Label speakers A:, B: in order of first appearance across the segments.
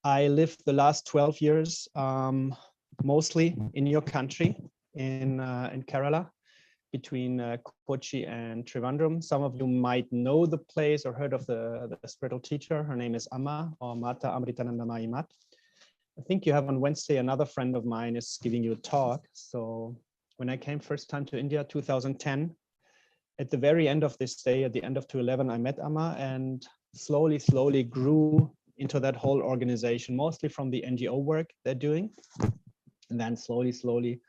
A: I lived the last 12 years, mostly in your country, in Kerala, between Kochi and Trivandrum. Some of you might know the place or heard of the spiritual teacher. Her name is Amma, or Mata Amritananda Maimat. I think you have on Wednesday, another friend of mine is giving you a talk. So when I came first time to India, 2010, at the very end of this day, at the end of 2011, I met Amma and slowly grew into that whole organization, mostly from the NGO work they're doing. And then slowly, a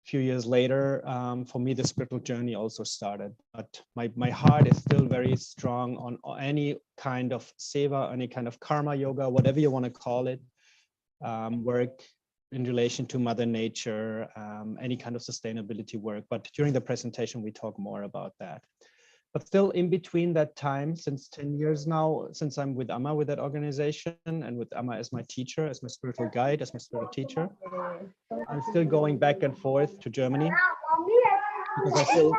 A: few years later, for me, the spiritual journey also started. But my heart is still very strong on any kind of seva, any kind of karma yoga, whatever you want to call it, work in relation to Mother Nature, any kind of sustainability work. But during the presentation, we talk more about that. But still in between that time, since 10 years now, since I'm with Amma, with that organization, and with Amma as my teacher, as my spiritual guide, as my spiritual teacher, I'm still going back and forth to Germany. Because I still...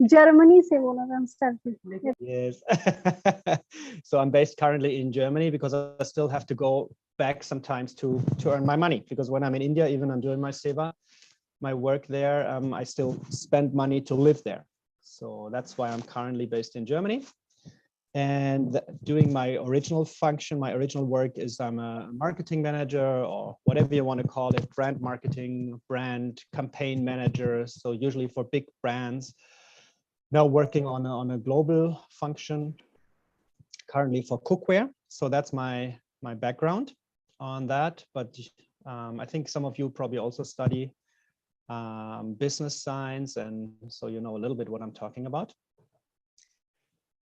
B: Germany se
A: Yes. So I'm based currently in Germany because I still have to go back sometimes to earn my money. Because when I'm in India, even I'm doing my seva, my work there, I still spend money to live there. So that's why I'm currently based in Germany. And doing my original function, my original work is I'm a marketing manager, or whatever you want to call it, brand marketing, brand campaign manager. So usually for big brands. Now working on a global function, currently for cookware. So that's my background on that. But I think some of you probably also study business science, and so you know a little bit what I'm talking about.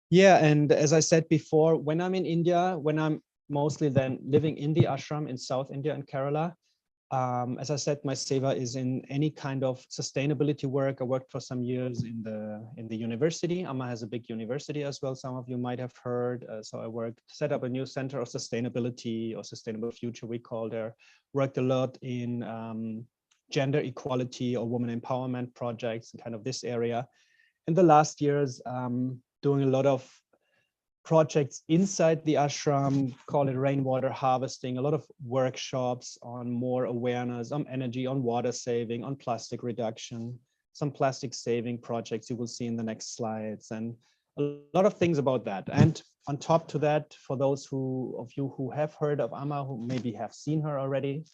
A: Yeah, and as I said before, when I'm in India, when I'm mostly then living in the ashram in South India and Kerala, as I said, my seva is in any kind of sustainability work. I worked for some years in the university. Amma has a big university as well. Some of you might have heard. So I set up a new center of sustainability, or sustainable future, we call there. Worked a lot in gender equality or women empowerment projects, and kind of this area. In the last years, doing a lot of projects inside the ashram, call it rainwater harvesting, a lot of workshops on more awareness on energy, on water saving, on plastic reduction, some plastic saving projects you will see in the next slides, and a lot of things about that. And on top to that, for those of you who have heard of Amma, who maybe have seen her already,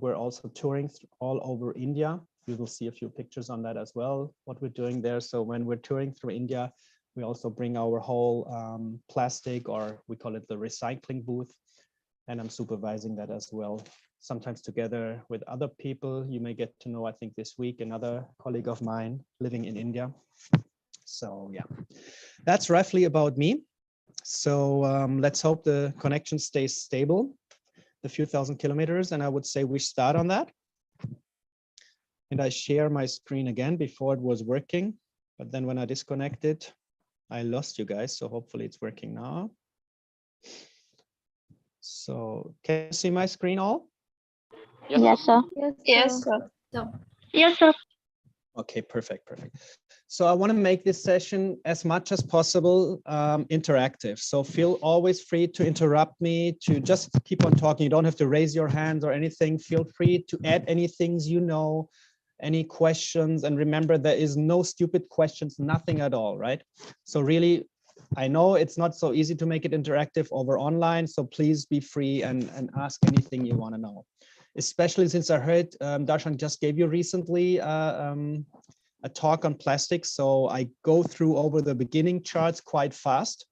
A: we're also touring all over India. You will see a few pictures on that as well, what we're doing there. So when we're touring through India, we also bring our whole plastic, or we call it the recycling booth, and I'm supervising that as well, sometimes together with other people. You may get to know, I think this week, another colleague of mine living in India. So yeah, that's roughly about me. So let's hope the connection stays stable, the few thousand kilometers, and I would say we start on that. And I share my screen again. Before it was working, but then when I disconnected, I lost you guys, so hopefully it's working now. So can you see my screen all?
B: Yes, sir.
C: Yes, sir.
B: Yes, sir.
A: Okay, perfect. So I want to make this session as much as possible interactive. So feel always free to interrupt me, to just keep on talking. You don't have to raise your hands or anything. Feel free to add any things you know, any questions, and remember, there is no stupid questions, nothing at all, right? So really, I know it's not so easy to make it interactive over online, so please be free and ask anything you want to know. Especially since I heard Darshan just gave you recently a talk on plastics, so I go through over the beginning charts quite fast.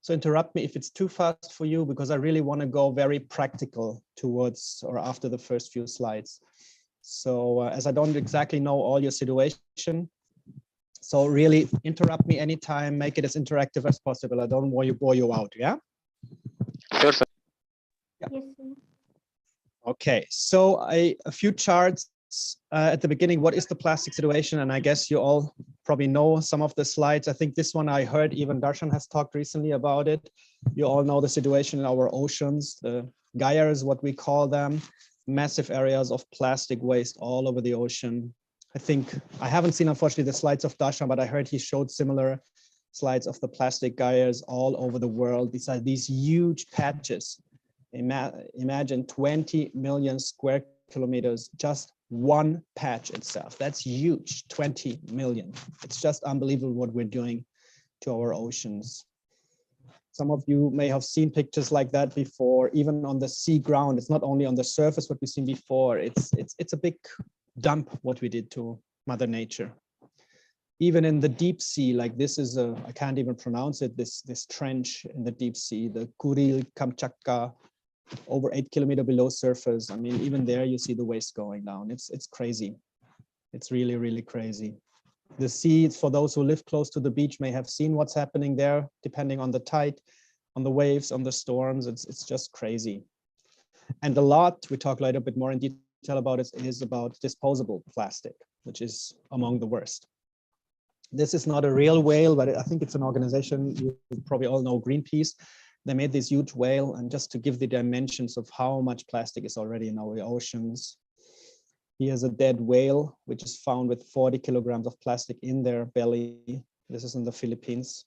A: So interrupt me if it's too fast for you, because I really want to go very practical towards or after the first few slides. So as I don't exactly know all your situation, so really interrupt me anytime, make it as interactive as possible. I don't want to bore you out, yeah?
C: Sure, sir.
A: Yeah.
B: Yes, sir.
A: Okay, so a few charts at the beginning. What is the plastic situation? And I guess you all probably know some of the slides. I think this one I heard even Darshan has talked recently about it. You all know the situation in our oceans, the gyres, what we call them. Massive areas of plastic waste all over the ocean. I think I haven't seen, unfortunately, the slides of Darshan, but I heard he showed similar slides of the plastic gyres all over the world. These are these huge patches. Imagine 20 million square kilometers, just one patch itself. That's huge, 20 million. It's just unbelievable what we're doing to our oceans. Some of you may have seen pictures like that before, even on the sea ground. It's not only on the surface what we've seen before, it's a big dump what we did to Mother Nature. Even in the deep sea, like this is a, I can't even pronounce it, this trench in the deep sea, the Kuril Kamchatka, over 8 kilometers below surface. I mean, even there you see the waste going down. It's crazy. It's really, really crazy. The sea, for those who live close to the beach, may have seen what's happening there, depending on the tide, on the waves, on the storms. It's just crazy. And a lot, we talk a little bit more in detail about it, is about disposable plastic, which is among the worst. This is not a real whale, but I think it's an organization, you probably all know Greenpeace. They made this huge whale, and just to give the dimensions of how much plastic is already in our oceans. Here's a dead whale, which is found with 40 kilograms of plastic in their belly. This is in the Philippines.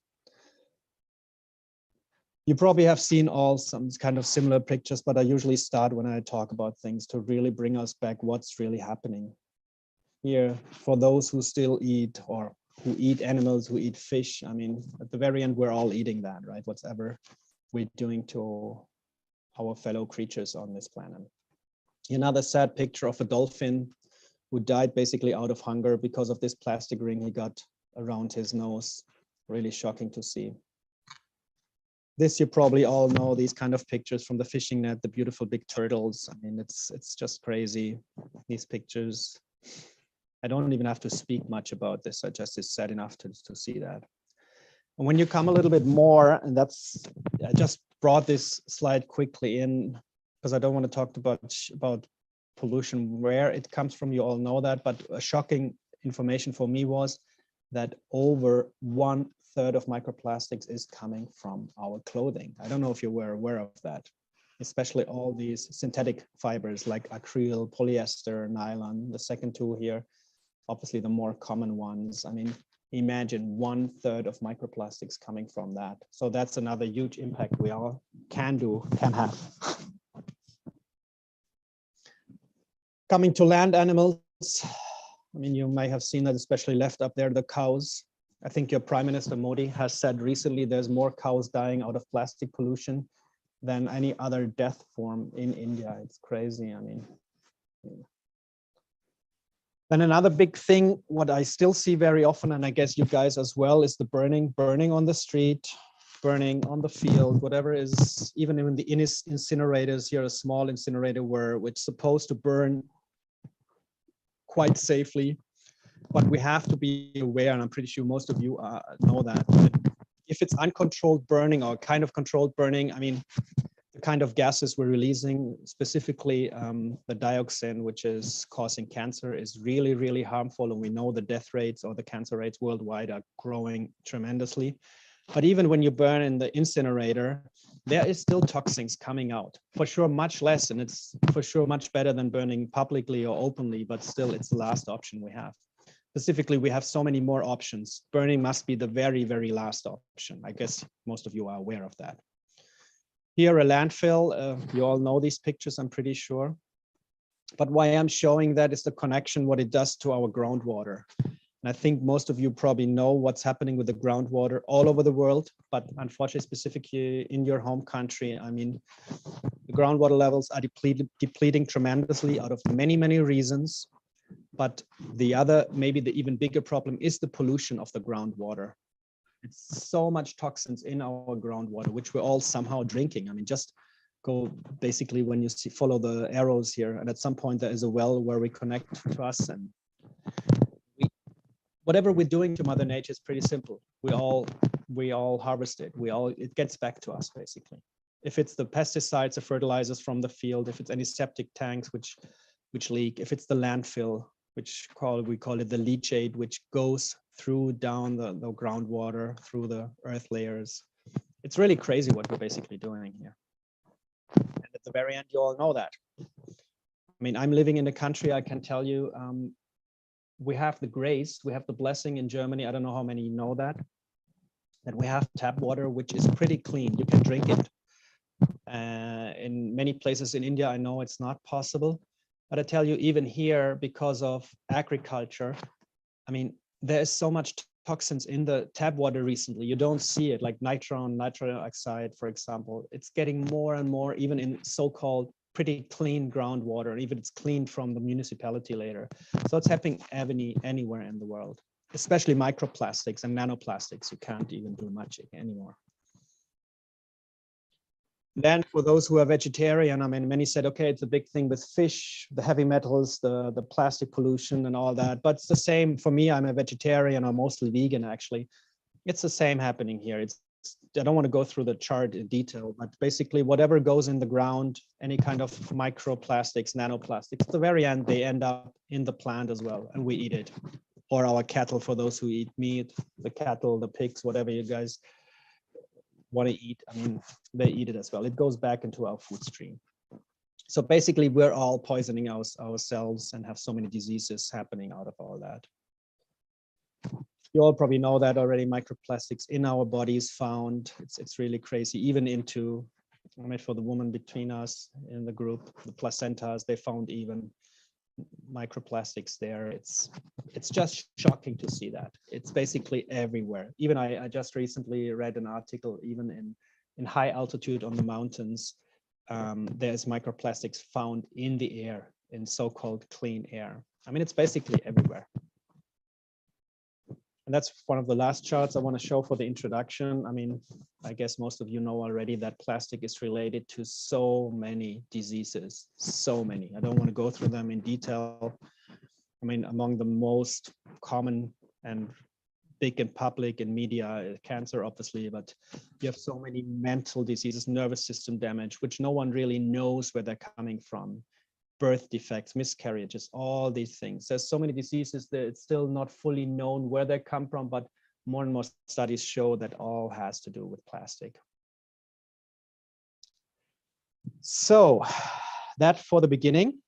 A: You probably have seen all some kind of similar pictures, but I usually start when I talk about things to really bring us back what's really happening. Here, for those who still eat or who eat animals, who eat fish, I mean, at the very end, we're all eating that, right? Whatever we're doing to our fellow creatures on this planet. Another sad picture of a dolphin who died basically out of hunger because of this plastic ring he got around his nose. Really shocking to see. This you probably all know, these kind of pictures from the fishing net, the beautiful big turtles. I mean, it's just crazy, these pictures. I don't even have to speak much about this. I just is sad enough to see that. And when you come a little bit more, and that's, I just brought this slide quickly in because I don't want to talk about pollution, where it comes from. You all know that, but a shocking information for me was that over 1/3 of microplastics is coming from our clothing. I don't know if you were aware of that, especially all these synthetic fibers like acryl, polyester, nylon, the second two here, obviously the more common ones. I mean, imagine 1/3 of microplastics coming from that. So that's another huge impact we all can have. Coming to land animals, I mean, you may have seen that, especially left up there, the cows. I think your Prime Minister Modi has said recently there's more cows dying out of plastic pollution than any other death form in India. It's crazy, I mean. Then another big thing, what I still see very often, and I guess you guys as well, is the burning on the street, burning on the field, whatever is, even in the incinerators here, a small incinerator which is supposed to burn quite safely, but we have to be aware, and I'm pretty sure most of you know that if it's uncontrolled burning or kind of controlled burning, I mean, the kind of gases we're releasing, specifically the dioxin, which is causing cancer, is really, really harmful. And we know the death rates or the cancer rates worldwide are growing tremendously. But even when you burn in the incinerator, there is still toxins coming out. For sure, much less, and it's for sure much better than burning publicly or openly, but still it's the last option we have. Specifically, we have so many more options. Burning must be the very, very last option. I guess most of you are aware of that. Here, a landfill, you all know these pictures, I'm pretty sure. But why I'm showing that is the connection, what it does to our groundwater. And I think most of you probably know what's happening with the groundwater all over the world, but unfortunately, specifically in your home country, I mean, the groundwater levels are depleting tremendously out of many, many reasons. But the other, maybe the even bigger problem is the pollution of the groundwater. It's so much toxins in our groundwater, which we're all somehow drinking. I mean, just go basically when you see, follow the arrows here, and at some point there is a well where we connect to us, and whatever we're doing to Mother Nature is pretty simple. We all harvest it. It gets back to us basically. If it's the pesticides, the fertilizers from the field, if it's any septic tanks which leak, if it's the landfill, we call it the leachate, which goes through down the groundwater, through the earth layers. It's really crazy what we're basically doing here. And at the very end, you all know that. I mean, I'm living in a country, I can tell you, we have the grace, we have the blessing in Germany. I don't know how many know that. that we have tap water, which is pretty clean. You can drink it. In many places in India, I know it's not possible. But I tell you, even here, because of agriculture, I mean, there's so much toxins in the tap water recently. You don't see it, like nitrogen oxide, for example. It's getting more and more, even in so-called pretty clean groundwater, and even it's cleaned from the municipality later. So it's happening anywhere in the world, especially microplastics and nanoplastics. You can't even do much anymore. Then for those who are vegetarian, I mean, many said, okay, it's a big thing with fish, the heavy metals, the plastic pollution and all that. But it's the same for me. I'm a vegetarian or mostly vegan, actually. It's the same happening here. I don't want to go through the chart in detail, but basically whatever goes in the ground, any kind of microplastics, nanoplastics, at the very end, they end up in the plant as well, and we eat it. Or our cattle, for those who eat meat, the cattle, the pigs, whatever you guys want to eat, I mean, they eat it as well. It goes back into our food stream. So basically, we're all poisoning ourselves and have so many diseases happening out of all that. You all probably know that already. Microplastics in our bodies found. It's really crazy. Even into, I mean, for the woman between us in the group, the placentas, they found even microplastics there. It's just shocking to see that. It's basically everywhere. Even I just recently read an article, even in high altitude on the mountains, there's microplastics found in the air, in so-called clean air. I mean, it's basically everywhere. And that's one of the last charts I want to show for the introduction. I mean, I guess most of you know already that plastic is related to so many diseases, so many. I don't want to go through them in detail. I mean, among the most common and big in public and media, cancer, obviously, but you have so many mental diseases, nervous system damage, which no one really knows where they're coming from. Birth defects, miscarriages, all these things. There's so many diseases that it's still not fully known where they come from, but more and more studies show that all has to do with plastic. So that for the beginning.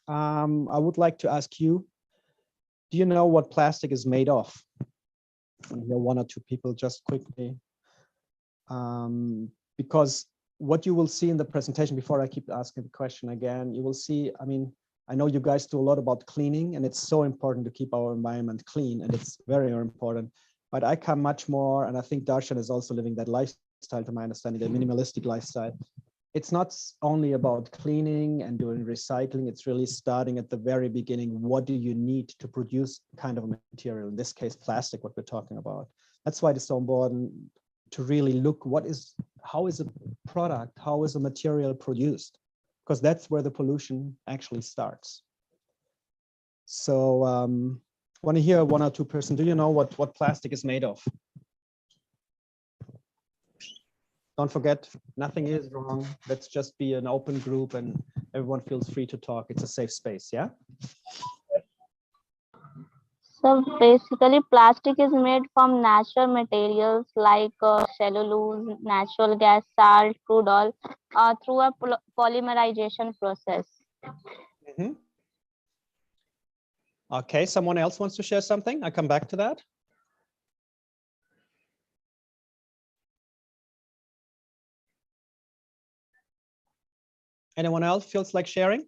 A: I would like to ask you, do you know what plastic is made of? And here one or two people just quickly. Because what you will see in the presentation, before I keep asking the question again, you will see, I mean, I know you guys do a lot about cleaning, and it's so important to keep our environment clean, and it's very important. But I come much more, and I think Darshan is also living that lifestyle, to my understanding, the minimalistic lifestyle. It's not only about cleaning and doing recycling, it's really starting at the very beginning. What do you need to produce kind of material? In this case, plastic, what we're talking about. That's why it's so important to really look how is a product, how is a material produced? Because that's where the pollution actually starts. So I want to hear one or two person. Do you know what plastic is made of? Don't forget, nothing is wrong. Let's just be an open group and everyone feels free to talk. It's a safe space, yeah?
B: So basically, plastic is made from natural materials like cellulose, natural gas, salt, crude oil, through a polymerization process.
A: Mm-hmm. Okay, someone else wants to share something? I come back to that. Anyone else feels like sharing?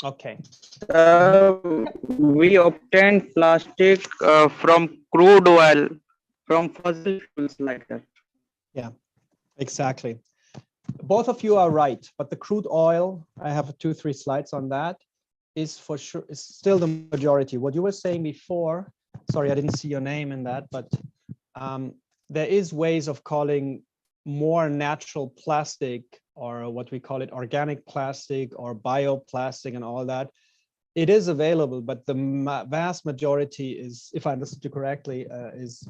A: Okay.
D: We obtain plastic from crude oil, from fossil fuels like that.
A: Yeah, exactly. Both of you are right, but the crude oil, I have 2-3 slides on that, is for sure, is still the majority. What you were saying before, sorry, I didn't see your name in that, but there is ways of calling more natural plastic, or what we call it organic plastic or bioplastic and all that. It is available, but the vast majority is, if I understood you correctly, is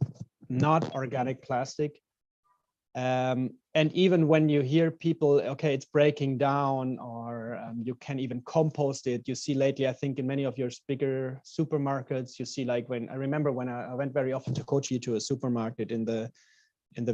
A: not organic plastic. And even when you hear people, okay, it's breaking down, or you can even compost it. You see lately, I think in many of your bigger supermarkets, you see, like when I remember when I went very often to Kochi to a supermarket in the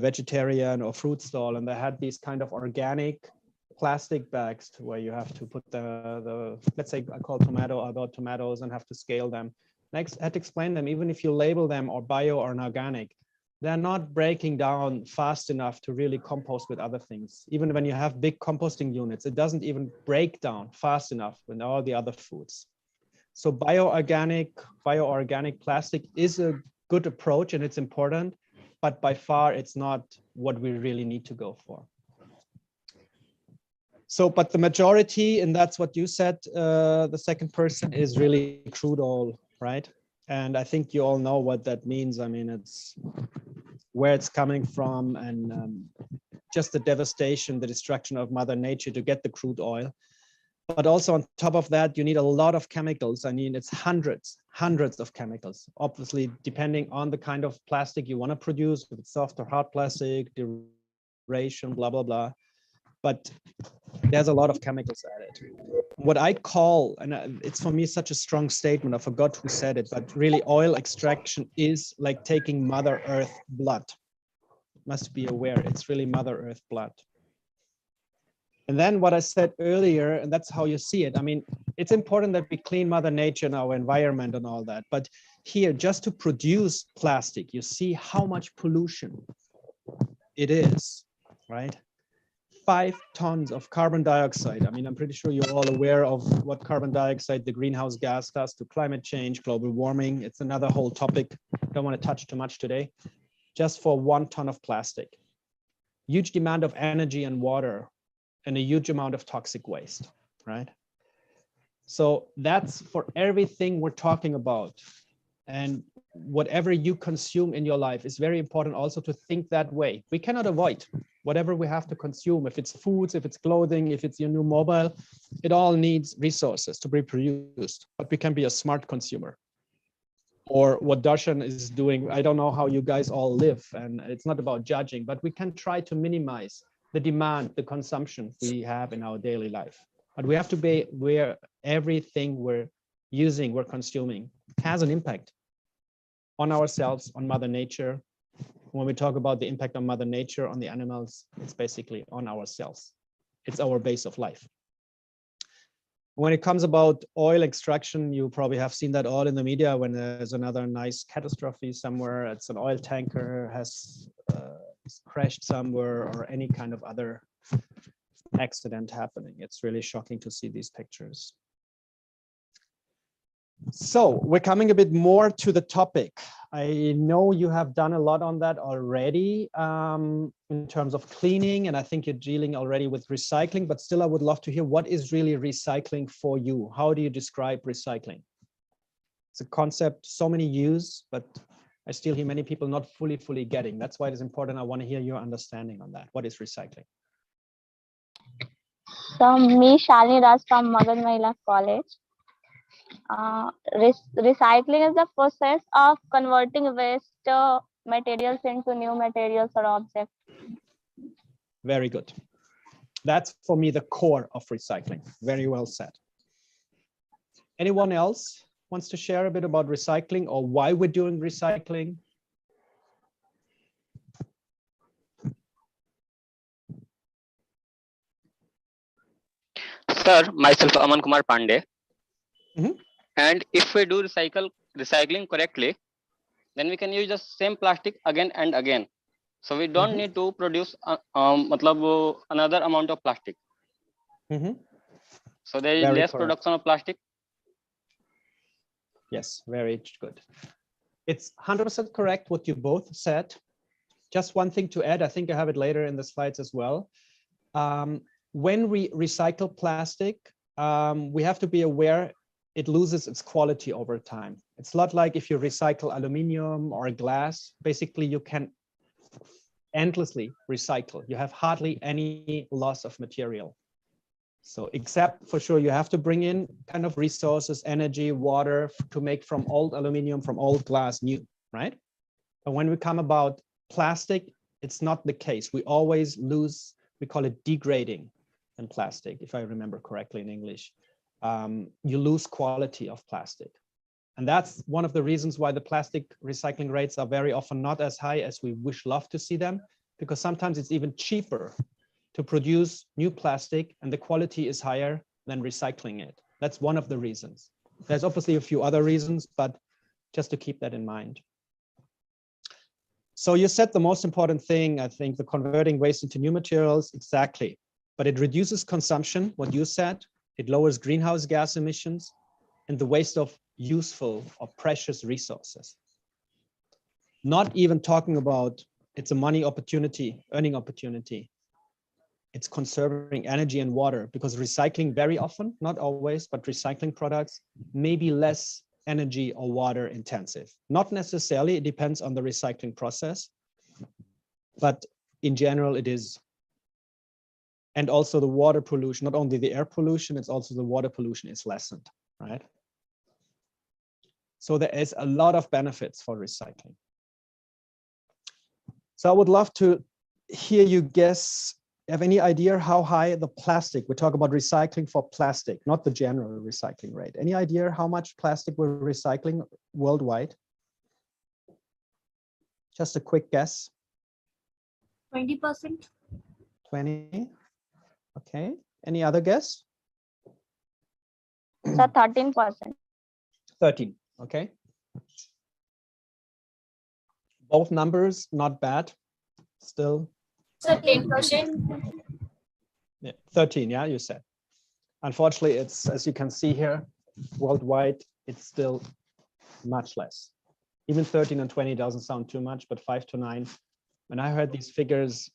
A: vegetarian or fruit stall, and they had these kind of organic plastic bags where you have to put the let's say I call about tomatoes and have to scale them. Next, I had to explain them, even if you label them or bio or organic, they're not breaking down fast enough to really compost with other things. Even when you have big composting units, it doesn't even break down fast enough with all the other foods. So bioorganic plastic is a good approach and it's important, but by far it's not what we really need to go for. So, but the majority, and that's what you said, the second person, is really crude oil, right? And I think you all know what that means. I mean, it's where it's coming from and just the devastation, the destruction of Mother Nature to get the crude oil. But also on top of that, you need a lot of chemicals. I mean, it's hundreds of chemicals, obviously, depending on the kind of plastic you want to produce, if it's soft or hard plastic, duration, blah, blah, blah. But there's a lot of chemicals added. What I call, and it's for me such a strong statement, I forgot who said it, but really oil extraction is like taking Mother Earth blood. Must be aware, it's really Mother Earth blood. And then what I said earlier, and that's how you see it. I mean, it's important that we clean Mother Nature and our environment and all that. But here, just to produce plastic, you see how much pollution it is, right? 5 tons of carbon dioxide. I mean, I'm pretty sure you're all aware of what carbon dioxide, the greenhouse gas, does to climate change, global warming. It's another whole topic. Don't want to touch too much today. Just for 1 ton of plastic. Huge demand of energy and water, and a huge amount of toxic waste, right? So that's for everything we're talking about. And whatever you consume in your life is very important also to think that way. We cannot avoid whatever we have to consume. If it's foods, if it's clothing, if it's your new mobile, it all needs resources to be produced, but we can be a smart consumer. Or what Darshan is doing, I don't know how you guys all live, and it's not about judging, but we can try to minimize the demand, the consumption we have in our daily life. But we have to be aware everything we're using, we're consuming has an impact on ourselves, on Mother Nature. When we talk about the impact on Mother Nature, on the animals, it's basically on ourselves. It's our base of life. When it comes about oil extraction, you probably have seen that all in the media when there's another nice catastrophe somewhere. It's an oil tanker has crashed somewhere or any kind of other accident happening. It's really shocking to see these pictures. So we're coming a bit more to the topic. I know you have done a lot on that already in terms of cleaning, and I think you're dealing already with recycling, but still I would love to hear what is really recycling for you? How do you describe recycling? It's a concept so many use, but I still hear many people not fully getting. That's why it is important. I want to hear your understanding on that. What is recycling?
B: So me, Shalini Das from Magan Mahila College. Recycling is the process of converting waste materials into new materials or objects.
A: Very good. That's for me the core of recycling. Very well said. Anyone else wants to share a bit about recycling or why we're doing recycling?
C: Sir, myself Aman Kumar Pandey.
A: Mm-hmm.
C: And if we do recycling correctly, then we can use the same plastic again and again. So we don't need to produce another amount of plastic. So there is
A: Very
C: less
A: correct.
C: production of plastic.
A: Yes, very good. It's 100% correct what you both said. Just one thing to add, I think I have it later in the slides as well. When we recycle plastic, we have to be aware it loses its quality over time. It's not like if you recycle aluminum or glass, basically you can endlessly recycle. You have hardly any loss of material. So except for sure, you have to bring in kind of resources, energy, water to make from old aluminum, from old glass new, right? But when we come about plastic, it's not the case. We always lose, we call it degrading in plastic, if I remember correctly in English. You lose quality of plastic. And that's one of the reasons why the plastic recycling rates are very often not as high as we love to see them, because sometimes it's even cheaper to produce new plastic and the quality is higher than recycling it. That's one of the reasons. There's obviously a few other reasons, but just to keep that in mind. So you said the most important thing, I think, the converting waste into new materials, exactly. But it reduces consumption, what you said, it lowers greenhouse gas emissions and the waste of useful or precious resources. Not even talking about it's a money opportunity, earning opportunity. It's conserving energy and water, because recycling very often, not always, but recycling products may be less energy or water intensive. Not necessarily, it depends on the recycling process, but in general it is. And also the water pollution, not only the air pollution, it's also the water pollution is lessened, right? So there is a lot of benefits for recycling. So I would love to hear you guess, have any idea how high the plastic, we talk about recycling for plastic, not the general recycling rate. Any idea how much plastic we're recycling worldwide? Just a quick guess.
E: 20%.
A: 20. Okay. Any other guess?
B: So 13%.
A: 13. Okay. Both numbers, not bad. Still.
E: So 10%.
A: Yeah, 13, yeah, you said. Unfortunately, it's, as you can see here, worldwide, it's still much less. Even 13 and 20 doesn't sound too much, but 5 to 9. When I heard these figures,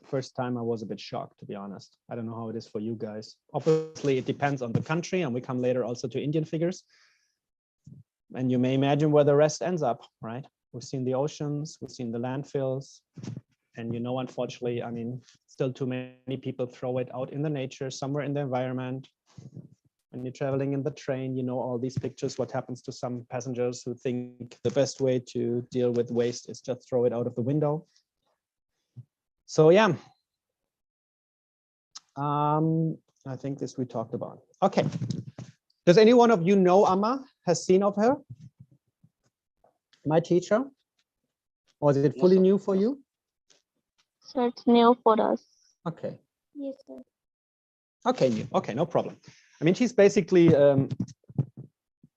A: first time I was a bit shocked, to be honest. I don't know how it is for you guys. Obviously, it depends on the country, and we come later also to Indian figures. And you may imagine where the rest ends up, right? We've seen the oceans, we've seen the landfills, and you know, unfortunately, I mean, still too many people throw it out in the nature, somewhere in the environment. When you're traveling in the train, you know all these pictures, what happens to some passengers who think the best way to deal with waste is just throw it out of the window. So yeah, I think this we talked about. Okay, does any one of you know Amma, has seen of her? My teacher? Or is it fully new for you?
B: So it's new for us.
A: Okay.
E: Yes, sir.
A: Okay, new. Okay, no problem. I mean, she's basically,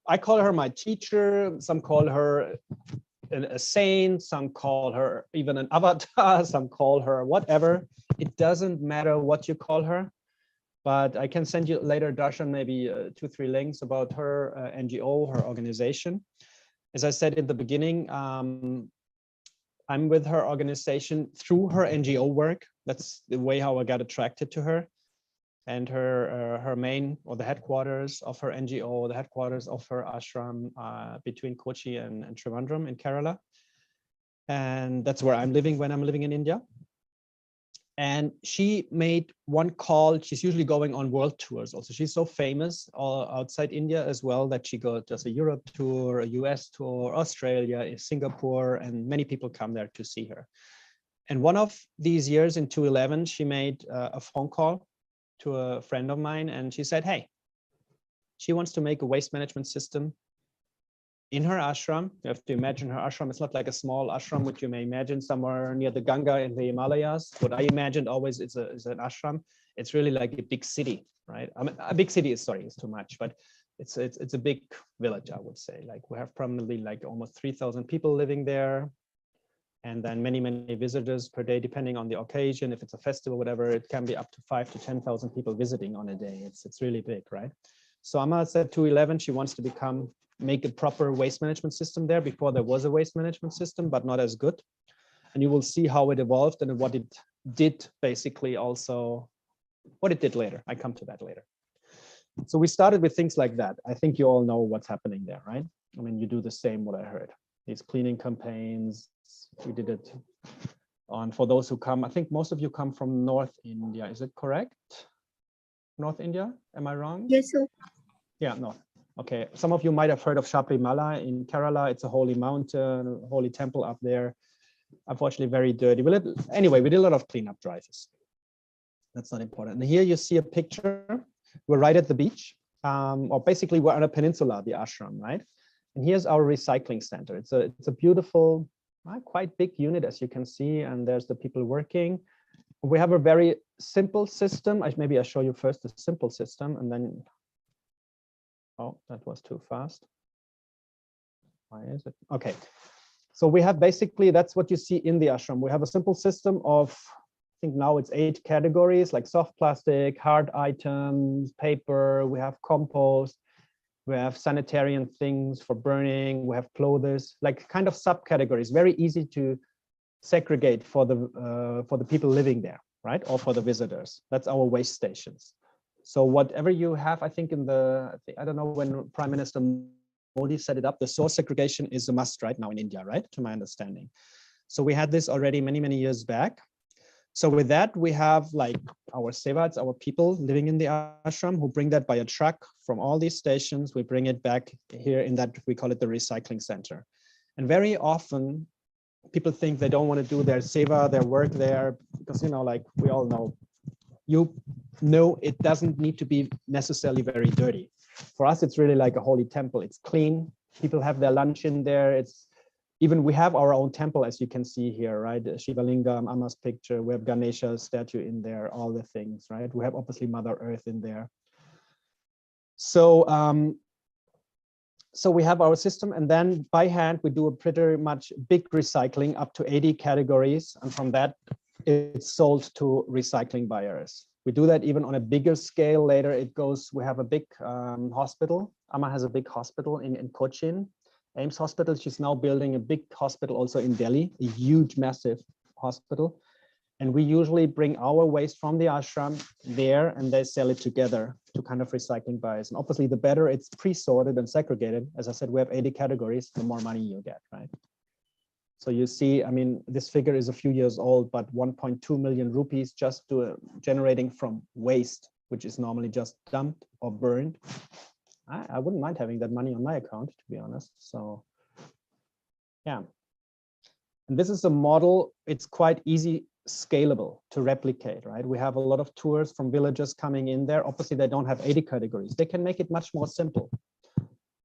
A: I call her my teacher. Some call her a saint. Some call her even an avatar. Some call her whatever. It doesn't matter what you call her. But I can send you later, Darshan, maybe 2-3 links about her NGO, her organization. As I said in the beginning, I'm with her organization through her NGO work. That's the way how I got attracted to her. And her main, or the headquarters of her NGO, the headquarters of her ashram between Kochi and Trivandrum in Kerala. And that's where I'm living when I'm living in India. And she made one call. She's usually going on world tours also. She's so famous outside India as well that she does a Europe tour, a US tour, Australia, Singapore, and many people come there to see her. And one of these years in 2011, she made a phone call to a friend of mine, and she said, hey, she wants to make a waste management system in her ashram. You have to imagine her ashram. It's not like a small ashram, which you may imagine somewhere near the Ganga in the Himalayas. What I imagined always is an ashram. It's really like a big city, right? I mean, a big city is, sorry, is too much, but it's a big village, I would say. Like we have probably like almost 3,000 people living there. And then many, many visitors per day, depending on the occasion. If it's a festival, whatever, it can be up to 5,000 to 10,000 people visiting on a day. It's really big, right? So Amma said 2011, she wants to make a proper waste management system there. Before there was a waste management system, but not as good. And you will see how it evolved and what it did basically also, what it did later. I come to that later. So we started with things like that. I think you all know what's happening there, right? I mean, you do the same, what I heard. These cleaning campaigns, we did it on, for those who come, I think most of you come from North India, is it correct? North India, am I wrong?
E: Yes, sir.
A: Yeah, no. Okay, some of you might have heard of Sabrimala in Kerala. It's a holy mountain, a holy temple up there. Unfortunately, very dirty. Anyway, we did a lot of cleanup drives. That's not important. And here you see a picture. We're right at the beach, or basically we're on a peninsula, the ashram, right? And here's our recycling center. It's a beautiful, quite big unit, as you can see, and there's the people working. We have a very simple system. Maybe I'll show you first the simple system, and then, oh, that was too fast. Why is it? Okay. So we have basically, that's what you see in the ashram. We have a simple system of, I think now it's 8 categories, like soft plastic, hard items, paper, we have compost, we have sanitarian things for burning, we have clothes, like kind of subcategories, very easy to segregate for the people living there, right? Or for the visitors. That's our waste stations. So whatever you have, I think I don't know when Prime Minister Modi set it up, the source segregation is a must right now in India, right? To my understanding. So we had this already many, many years back. So with that, we have like our sevats, our people living in the ashram who bring that by a truck from all these stations. We bring it back here in that, we call it the recycling center. And very often people think they don't want to do their seva, their work there, because, you know, like we all know, it doesn't need to be necessarily very dirty. For us, it's really like a holy temple. It's clean. People have their lunch in there. Even we have our own temple, as you can see here, right? Shiva Lingam, Amma's picture. We have Ganesha's statue in there, all the things, right? We have obviously Mother Earth in there. So, so we have our system, and then by hand, we do a pretty much big recycling up to 80 categories. And from that, it's sold to recycling buyers. We do that even on a bigger scale. Later it goes, we have a big hospital. Amma has a big hospital in Cochin. AIMS Hospital, she's now building a big hospital also in Delhi, a huge, massive hospital. And we usually bring our waste from the ashram there and they sell it together to kind of recycling buyers. And obviously the better it's pre-sorted and segregated, as I said, we have 80 categories, the more money you get, right? So you see, I mean, this figure is a few years old, but 1.2 million rupees just generating from waste, which is normally just dumped or burned. I wouldn't mind having that money on my account, to be honest. So, yeah. And this is a model, it's quite easy, scalable to replicate, right? We have a lot of tours from villagers coming in there. Obviously, they don't have 80 categories. They can make it much more simple,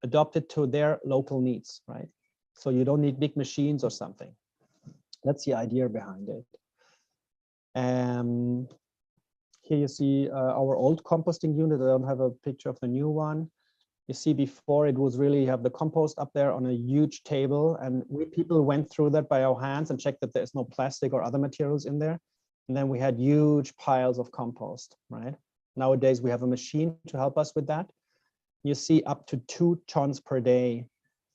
A: adapt it to their local needs, right? So you don't need big machines or something. That's the idea behind it. Here you see our old composting unit. I don't have a picture of the new one. You see before it was really have the compost up there on a huge table, and we people went through that by our hands and checked that there's no plastic or other materials in there. And then we had huge piles of compost, right? Nowadays we have a machine to help us with that. You see up to 2 tons per day,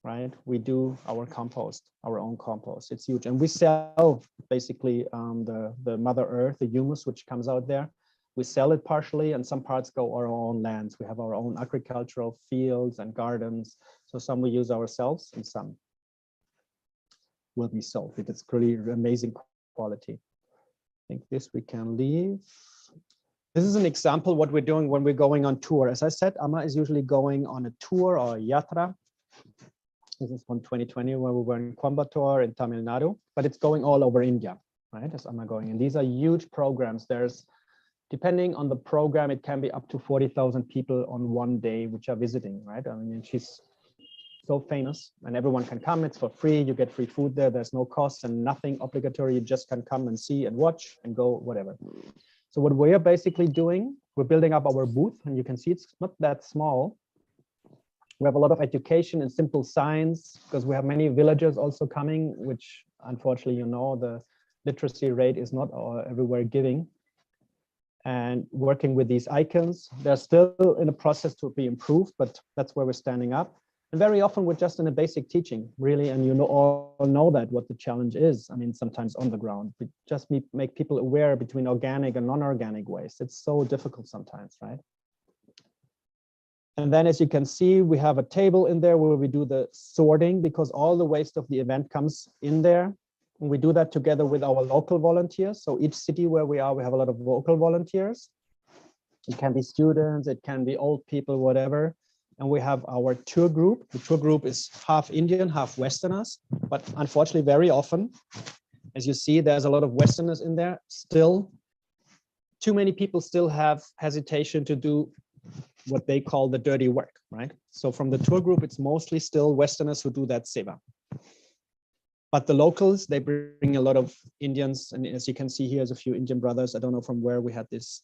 A: right? We do our compost, our own compost. It's huge. And we sell basically the Mother Earth, the humus, which comes out there. We sell it partially, and some parts go our own lands. We have our own agricultural fields and gardens. So some we use ourselves and some will be sold. It's pretty amazing quality. I think this we can leave. This is an example what we're doing when we're going on tour. As I said, Amma is usually going on a tour or a yatra. This is from 2020 where we were in Coimbatore in Tamil Nadu, but it's going all over India, right? As Amma going, and these are huge programs. There's, depending on the program, it can be up to 40,000 people on one day, which are visiting, right? I mean, she's so famous and everyone can come. It's for free. You get free food there. There's no cost and nothing obligatory. You just can come and see and watch and go, whatever. So what we're basically doing, we're building up our booth, and you can see it's not that small. We have a lot of education and simple science because we have many villagers also coming, which unfortunately, you know, the literacy rate is not everywhere giving. And working with these icons, they're still in a process to be improved, but that's where we're standing up. And very often we're just in a basic teaching, really, and you know, all know that what the challenge is. I mean, sometimes on the ground, we just make people aware between organic and non-organic waste. It's so difficult sometimes, right? And then as you can see, we have a table in there where we do the sorting because all the waste of the event comes in there. And we do that together with our local volunteers. So each city where we are, we have a lot of local volunteers. It can be students, it can be old people, whatever. And we have our tour group. The tour group is half Indian, half Westerners. But unfortunately, very often, as you see, there's a lot of Westerners in there. Still, too many people still have hesitation to do what they call the dirty work, right? So from the tour group, it's mostly still Westerners who do that seva. But the locals, they bring a lot of Indians. And as you can see, here's a few Indian brothers. I don't know from where we had this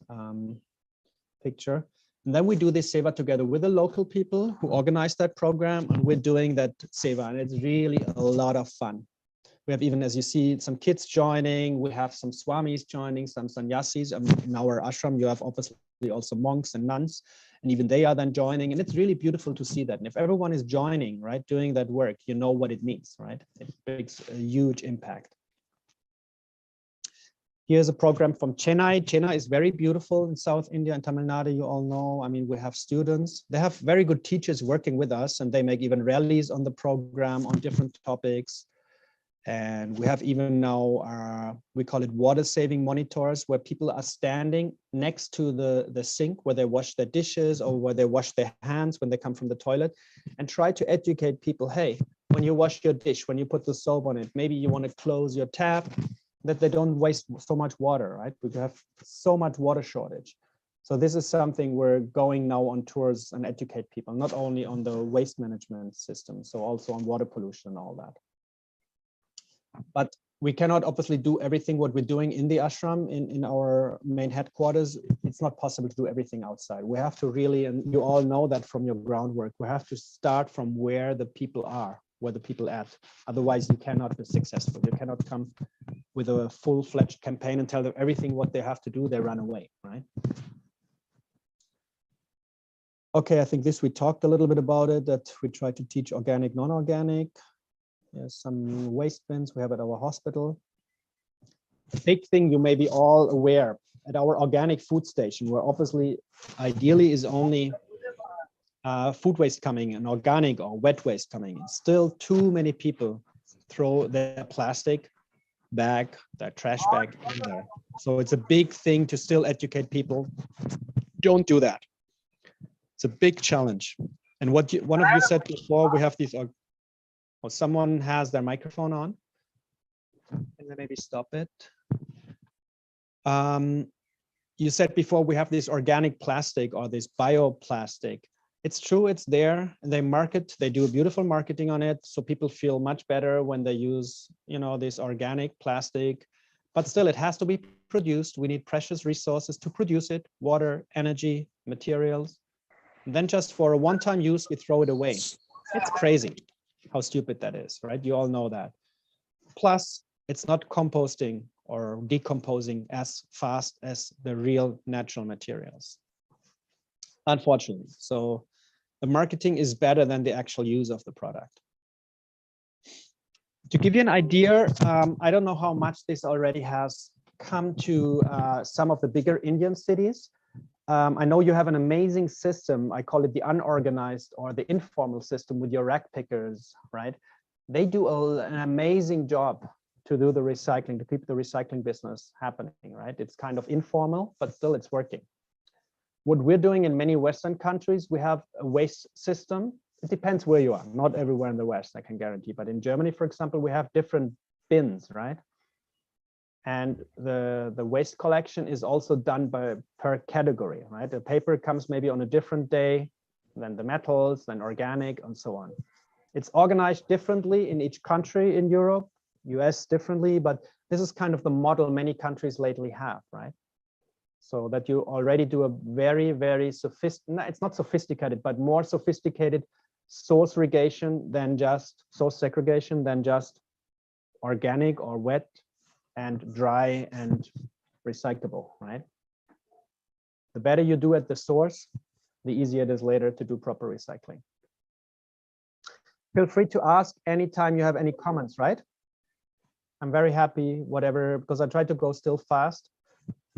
A: picture. And then we do this seva together with the local people who organize that program, and we're doing that seva, and it's really a lot of fun. We have even, as you see, some kids joining, we have some swamis joining, some sannyasis. In our ashram, you have obviously also monks and nuns, and even they are then joining, and it's really beautiful to see that. And if everyone is joining, right, doing that work, you know what it means, right? It makes a huge impact. Here's a program from Chennai. Chennai is very beautiful in South India and Tamil Nadu, you all know. I mean, we have students. They have very good teachers working with us, and they make even rallies on the program on different topics. And we have even now, we call it water saving monitors, where people are standing next to the sink where they wash their dishes or where they wash their hands when they come from the toilet, and try to educate people, hey, when you wash your dish, when you put the soap on it, maybe you want to close your tap, that they don't waste so much water, right? We have so much water shortage. So this is something we're going now on tours and educate people, not only on the waste management system, so also on water pollution and all that. But we cannot obviously do everything what we're doing in the ashram, in our main headquarters. It's not possible to do everything outside. We have to really, and you all know that from your groundwork, we have to start from where the people are, where the people at. Otherwise, you cannot be successful. You cannot come with a full-fledged campaign and tell them everything what they have to do, they run away, right? Okay, I think this we talked a little bit about it, that we try to teach organic, non-organic. There's some waste bins we have at our hospital. A big thing you may be all aware, at our organic food station, where obviously, ideally is only food waste coming in, organic or wet waste coming in. Still too many people throw their plastic bag, their trash bag in there. So it's a big thing to still educate people. Don't do that. It's a big challenge. And what one of you said before, we have these, or someone has their microphone on. Can they maybe stop it? You said before we have this organic plastic or this bioplastic. It's true, it's there, and they do a beautiful marketing on it, so people feel much better when they use, you know, this organic plastic. But still, it has to be produced. We need precious resources to produce it: water, energy, materials. And then just for a one-time use, we throw it away. It's crazy how stupid that is, right? You all know that. Plus, it's not composting or decomposing as fast as the real natural materials, unfortunately. So the marketing is better than the actual use of the product. To give you an idea, I don't know how much this already has come to some of the bigger Indian cities. I know you have an amazing system. I call it the unorganized or the informal system with your rack pickers, right? They do an amazing job to do the recycling, to keep the recycling business happening, right? It's kind of informal, but still it's working. What we're doing in many Western countries, we have a waste system. It depends where you are, not everywhere in the West, I can guarantee. But in Germany, for example, we have different bins, right? And the waste collection is also done per category, right? The paper comes maybe on a different day than the metals, then organic, and so on. It's organized differently in each country in Europe, US differently, but this is kind of the model many countries lately have, right? So that you already do a very, very sophisticated, it's not sophisticated, but more sophisticated source segregation than just organic or wet and dry and recyclable, right? The better you do at the source, the easier it is later to do proper recycling. Feel free to ask anytime you have any comments, right? I'm very happy, whatever, because I try to go still fast.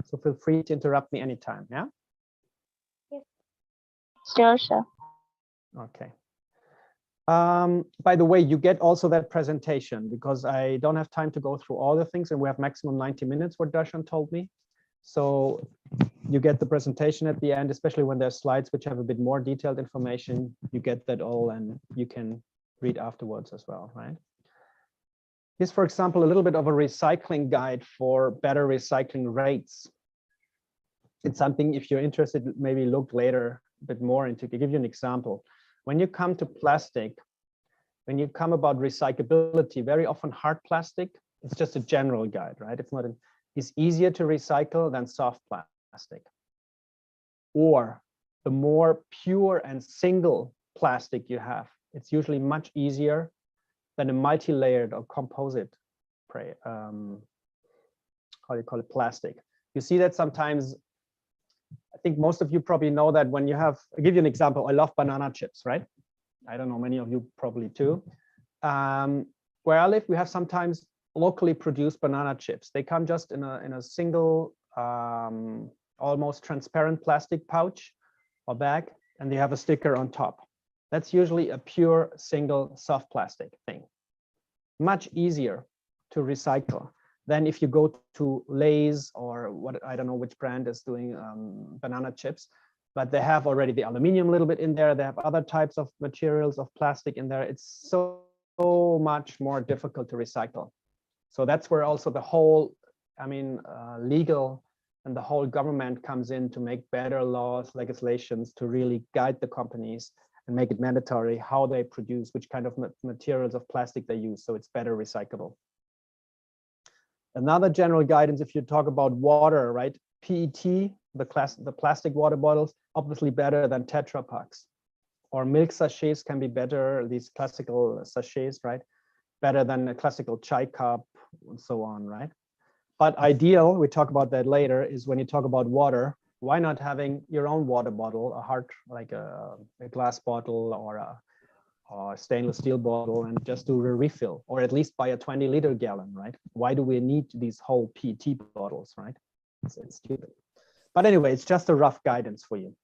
A: So feel free to interrupt me anytime, yeah?
B: Sure.
A: Okay. By the way, you get also that presentation because I don't have time to go through all the things and we have maximum 90 minutes, what Darshan told me. So you get the presentation at the end, especially when there's slides which have a bit more detailed information. You get that all and you can read afterwards as well, right? Here's, for example, a little bit of a recycling guide for better recycling rates. It's something, if you're interested, maybe look later a bit more into. To give you an example, when you come to plastic, when you come about recyclability, very often hard plastic, it's just a general guide, right? It's not, it's easier to recycle than soft plastic. Or the more pure and single plastic you have. It's usually much easier than a multi-layered or composite, how do you call it, plastic. You see that sometimes. I think most of you probably know that when you have, I'll give you an example. I love banana chips, right? I don't know, many of you probably too. Where I live, we have sometimes locally produced banana chips. They come just in a single, almost transparent plastic pouch or bag, and they have a sticker on top. That's usually a pure single soft plastic thing. Much easier to recycle than if you go to Lay's or what, I don't know which brand is doing banana chips, but they have already the aluminum a little bit in there. They have other types of materials of plastic in there. It's so much more difficult to recycle. So that's where also the whole, legal and the whole government comes in to make better laws, legislations to really guide the companies and make it mandatory how they produce, which kind of materials of plastic they use, so it's better recyclable. Another general guidance, if you talk about water, right? PET, the plastic water bottles, obviously better than Tetra Paks. Or milk sachets can be better, these classical sachets, right? Better than a classical chai cup and so on, right? But ideal, we talk about that later, is when you talk about water, why not having your own water bottle, like a glass bottle or a stainless steel bottle, and just do a refill, or at least buy a 20-liter gallon, right? Why do we need these whole PET bottles, right? It's stupid. But anyway, it's just a rough guidance for you.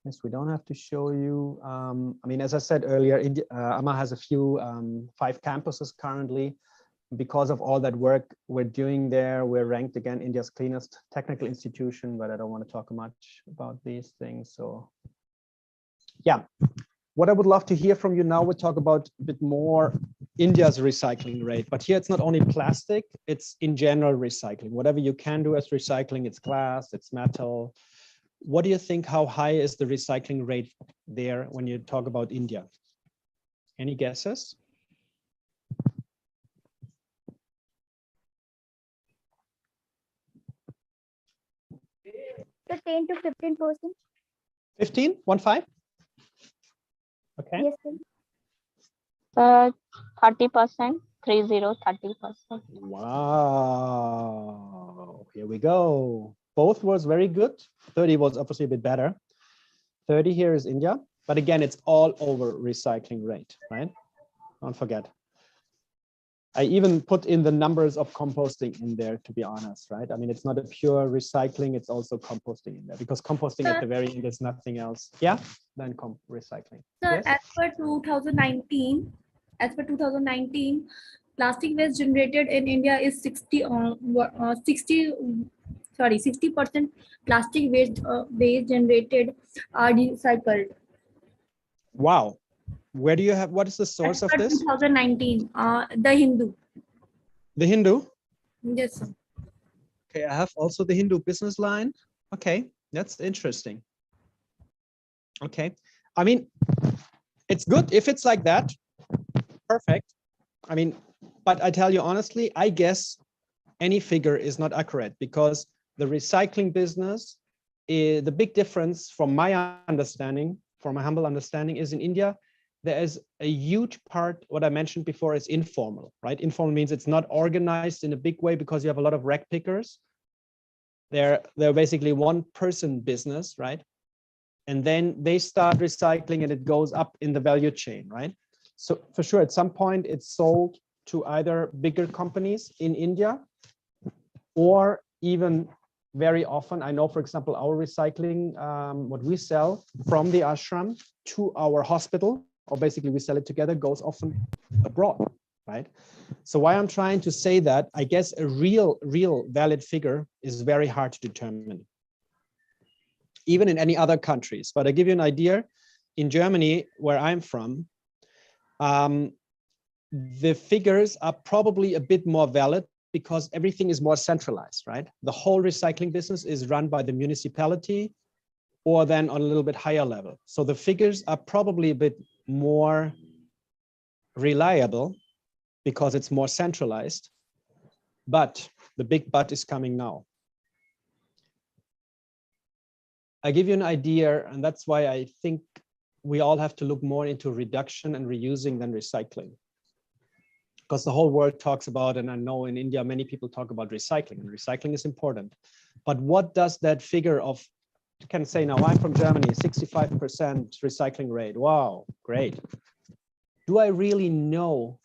A: Yes, we don't have to show you. As I said earlier, AMA has a few 5 campuses currently. Because of all that work we're doing there, we're ranked again India's cleanest technical institution, but I don't want to talk much about these things. So yeah, what I would love to hear from you now, we'll talk about a bit more India's recycling rate, but here it's not only plastic, it's in general recycling. Whatever you can do as recycling, it's glass, it's metal. What do you think, how high is the recycling rate there when you talk about India? Any guesses?
E: The 10 to 15%.
A: 15? 1-5? Okay.
E: Yes, sir.
B: 30%, 30%.
A: Wow, here we go. Both was very good. 30 was obviously a bit better. 30 here is India, but again, it's all over recycling rate, right? Don't forget. I even put in the numbers of composting in there, to be honest, right? It's not a pure recycling, it's also composting in there, because composting at the very end is nothing else. Yeah, then recycling.
F: Sir,
A: Yes?
F: as per 2019, plastic waste generated in India is 60% plastic waste generated are recycled.
A: Wow. Where do you have, what is the source of this?
F: 2019, The Hindu.
A: The Hindu?
F: Yes, sir.
A: Okay, I have also the Hindu business line. Okay, that's interesting. Okay, it's good if it's like that. Perfect. But I tell you honestly, I guess any figure is not accurate, because the recycling business, the big difference from my understanding, from my humble understanding, is in India, there is a huge part, what I mentioned before, is informal, right? Informal means it's not organized in a big way, because you have a lot of rag pickers. They're basically one-person business, right? And then they start recycling and it goes up in the value chain, right? So for sure, at some point it's sold to either bigger companies in India, or even very often, I know, for example, our recycling, what we sell from the ashram to our hospital, or basically we sell it together, goes often abroad, right? So why I'm trying to say that, I guess a real valid figure is very hard to determine, even in any other countries. But I give you an idea. In Germany, where I'm from, the figures are probably a bit more valid, because everything is more centralized, right? The whole recycling business is run by the municipality, or then on a little bit higher level. So the figures are probably a bit more reliable, because it's more centralized. But the big but is coming now. I give you an idea, and that's why I think we all have to look more into reduction and reusing than recycling. Because the whole world talks about, and I know in India, many people talk about recycling, and recycling is important. But what does that figure of, you can say now, I'm from Germany, 65% recycling rate. Wow, great. Do I really know,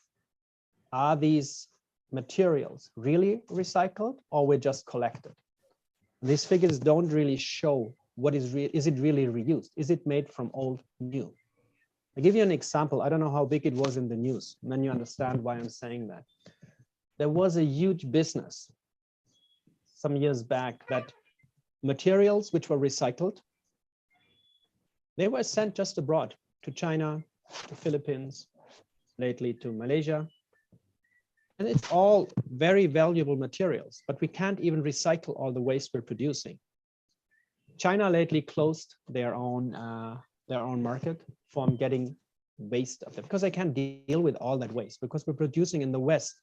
A: are these materials really recycled or we're just collected? These figures don't really show what is it really reused? Is it made from old new? I'll give you an example. I don't know how big it was in the news, and then you understand why I'm saying that. There was a huge business some years back that materials which were recycled, they were sent just abroad to China, to Philippines, lately to Malaysia. And it's all very valuable materials, but we can't even recycle all the waste we're producing. China lately closed their own market from getting waste of it because they can't deal with all that waste, because we're producing in the West,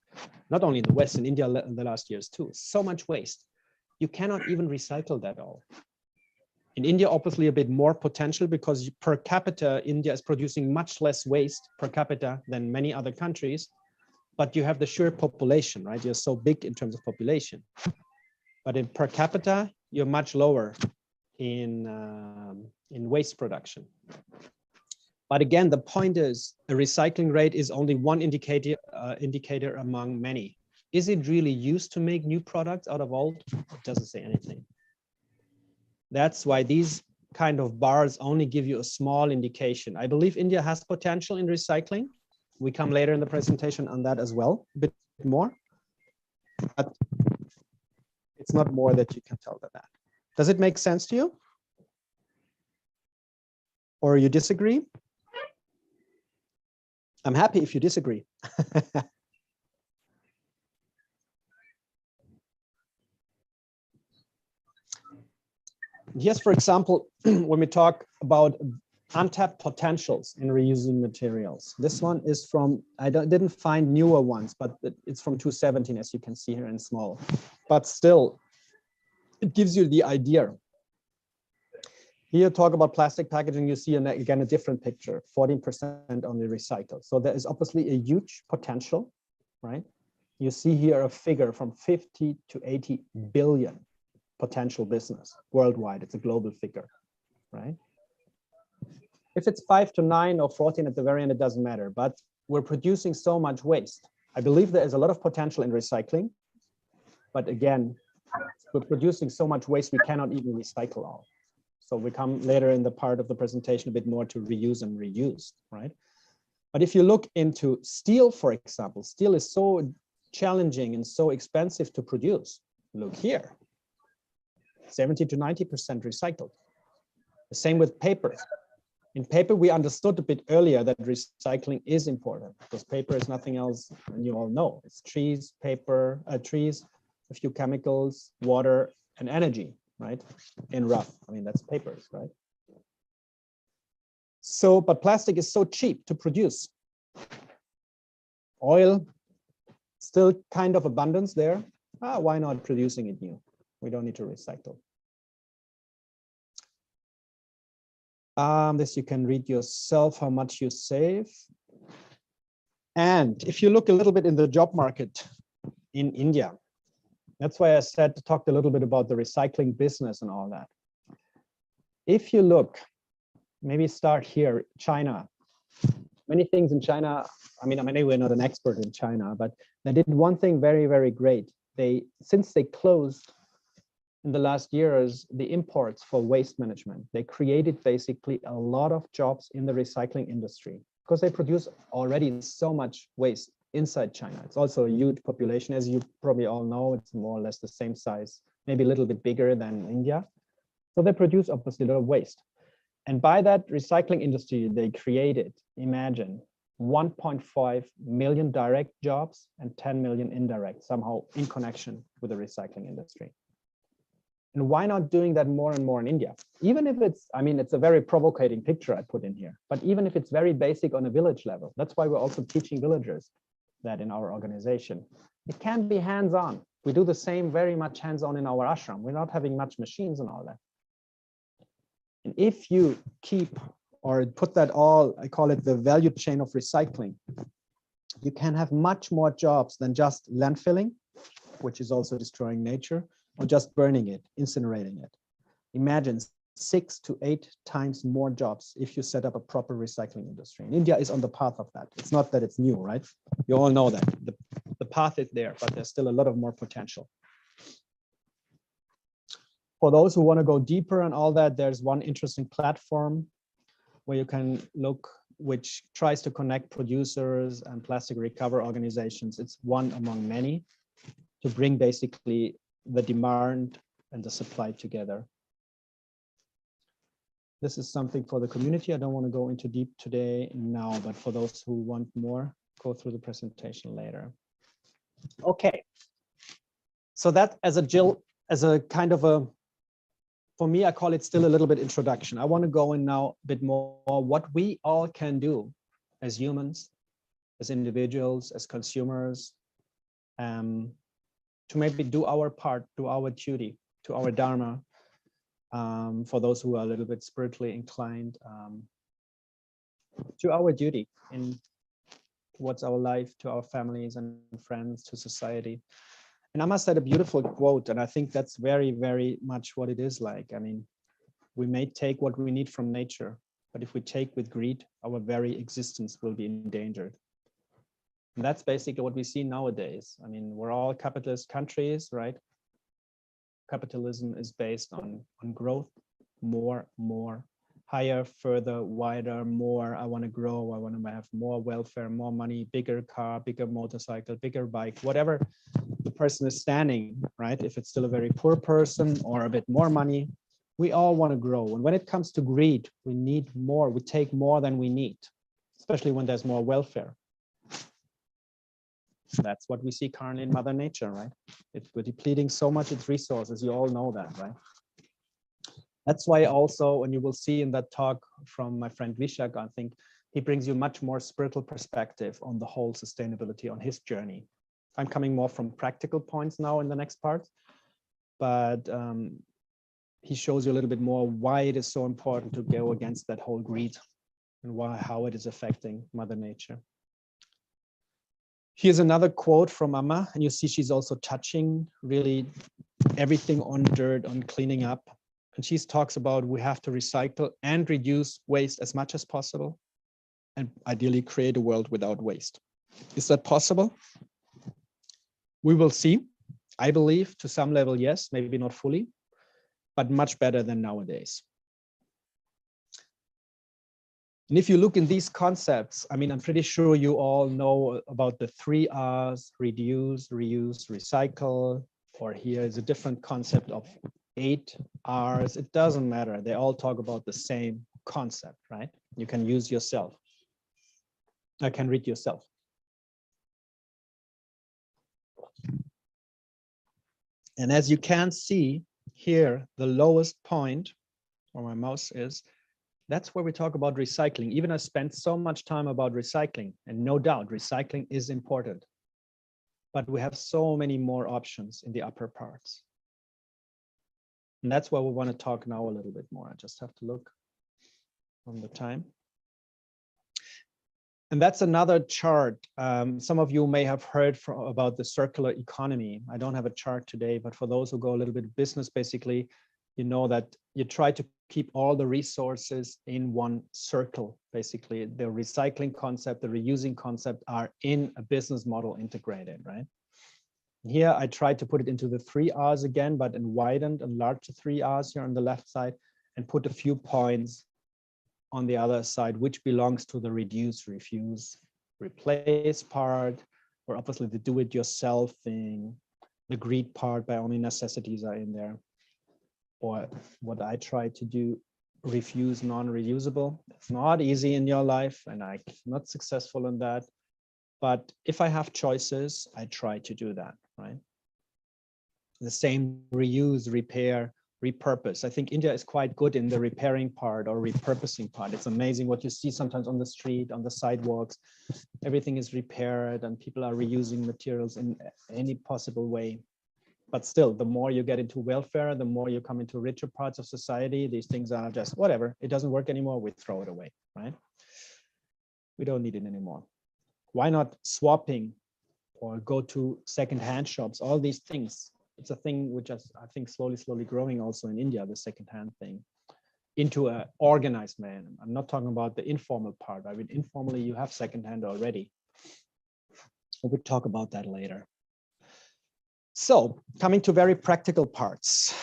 A: not only in the West, in India in the last years too, so much waste. You cannot even recycle that all. In India, obviously a bit more potential because per capita, India is producing much less waste per capita than many other countries, but you have the sheer population, right? You're so big in terms of population. But in per capita, you're much lower in waste production. But again, the point is a recycling rate is only one indicator among many. Is it really used to make new products out of old? It doesn't say anything. That's why these kind of bars only give you a small indication. I believe India has potential in recycling. We come later in the presentation on that as well, a bit more. But it's not more that you can tell that. Does it make sense to you? Or you disagree? I'm happy if you disagree. Here's, for example, when we talk about untapped potentials in reusing materials. This one is from, I didn't find newer ones, but it's from 2017, as you can see here in small. But still, it gives you the idea. Here, talk about plastic packaging, you see again a different picture, 14% only recycled. So there is obviously a huge potential, right? You see here a figure from 50 to 80 billion potential business worldwide. It's a global figure, right? If it's 5 to 9 or 14 at the very end, it doesn't matter, but we're producing so much waste. I believe there is a lot of potential in recycling, but again, we're producing so much waste, we cannot even recycle all. So we come later in the part of the presentation a bit more to reuse and reuse, right? But if you look into steel, for example, steel is so challenging and so expensive to produce. Look here, 70 to 90% recycled. The same with paper. In paper, we understood a bit earlier that recycling is important because paper is nothing else, and you all know. It's trees, paper, trees, a few chemicals, water, and energy, right? In rough, I mean, that's papers, right? So, but plastic is so cheap to produce. Oil, still kind of abundance there. Why not producing it new? We don't need to recycle. This you can read yourself how much you save. And if you look a little bit in the job market in India, that's why I said, talked a little bit about the recycling business and all that. If you look, maybe start here, China. Many things in China, I mean, we're not an expert in China, but they did one thing very, very great. Since they closed in the last years, the imports for waste management, they created basically a lot of jobs in the recycling industry because they produce already so much waste inside China. It's also a huge population. As you probably all know, it's more or less the same size, maybe a little bit bigger than India. So they produce obviously a lot of waste. And by that recycling industry, they created, imagine, 1.5 million direct jobs and 10 million indirect, somehow in connection with the recycling industry. And why not doing that more and more in India? Even if it's, I mean, it's a very provocating picture I put in here, but even if it's very basic on a village level, that's why we're also teaching villagers that in our organization. It can be hands-on. We do the same very much hands-on in our ashram. We're not having much machines and all that. And if you keep or put that all, I call it the value chain of recycling, you can have much more jobs than just landfilling, which is also destroying nature, or just burning it, incinerating it. Imagine 6 to 8 times more jobs if you set up a proper recycling industry. And India is on the path of that. It's not that it's new, right? You all know that. The path is there, but there's still a lot of more potential. For those who want to go deeper and all that, there's one interesting platform where you can look, which tries to connect producers and plastic recovery organizations. It's one among many to bring basically the demand and the supply together. This is something for the community. I don't want to go into deep today now, but for those who want more, go through the presentation later. Okay. So that as a kind of a, for me, I call it still a little bit introduction. I want to go in now a bit more what we all can do as humans, as individuals, as consumers, to maybe do our part, do our duty, to our dharma, for those who are a little bit spiritually inclined, to our duty in towards our life, to our families and friends, to society. And Amma said a beautiful quote, and I think that's very, very much what it is like. I mean, we may take what we need from nature, but if we take with greed, our very existence will be endangered. And that's basically what we see nowadays. I mean, we're all capitalist countries, right? Capitalism is based on growth, more, higher, further, wider, more. I want to grow. I want to have more welfare, more money, bigger car, bigger motorcycle, bigger bike, whatever the person is standing, right? If it's still a very poor person or a bit more money, we all want to grow. And when it comes to greed, we need more. We take more than we need, especially when there's more welfare. That's what we see currently in Mother Nature, right? We're depleting so much its resources. You all know that, right? That's why also, and you will see in that talk from my friend Vishak, I think he brings you much more spiritual perspective on the whole sustainability on his journey. I'm coming more from practical points now in the next part, but he shows you a little bit more why it is so important to go against that whole greed and how it is affecting Mother Nature. Here's another quote from Amma, and you see she's also touching really everything on dirt, on cleaning up. And she talks about we have to recycle and reduce waste as much as possible, and ideally create a world without waste. Is that possible? We will see. I believe to some level, yes, maybe not fully, but much better than nowadays. And if you look in these concepts, I mean, I'm pretty sure you all know about the 3 R's: reduce, reuse, recycle, or here is a different concept of 8 R's. It doesn't matter. They all talk about the same concept, right? You can use yourself. I can read yourself. And as you can see here, the lowest point where my mouse is, that's where we talk about recycling. Even I spent so much time about recycling, and no doubt recycling is important, but we have so many more options in the upper parts. And that's why we want to talk now a little bit more. I just have to look on the time. And that's another chart. Some of you may have heard about the circular economy. I don't have a chart today, but for those who go a little bit business, basically, you know that you try to keep all the resources in one circle. Basically, the recycling concept, the reusing concept are in a business model integrated, right? Here, I tried to put it into the 3 R's again, but in widened and larger 3 R's here on the left side, and put a few points on the other side, which belongs to the reduce, refuse, replace part, or obviously the do-it-yourself thing. The greed part, by only necessities are in there. Or what I try to do, refuse non-reusable. It's not easy in your life, and I'm not successful in that. But if I have choices, I try to do that, right? The same reuse, repair, repurpose. I think India is quite good in the repairing part or repurposing part. It's amazing what you see sometimes on the street, on the sidewalks. Everything is repaired and people are reusing materials in any possible way. But still, the more you get into welfare, the more you come into richer parts of society, these things are just whatever. It doesn't work anymore, we throw it away, right? We don't need it anymore. Why not swapping or go to secondhand shops, all these things? It's a thing which is, I think, slowly growing also in India, the secondhand thing, into an organized manner. I'm not talking about the informal part. I mean, informally, you have secondhand already. We'll talk about that later. So coming to very practical parts.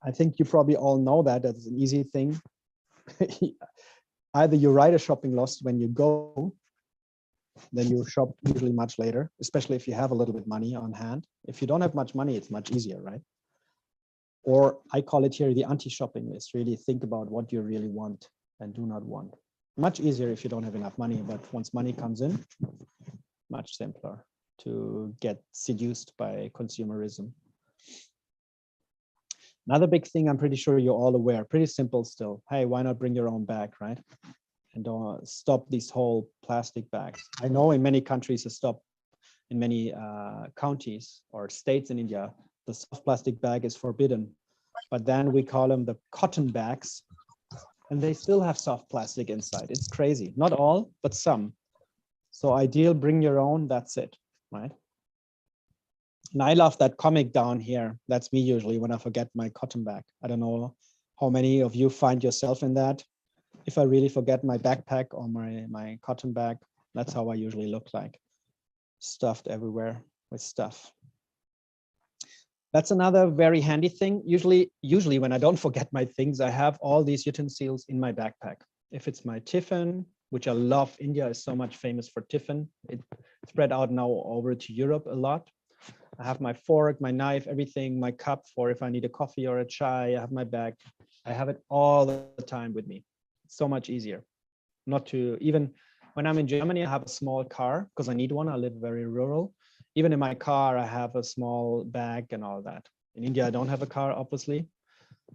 A: I think you probably all know that that's an easy thing. Either you write a shopping list when you go, then you shop usually much later, especially if you have a little bit money on hand. If you don't have much money, it's much easier, right? Or I call it here the anti-shopping list. Really think about what you really want and do not want. Much easier if you don't have enough money, but once money comes in, much simpler to get seduced by consumerism. Another big thing, I'm pretty sure you're all aware, pretty simple still. Hey, why not bring your own bag, right? And don't stop these whole plastic bags. I know in many countries, in many counties or states in India, the soft plastic bag is forbidden. But then we call them the cotton bags, and they still have soft plastic inside. It's crazy. Not all, but some. So ideal, bring your own, that's it, right? And I love that comic down here. That's me usually when I forget my cotton bag. I don't know how many of you find yourself in that. If I really forget my backpack or my cotton bag, that's how I usually look like. Stuffed everywhere with stuff. That's another very handy thing. Usually when I don't forget my things, I have all these utensils in my backpack. If it's my tiffin, which I love, India is so much famous for tiffin. It's spread out now over to Europe a lot. I have my fork, my knife, everything, my cup for if I need a coffee or a chai. I have my bag. I have it all the time with me. It's so much easier. Not to, even when I'm in Germany, I have a small car because I need one. I live very rural. Even in my car, I have a small bag and all that. In India, I don't have a car, obviously,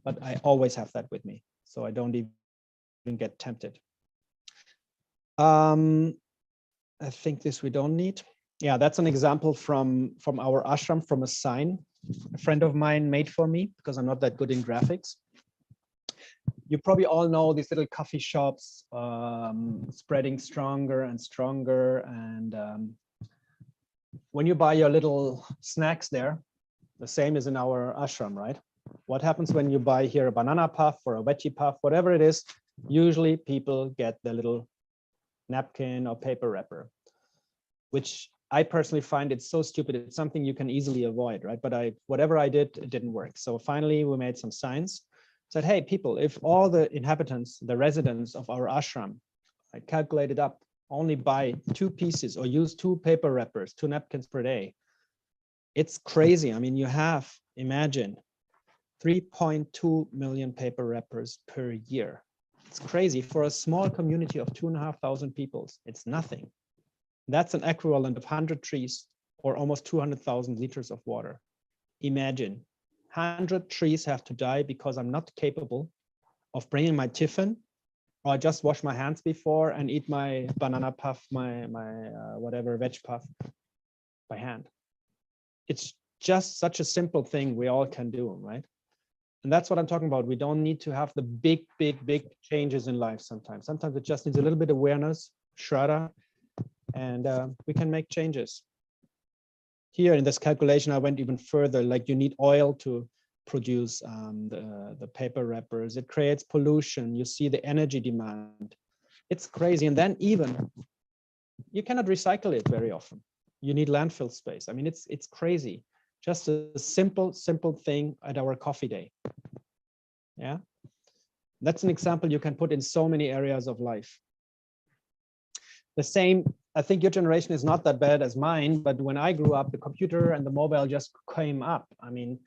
A: but I always have that with me. So I don't even get tempted. I think this we don't need. Yeah, that's an example from our ashram, from a sign a friend of mine made for me because I'm not that good in graphics. You probably all know these little coffee shops spreading stronger and stronger. And when you buy your little snacks there, the same is in our ashram, right? What happens when you buy here a banana puff or a veggie puff, whatever it is, usually people get their little napkin or paper wrapper, which I personally find it's so stupid. It's something you can easily avoid, right? But whatever I did, it didn't work. So finally we made some signs, said, hey, people, if all the inhabitants, the residents of our ashram, I calculated up, only buy 2 pieces or use 2 paper wrappers, 2 napkins per day. It's crazy. I mean, you have, imagine, 3.2 million paper wrappers per year. It's crazy for a small community of 2,500 people. It's nothing. That's an equivalent of 100 trees or almost 200,000 liters of water. Imagine 100 trees have to die because I'm not capable of bringing my tiffin, or I just wash my hands before and eat my banana puff, my whatever veg puff by hand. It's just such a simple thing we all can do, right? And that's what I'm talking about. We don't need to have the big changes in life sometimes. Sometimes it just needs a little bit of awareness, shraddha, and we can make changes. Here in this calculation, I went even further, like you need oil to produce the paper wrappers. It creates pollution. You see the energy demand. It's crazy. And then even, you cannot recycle it very often. You need landfill space. I mean, it's crazy. Just a simple thing at our coffee day. Yeah, that's an example you can put in so many areas of life. The same, I think your generation is not that bad as mine, but when I grew up, the computer and the mobile just came up. I mean,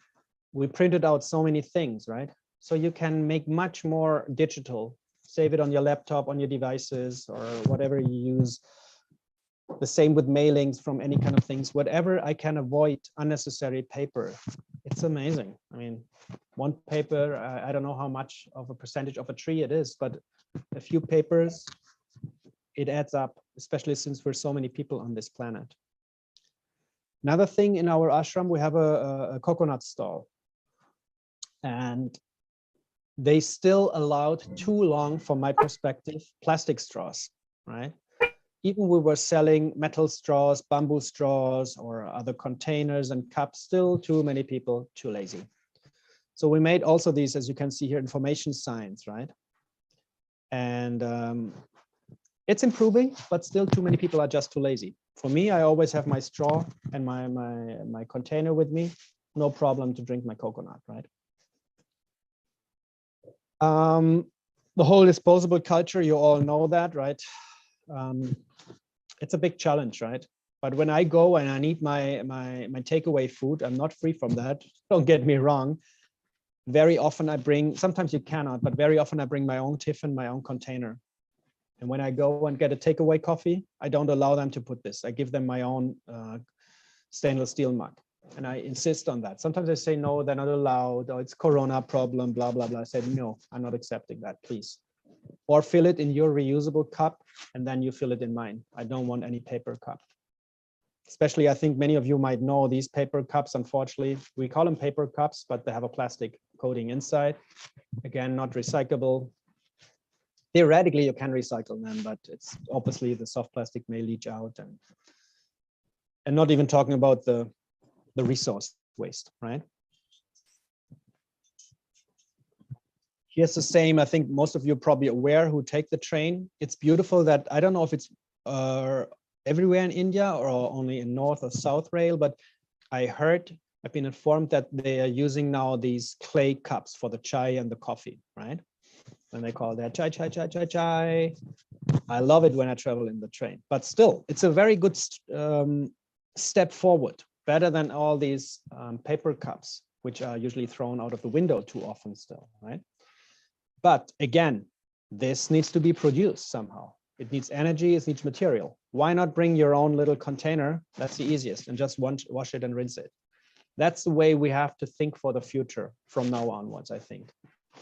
A: we printed out so many things, right? So you can make much more digital, save it on your laptop, on your devices, or whatever you use. The same with mailings from any kind of things, whatever I can avoid unnecessary paper. It's amazing. I mean, one paper, I don't know how much of a percentage of a tree it is, but a few papers, it adds up, especially since we're so many people on this planet. Another thing in our ashram, we have a coconut stall. And they still allowed too long, from my perspective, plastic straws, right? Even we were selling metal straws, bamboo straws, or other containers and cups, still too many people, too lazy. So we made also these, as you can see here, information signs, right? And it's improving, but still too many people are just too lazy. For me, I always have my straw and my container with me. No problem to drink my coconut, right? The whole disposable culture, you all know that, right? It's a big challenge, right? But when I go and I need my takeaway food, I'm not free from that. Don't get me wrong. Very often I bring, sometimes you cannot, but very often I bring my own tiffin, my own container. And when I go and get a takeaway coffee, I don't allow them to put this. I give them my own stainless steel mug. And I insist on that. Sometimes I say, no, they're not allowed, or it's Corona problem, blah, blah, blah. I said, no, I'm not accepting that, please. Or fill it in your reusable cup, and then you fill it in mine. I don't want any paper cup. Especially, I think many of you might know these paper cups, unfortunately, we call them paper cups, but they have a plastic coating inside. Again, not recyclable. Theoretically, you can recycle them, but it's obviously the soft plastic may leach out, and not even talking about the resource waste, right? Here's the same. I think most of you are probably aware who take the train. It's beautiful that, I don't know if it's everywhere in India or only in North or South Rail, but I've been informed that they are using now these clay cups for the chai and the coffee, right? And they call that chai, chai, chai, chai, chai. I love it when I travel in the train, but still, it's a very good step forward, better than all these paper cups, which are usually thrown out of the window too often still, right? But again, this needs to be produced somehow. It needs energy, it needs material. Why not bring your own little container? That's the easiest, and just wash it and rinse it. That's the way we have to think for the future from now onwards, I think.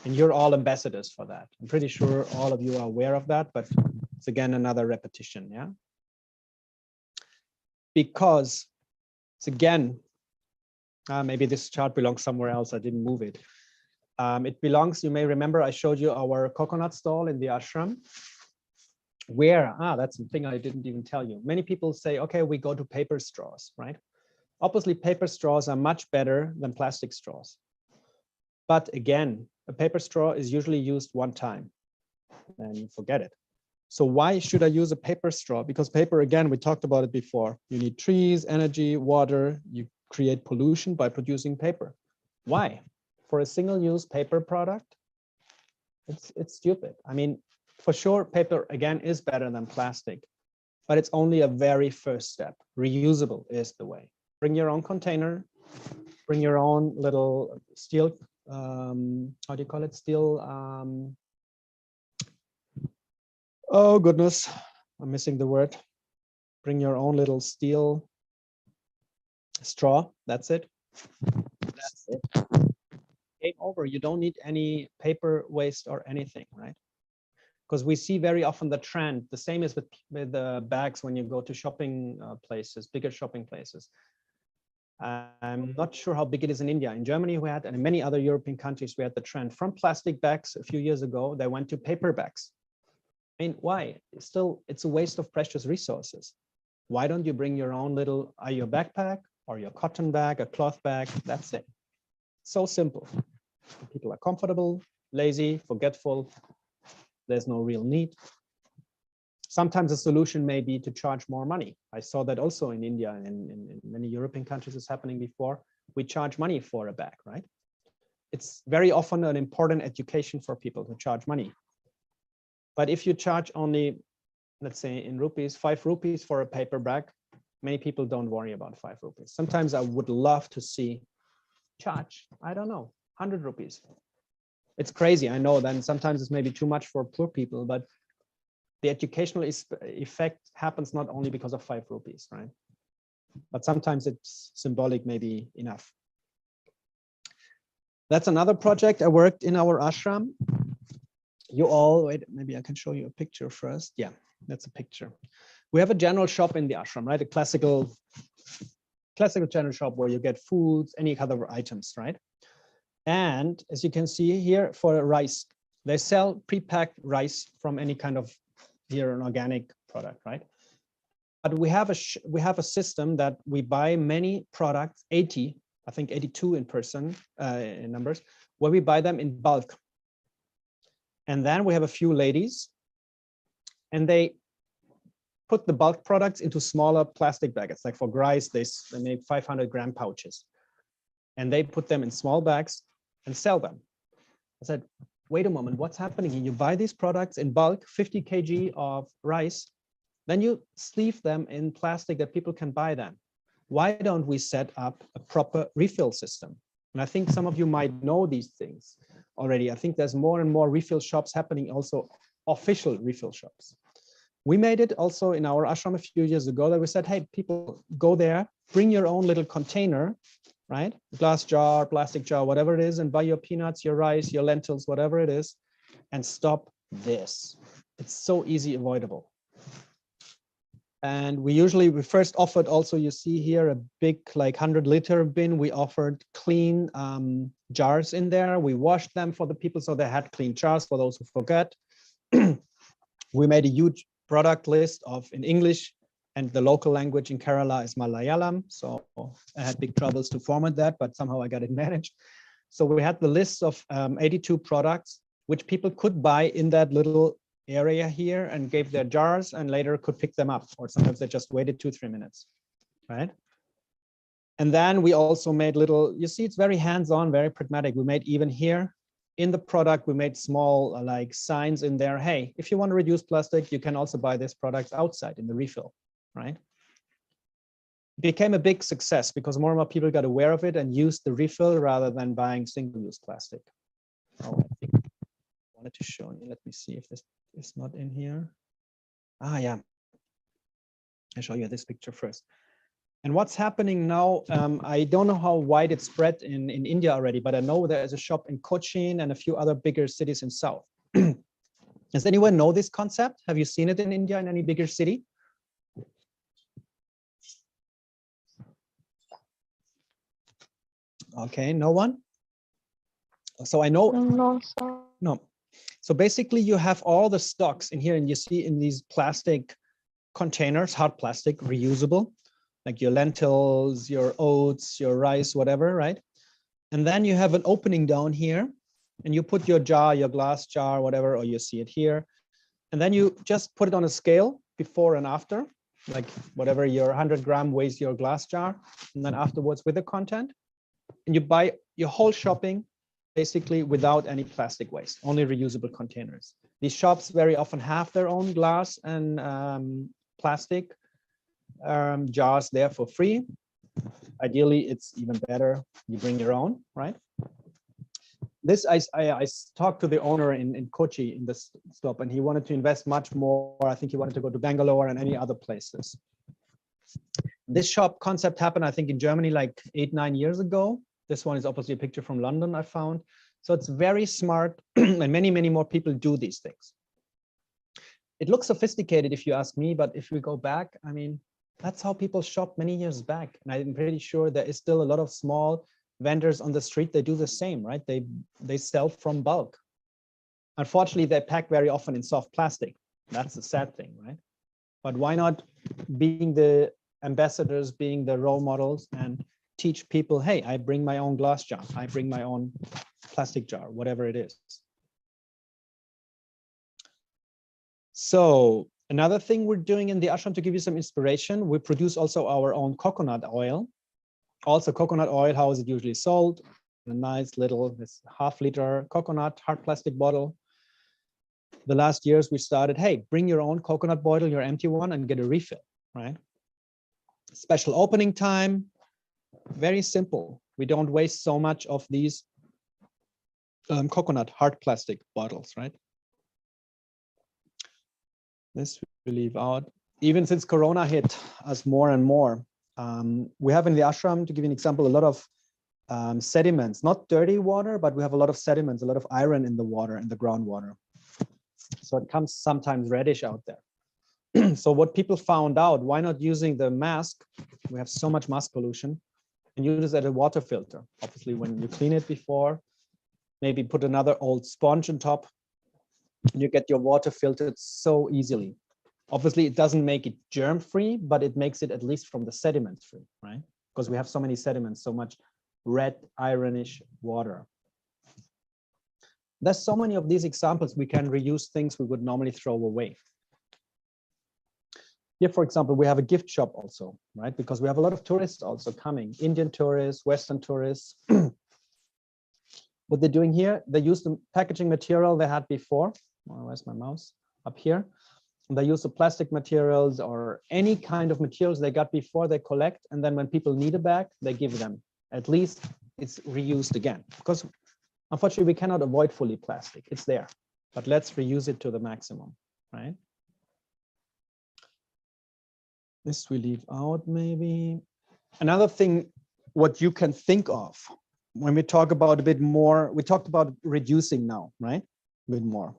A: And you're all ambassadors for that. I'm pretty sure all of you are aware of that, but it's again another repetition, yeah? Because it's again, maybe this chart belongs somewhere else, I didn't move it. It belongs, you may remember I showed you our coconut stall in the ashram. Where, that's the thing I didn't even tell you. Many people say, okay, we go to paper straws, right? Obviously, paper straws are much better than plastic straws. But again, a paper straw is usually used one time and you forget it. So why should I use a paper straw? Because paper, again, we talked about it before. You need trees, energy, water. You create pollution by producing paper. Why? For a single-use paper product, it's stupid. I mean, for sure, paper, again, is better than plastic, but it's only a very first step. Reusable is the way. Bring your own container, bring your own little steel, how do you call it? Steel, oh goodness, I'm missing the word. Bring your own little steel straw, that's it. That's it. Game over, you don't need any paper waste or anything, right? Because we see very often the trend, the same as with the bags when you go to shopping places, bigger shopping places. I'm not sure how big it is in India. In Germany, we had, and in many other European countries, we had the trend from plastic bags a few years ago, they went to paper bags. I mean, why? It's a waste of precious resources. Why don't you bring your own little, your backpack or your cotton bag, a cloth bag, that's it. So simple. People are comfortable, lazy, forgetful. There's no real need. Sometimes the solution may be to charge more money. I saw that also in India and in many European countries is happening before. We charge money for a bag, right? It's very often an important education for people to charge money. But if you charge only, let's say in rupees, 5 rupees for a paper bag, many people don't worry about 5 rupees. Sometimes I would love to see charge, I don't know, 100 rupees. It's crazy, I know, then sometimes it's maybe too much for poor people, but the educational effect happens not only because of 5 rupees, right? But sometimes it's symbolic, maybe enough. That's another project I worked in our ashram. You all, wait, maybe I can show you a picture first. Yeah, that's a picture. We have a general shop in the ashram, right? A classical classical general shop where you get foods, any other items, right? And as you can see here for rice, they sell pre-packed rice from any kind of here an organic product, right? But we have a system that we buy many products, 80, I think 82 in numbers, where we buy them in bulk. And then we have a few ladies, and they put the bulk products into smaller plastic bags. Like for rice, they make 500-gram pouches, and they put them in small bags and sell them. I said, wait a moment, what's happening here? You buy these products in bulk, 50 kg of rice, then you sleeve them in plastic that people can buy them. Why don't we set up a proper refill system? And I think some of you might know these things already. I think there's more and more refill shops happening, also official refill shops. We made it also in our ashram a few years ago that we said, hey, people, go there, bring your own little container, right? Glass jar, plastic jar, whatever it is, and buy your peanuts, your rice, your lentils, whatever it is, and stop this. It's so easy avoidable. And we first offered also, you see here, a big like 100-liter bin. We offered clean jars in there. We washed them for the people so they had clean jars for those who forget. We made a huge product list in English, and the local language in Kerala is Malayalam. So I had big troubles to format that, but somehow I got it managed. So we had the list of 82 products, which people could buy in that little area here and gave their jars and later could pick them up, or sometimes they just waited 2-3 minutes, right? And then we also made little, you see, it's very hands-on, very pragmatic. We made even here in the product, we made small like signs in there. Hey, if you want to reduce plastic, you can also buy this product outside in the refill, right? It became a big success because more and more people got aware of it and used the refill rather than buying single-use plastic. Oh, I think I wanted to show you. Let me see if this is not in here. Ah, yeah. I'll show you this picture first. And what's happening now, I don't know how wide it's spread in India already, but I know there is a shop in Cochin and a few other bigger cities in South. Does anyone know this concept? Have you seen it in India in any bigger city? Okay, no one? So I know.
B: No, sir.
A: No. So basically you have all the stocks in here, and you see in these plastic containers, hard plastic, reusable, like your lentils, your oats, your rice, whatever, right? And then you have an opening down here, and you put your jar, your glass jar, whatever, or you see it here. And then you just put it on a scale before and after, like whatever your 100-gram weighs your glass jar, and then afterwards with the content. And you buy your whole shopping basically without any plastic waste, only reusable containers. These shops very often have their own glass and plastic jars there for free. Ideally, it's even better you bring your own, right? This I talked to the owner in Kochi in this stop, and he wanted to invest much more. I think he wanted to go to Bangalore and any other places. This shop concept happened, I think, in Germany like 8-9 years ago. This one is obviously a picture from London I found. So it's very smart, and many, many more people do these things. It looks sophisticated if you ask me, but if we go back, I mean, that's how people shop many years back. And I'm pretty sure there is still a lot of small vendors on the street. They do the same, right? They sell from bulk. Unfortunately, they pack very often in soft plastic. That's the sad thing, right? But why not being the ambassadors, being the role models, and teach people, hey, I bring my own glass jar, I bring my own plastic jar, whatever it is. So another thing we're doing in the ashram to give you some inspiration, we produce also our own coconut oil. Also coconut oil, how is it usually sold? A nice little, this half-liter coconut hard plastic bottle. The last years we started, hey, bring your own coconut bottle, your empty one, and get a refill, right? Special opening time, very simple. We don't waste so much of these coconut hard plastic bottles, right? This we leave out. Even since Corona hit us more and more, we have in the ashram, to give you an example, a lot of sediments, not dirty water, but we have a lot of sediments, a lot of iron in the water, in the groundwater. So it comes sometimes reddish out there. So what people found out, why not using the mask? We have so much mask pollution, and use it as a water filter. Obviously, when you clean it before, maybe put another old sponge on top, and you get your water filtered so easily. Obviously, it doesn't make it germ-free, but it makes it at least from the sediments free, right? Because we have so many sediments, so much red, ironish water. There's so many of these examples. We can reuse things we would normally throw away. Here, for example, we have a gift shop also, right? Because we have a lot of tourists also coming, Indian tourists, Western tourists. What they're doing here, they use the packaging material they had before. Oh, where's my mouse? Up here. They use the plastic materials or any kind of materials they got before, they collect. And then when people need a bag, they give them. At least it's reused again. Because unfortunately, we cannot avoid fully plastic. It's there. But let's reuse it to the maximum, right? This we leave out maybe. Another thing, what you can think of when we talk about a bit more, we talked about reducing now, right? A bit more.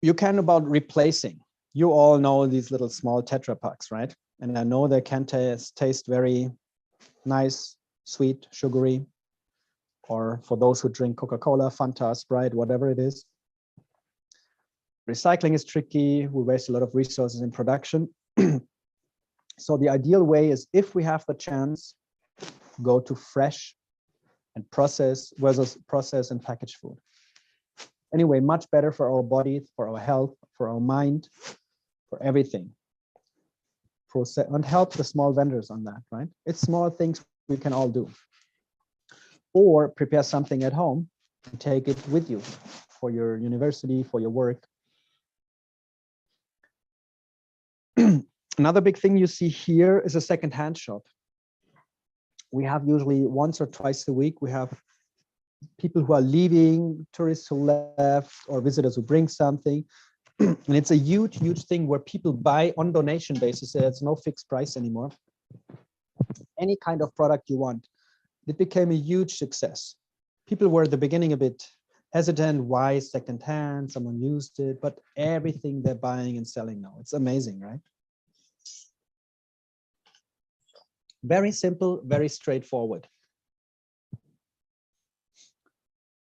A: You can about replacing. You all know these little small Tetra packs, right? And I know they can taste very nice, sweet, sugary, or for those who drink Coca-Cola, Fanta, Sprite, whatever it is. Recycling is tricky. We waste a lot of resources in production. So the ideal way is, if we have the chance, go to fresh and process versus process and packaged food. Anyway, much better for our body, for our health, for our mind, for everything. Process and help the small vendors on that, right? It's small things we can all do. Or prepare something at home and take it with you for your university, for your work. Another big thing you see here is a secondhand shop. We have usually once or twice a week, we have people who are leaving, tourists who left, or visitors who bring something. And it's a huge, huge thing where people buy on donation basis. It's no fixed price anymore. Any kind of product you want. It became a huge success. People were at the beginning a bit hesitant. Why secondhand? Someone used it, but everything they're buying and selling now. It's amazing, right? Very simple, very straightforward.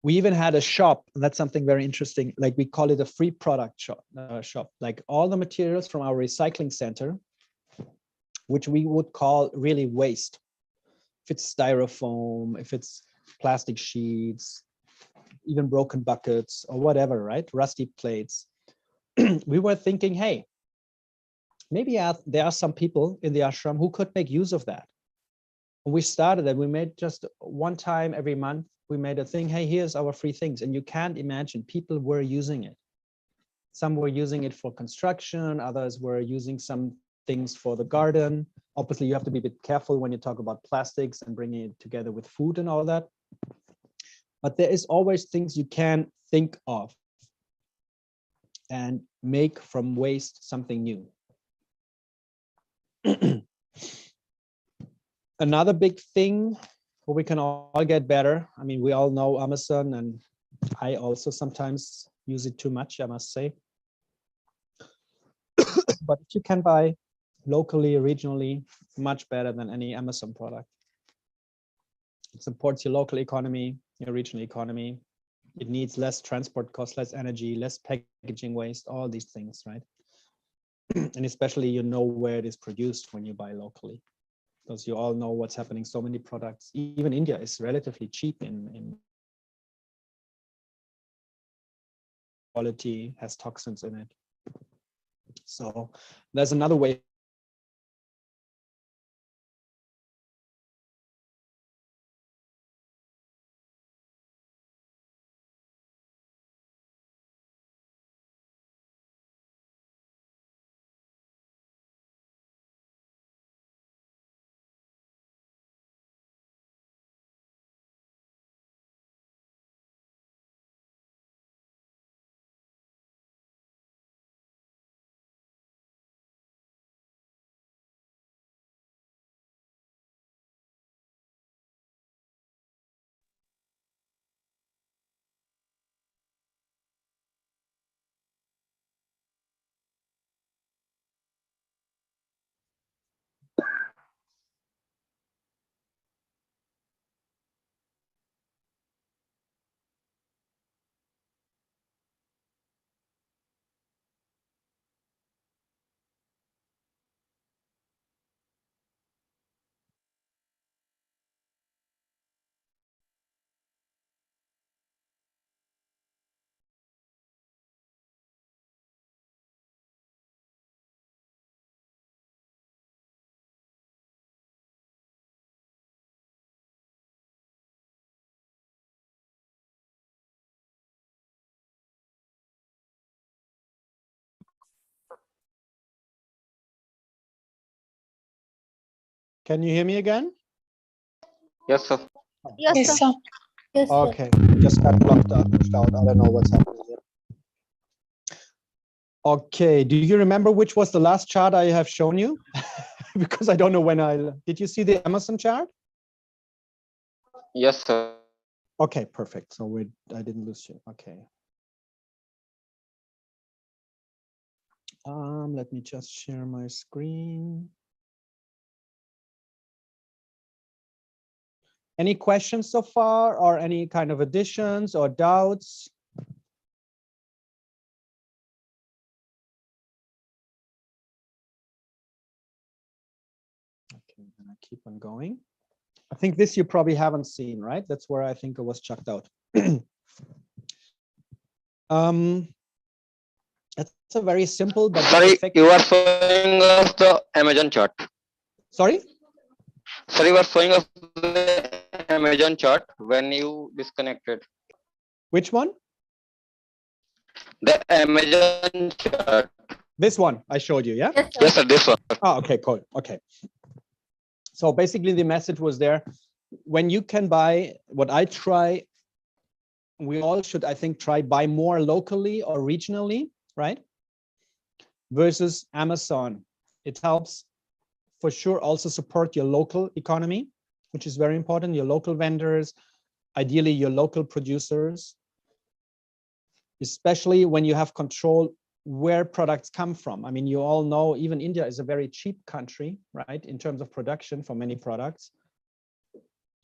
A: We even had a shop, and that's something very interesting. Like we call it a free product shop. Like all the materials from our recycling center, which we would call really waste. If it's styrofoam, if it's plastic sheets, even broken buckets or whatever, right? Rusty plates. We were thinking, hey, maybe there are some people in the ashram who could make use of that. And we started that. We made just one time every month, we made a thing, hey, here's our free things. And you can't imagine, people were using it. Some were using it for construction, others were using some things for the garden. Obviously, you have to be a bit careful when you talk about plastics and bringing it together with food and all that. But there is always things you can think of and make from waste something new. Another big thing where we can all get better. I mean, we all know Amazon, and I also sometimes use it too much, I must say. But if you can buy locally, regionally, much better than any Amazon product. It supports your local economy, your regional economy. It needs less transport costs, less energy, less packaging waste, all these things, right? And especially you know where it is produced when you buy locally, because you all know what's happening. So many products, even India is relatively cheap in quality, has toxins in it. So there's another way Can you hear me again?
C: Yes, sir.
B: Yes, sir.
F: Yes, sir.
A: Okay, just got blocked out. I don't know what's happening here. Okay, do you remember which was the last chart I have shown you? Because I don't know when did you see the Amazon chart?
C: Yes, sir.
A: Okay, perfect. So I didn't lose you. Okay. Let me just share my screen. Any questions so far, or any kind of additions or doubts? Okay, and I keep on going. I think this you probably haven't seen, right? That's where I think it was chucked out. That's a very simple but
C: Sorry,
A: effective.
C: you are showing us the Amazon chart.
A: Sorry?
C: Sorry, you are showing us the Amazon chart when you disconnected.
A: Which one?
C: The Amazon chart.
A: This one I showed you, yeah?
F: Yes, sir.
C: Yes, sir. This one.
A: Oh, okay, cool. Okay. So basically the message was there, when you can buy, what I try, we all should, I think, try buy more locally or regionally, right? Versus Amazon. It helps for sure also support your local economy, which is very important, your local vendors, ideally your local producers, especially when you have control where products come from. I mean, you all know even India is a very cheap country, right, in terms of production for many products,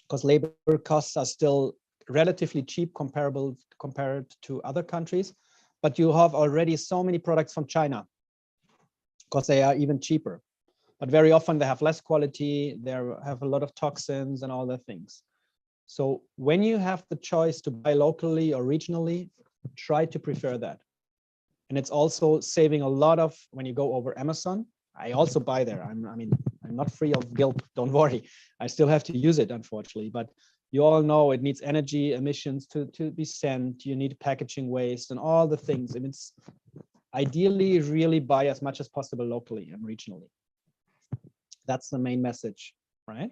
A: because labor costs are still relatively cheap compared to other countries. But you have already so many products from China because they are even cheaper. But very often they have less quality, they have a lot of toxins and all the things. So when you have the choice to buy locally or regionally, try to prefer that. And it's also saving a lot of, when you go over Amazon, I also buy there. I'm not free of guilt, don't worry. I still have to use it, unfortunately, but you all know it needs energy emissions to be sent. You need packaging waste and all the things. And it's ideally really buy as much as possible locally and regionally. That's the main message, right?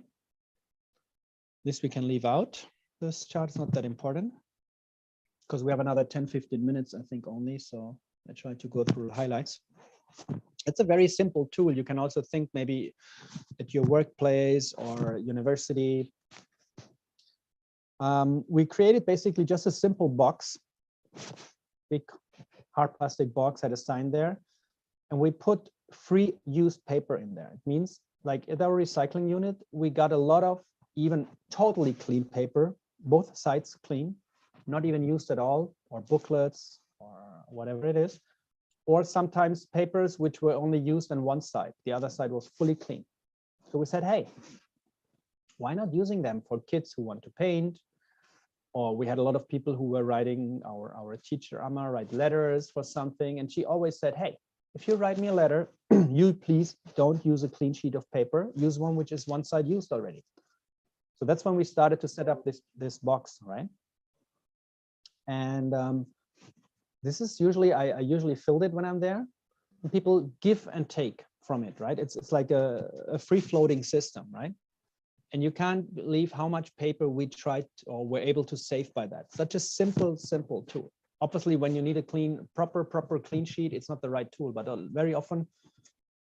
A: This we can leave out. This chart is not that important because we have another 10-15 minutes, I think, only. So I try to go through the highlights. It's a very simple tool. You can also think maybe at your workplace or university. We created basically just a simple box, big hard plastic box, had a sign there, and we put free used paper in there. It means like at our recycling unit, we got a lot of even totally clean paper, both sides clean, not even used at all, or booklets or whatever it is, or sometimes papers which were only used on one side, the other side was fully clean. So we said, hey, why not using them for kids who want to paint? Or we had a lot of people who were writing, our teacher Amma write letters for something, and she always said, hey, if you write me a letter, you please don't use a clean sheet of paper, use one which is one side used already. So that's when we started to set up this box, right? And this is usually, I usually filled it when I'm there. And people give and take from it, right? It's like a free floating system, right? And you can't believe how much paper we tried or were able to save by that. Such a simple tool. Obviously, when you need a clean, proper clean sheet, it's not the right tool, but very often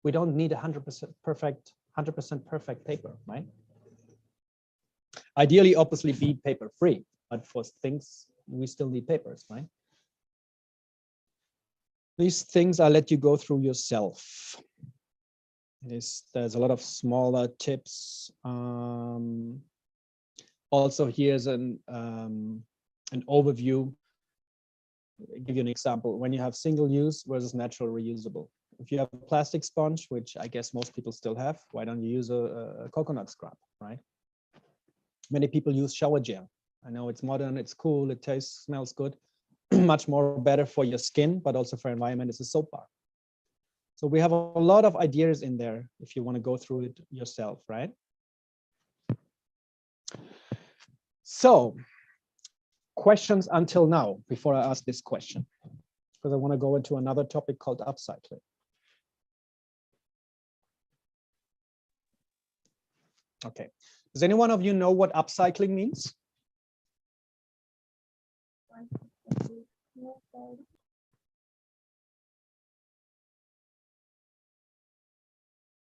A: we don't need 100% perfect paper, right? Ideally, obviously be paper free, but for things, we still need papers, right? These things I'll let you go through yourself. There's a lot of smaller tips. Also, here's an overview. I'll give you an example. When you have single use versus natural reusable. If you have a plastic sponge, which I guess most people still have, why don't you use a coconut scrub, right? Many people use shower gel. I know it's modern, it's cool, it tastes, smells good. Much more better for your skin, but also for environment is a soap bar. So we have a lot of ideas in there if you want to go through it yourself, right? So questions until now, before I ask this question, because I want to go into another topic called upcycling. Okay. Does any one of you know what upcycling means?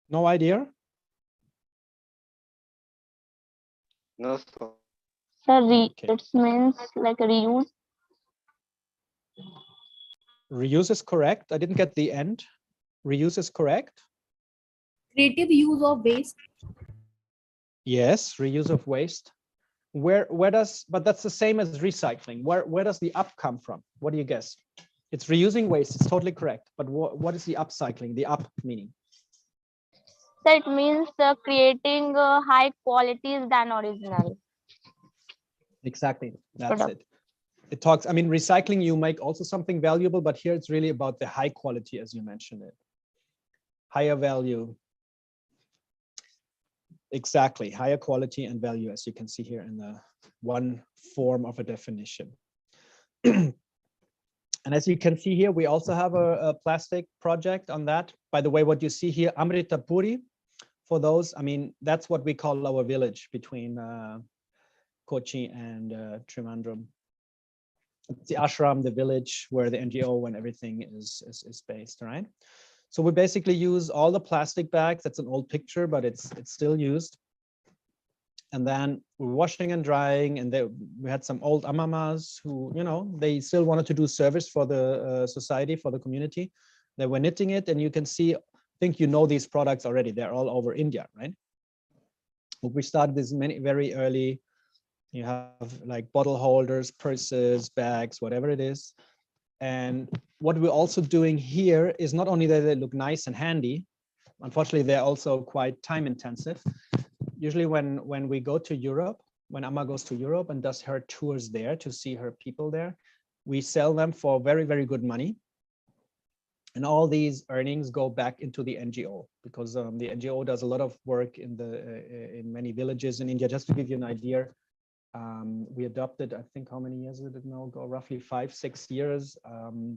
A: No idea?
C: No, sir.
B: Sir,
A: Okay.
B: it means like reuse.
A: Reuse is correct. I didn't get the end. Reuse is correct.
F: Creative use of waste.
A: Yes, reuse of waste. Where does, but that's the same as recycling. Where does the up come from? What do you guess? It's reusing waste. It's totally correct. But what is the upcycling? The up meaning?
B: So it means creating high qualities than original
A: Exactly. That's
B: product.
A: it. It talks, I mean, recycling, you make also something valuable, but here it's really about the high quality, as you mentioned it. Higher value. Exactly. Higher quality and value, as you can see here in the one form of a definition. And as you can see here, we also have a plastic project on that. By the way, what you see here, Amrita Puri, for those, I mean, that's what we call our village between Kochi and Trivandrum. It's the ashram, the village where the NGO and everything is based, right? So we basically use all the plastic bags. That's an old picture, but it's still used. And then we're washing and drying, and we had some old amamas who, you know, they still wanted to do service for the society, for the community. They were knitting it, and you can see, I think you know these products already. They're all over India, right? We started this very early. You have like bottle holders, purses, bags, whatever it is. And what we're also doing here is not only that they look nice and handy, unfortunately, they're also quite time intensive. Usually when we go to Europe, when Amma goes to Europe and does her tours there to see her people there, we sell them for very, very good money. And all these earnings go back into the NGO, because the NGO does a lot of work in many villages in India. Just to give you an idea, we adopted, I think, how many years did it now go? Roughly 5-6 years.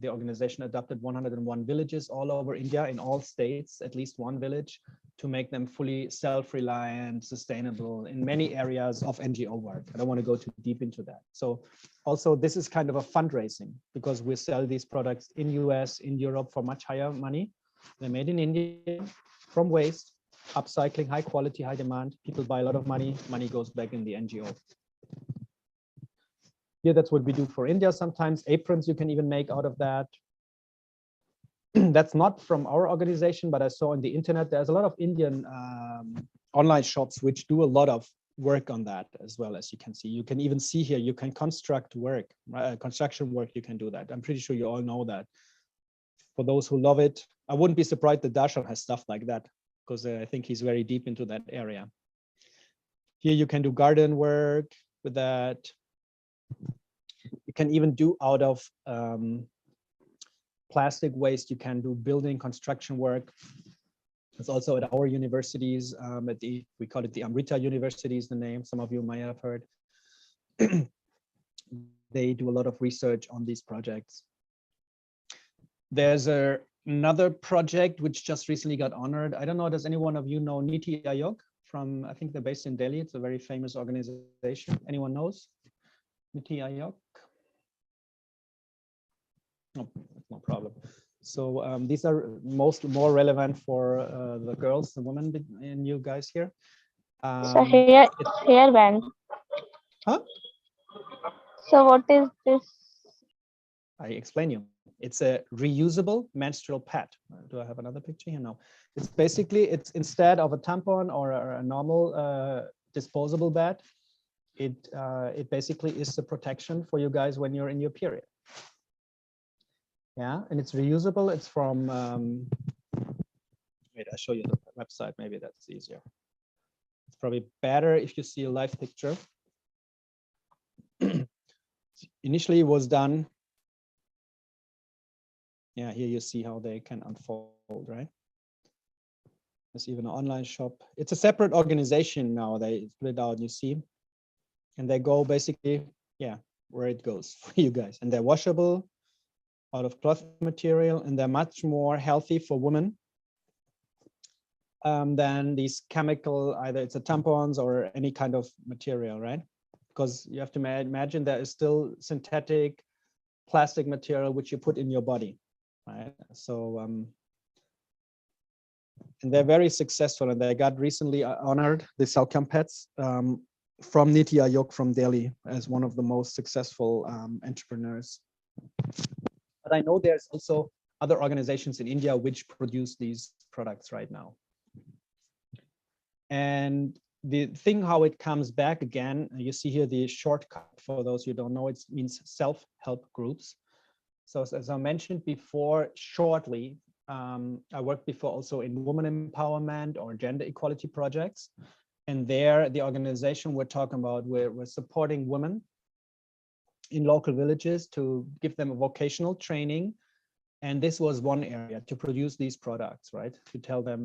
A: The organization adopted 101 villages all over India, in all states, at least one village, to make them fully self-reliant, sustainable in many areas of NGO work. I don't want to go too deep into that. So also this is kind of a fundraising, because we sell these products in US, in Europe for much higher money. They're made in India from waste, upcycling, high quality, high demand. People buy a lot of money, money goes back in the NGO. Here, that's what we do for India. Sometimes aprons you can even make out of that. That's not from our organization, but I saw on the internet, there's a lot of Indian online shops which do a lot of work on that as well, as you can see. You can even see here, you can construct work, construction work, you can do that. I'm pretty sure you all know that. For those who love it, I wouldn't be surprised that Darshan has stuff like that, because I think he's very deep into that area. Here you can do garden work with that. You can even do out of plastic waste, you can do building construction work. It's also at our universities, we call it the Amrita University is the name, some of you might have heard. They do a lot of research on these projects. There's another project which just recently got honored. I don't know, does any one of you know Niti Aayog from, I think they're based in Delhi. It's a very famous organization. Anyone knows Niti Aayog? No, no problem. So these are more relevant for the girls, the women in you guys here.
B: So hair band.
A: Huh?
B: So what is this?
A: I explain you. It's a reusable menstrual pad. Do I have another picture here? No. It's basically, it's instead of a tampon or a normal disposable pad, it basically is the protection for you guys when you're in your period. Yeah, and it's reusable. It's from, wait, I'll show you the website. Maybe that's easier. It's probably better if you see a live picture. Initially, it was done. Yeah, here you see how they can unfold, right? There's even an online shop. It's a separate organization now. They split out, you see. And they go basically, yeah, where it goes for you guys. And they're washable, out of cloth material, and they're much more healthy for women. than these chemical, either it's a tampons or any kind of material, right? Because you have to imagine there is still synthetic plastic material which you put in your body, right? So, and they're very successful, and they got recently honored, the Untapped, from Niti Aayog from Delhi as one of the most successful entrepreneurs. But I know there's also other organizations in India which produce these products right now. And the thing how it comes back again, you see here the shortcut for those who don't know, it means self-help groups. So as I mentioned before, shortly, I worked before also in women empowerment or gender equality projects. And there, the organization we're talking about, we're supporting women in local villages to give them a vocational training. And this was one area to produce these products, right? To tell them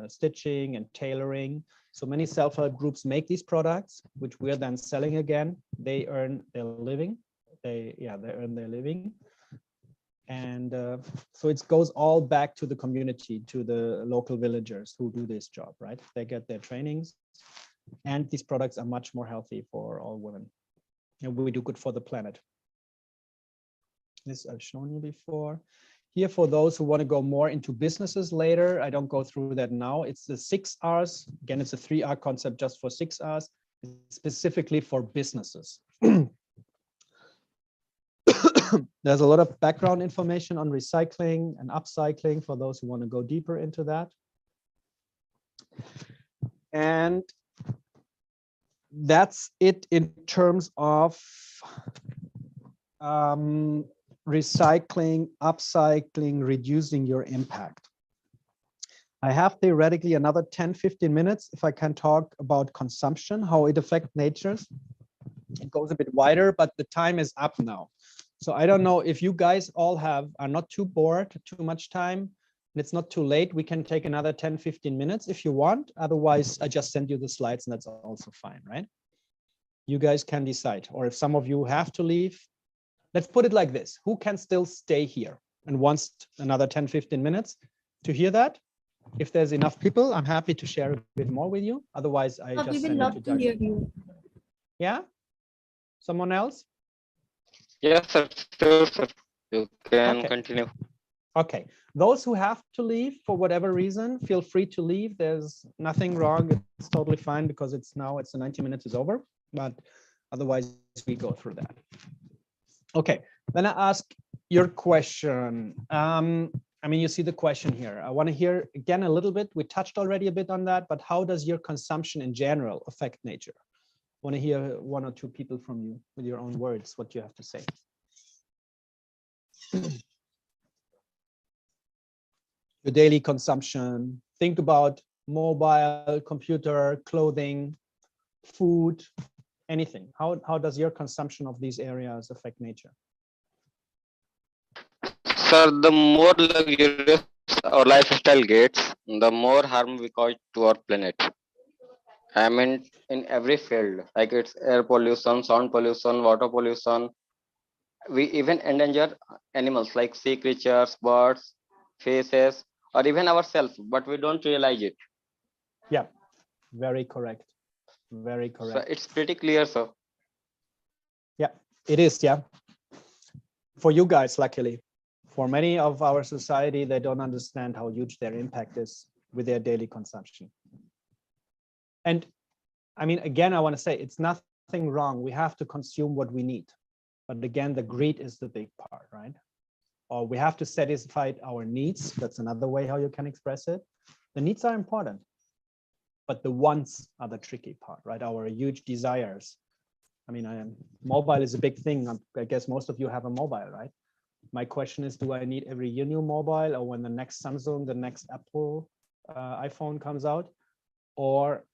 A: stitching and tailoring. So many self-help groups make these products, which we're then selling again. They earn their living. They earn their living. And so it goes all back to the community, to the local villagers who do this job, right? They get their trainings, and these products are much more healthy for all women. And we do good for the planet. This I've shown you before. Here, for those who want to go more into businesses later, I don't go through that now. It's the 6 R's. Again, it's a 3 R concept just for 6 R's, specifically for businesses. There's a lot of background information on recycling and upcycling for those who want to go deeper into that. And that's it in terms of recycling, upcycling, reducing your impact. I have theoretically another 10-15 minutes if I can talk about consumption, how it affects nature. It goes a bit wider, but the time is up now. So I don't know if you guys all are not too bored, too much time, and it's not too late. We can take another 10-15 minutes if you want. Otherwise, I just send you the slides and that's also fine, right? You guys can decide. Or if some of you have to leave, let's put it like this. Who can still stay here and wants another 10-15 minutes to hear that? If there's enough people, I'm happy to share a bit more with you. Otherwise, I just
F: We
A: send
F: will
A: it to
F: love to
A: Doug.
F: hear you.
A: Yeah? Someone else?
C: Yes, sir. Sure, sir. You can
A: Okay.
C: continue.
A: Okay. Those who have to leave for whatever reason, feel free to leave. There's nothing wrong. It's totally fine because it's the 90 minutes is over. But otherwise, we go through that. Okay. Then I ask your question. I mean, you see the question here. I want to hear again a little bit. We touched already a bit on that, but how does your consumption in general affect nature? I want to hear 1 or 2 people from you with your own words, what you have to say. Your daily consumption. Think about mobile, computer, clothing, food, anything. How does your consumption of these areas affect nature?
C: Sir, the more luxurious our lifestyle gets, the more harm we cause to our planet. I mean, in every field, like it's air pollution, sound pollution, water pollution. We even endanger animals like sea creatures, birds, fishes, or even ourselves, but we don't realize it.
A: Yeah, very correct. Very correct.
C: So it's pretty clear, sir.
A: Yeah, it is. Yeah. For you guys, luckily. For many of our society, they don't understand how huge their impact is with their daily consumption. And I mean, again, I want to say it's nothing wrong. We have to consume what we need. But again, the greed is the big part, right? Or we have to satisfy our needs. That's another way how you can express it. The needs are important, but the wants are the tricky part, right? Our huge desires. I mean, mobile is a big thing. I guess most of you have a mobile, right? My question is, do I need every year new mobile, or when the next Samsung, the next Apple iPhone comes out? Or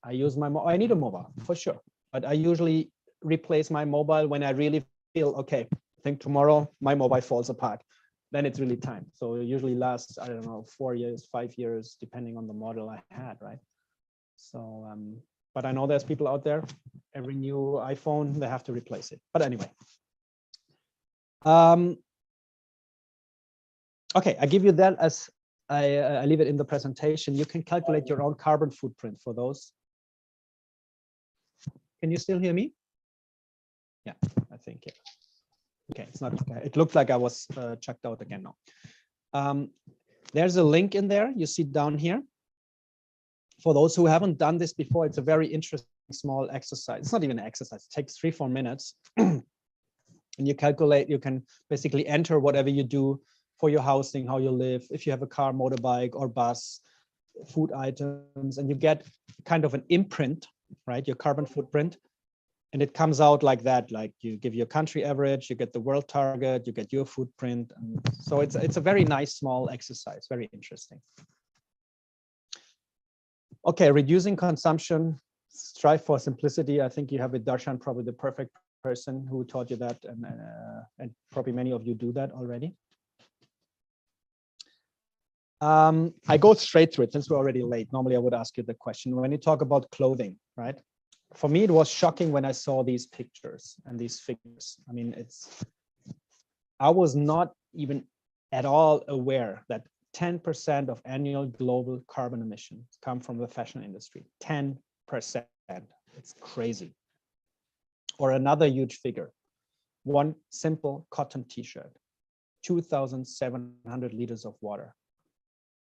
A: I use I need a mobile for sure, but I usually replace my mobile when I really feel, okay, I think tomorrow my mobile falls apart. Then it's really time. So it usually lasts, I don't know, 4 years, 5 years, depending on the model I had, right? So, but I know there's people out there, every new iPhone, they have to replace it. But anyway. Okay, I give you that as I leave it in the presentation. You can calculate your own carbon footprint for those. Can you still hear me? Yeah, I think, yeah. Okay, it's not, it looked like I was checked out again now. There's a link in there you see down here. For those who haven't done this before, it's a very interesting small exercise. It's not even an exercise, it takes 3-4 minutes. And you calculate, you can basically enter whatever you do for your housing, how you live, if you have a car, motorbike, or bus, food items, and you get kind of an imprint, right? Your carbon footprint. And it comes out like that, like you give your country average, you get the world target, you get your footprint. And so it's a very nice small exercise, very interesting. Okay, reducing consumption, strive for simplicity. I think you have with Darshan, probably the perfect person who taught you that, and probably many of you do that already. I go straight through it since we're already late. Normally I would ask you the question when you talk about clothing, right? For me, it was shocking when I saw these pictures and these figures. I mean, I was not even at all aware that 10% of annual global carbon emissions come from the fashion industry. 10%. It's crazy. Or another huge figure. One simple cotton t-shirt, 2,700 liters of water.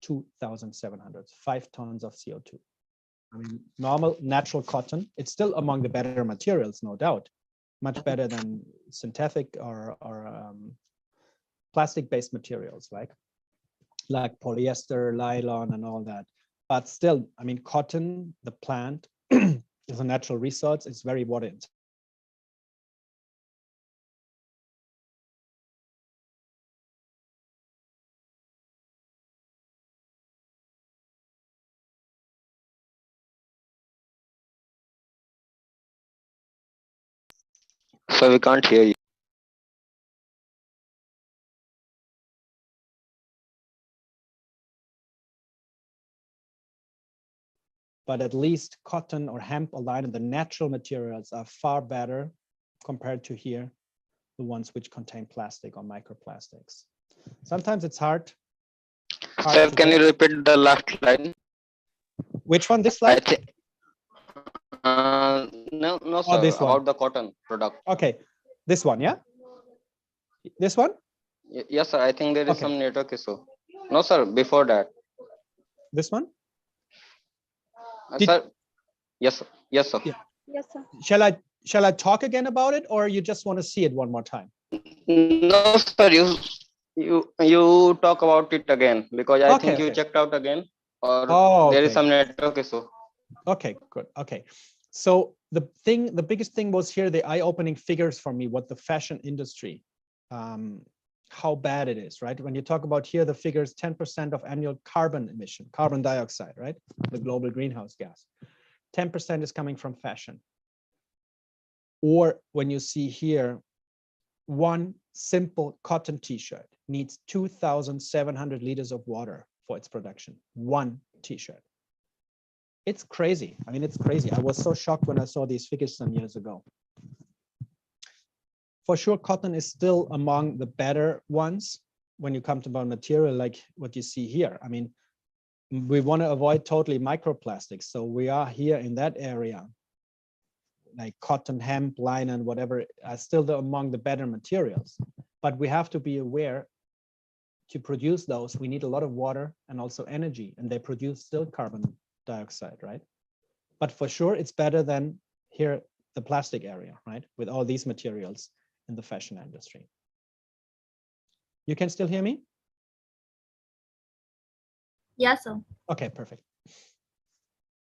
A: 2,700, 5 tons of CO2. I mean, normal natural cotton, it's still among the better materials, no doubt, much better than synthetic or plastic-based materials, like polyester, nylon, and all that. But still, I mean, cotton, the plant, is a natural resource. It's very water intensive.
C: So we can't hear you.
A: But at least cotton or hemp or linen, the natural materials are far better compared to here, the ones which contain plastic or microplastics. Sometimes it's hard.
C: Sir, can you repeat the last line?
A: Which one? This slide?
C: No, sir.
A: this one.
C: About the cotton product.
A: Okay, this one, yeah. This one?
C: Yes, sir. I think there is
A: Okay.
C: some network issue. No, sir. Before that.
A: This one?
C: Sir. Yes, sir. Yes, sir.
A: Yeah.
E: Yes, sir.
A: Shall I talk again about it, or you just want to see it one more time?
C: No, sir. You talk about it again, because I think you
A: Okay.
C: checked out again, or there
A: okay.
C: is some network issue.
A: Okay, good. Okay. So the biggest thing was here, the eye-opening figures for me, what the fashion industry, how bad it is, right? When you talk about here, the figures, 10% of annual carbon emission, carbon dioxide, right? The global greenhouse gas. 10% is coming from fashion. Or when you see here, one simple cotton t-shirt needs 2,700 liters of water for its production. One t-shirt. It's crazy. I mean, it's crazy. I was so shocked when I saw these figures some years ago. For sure, cotton is still among the better ones when you come to about material, like what you see here. I mean, we want to avoid totally microplastics. So we are here in that area, like cotton, hemp, linen, whatever, are still among the better materials. But we have to be aware, to produce those, we need a lot of water and also energy, and they produce still carbon dioxide, right? But for sure, it's better than here, the plastic area, right? With all these materials in the fashion industry. You can still hear me?
F: Yes, sir.
A: Okay, perfect.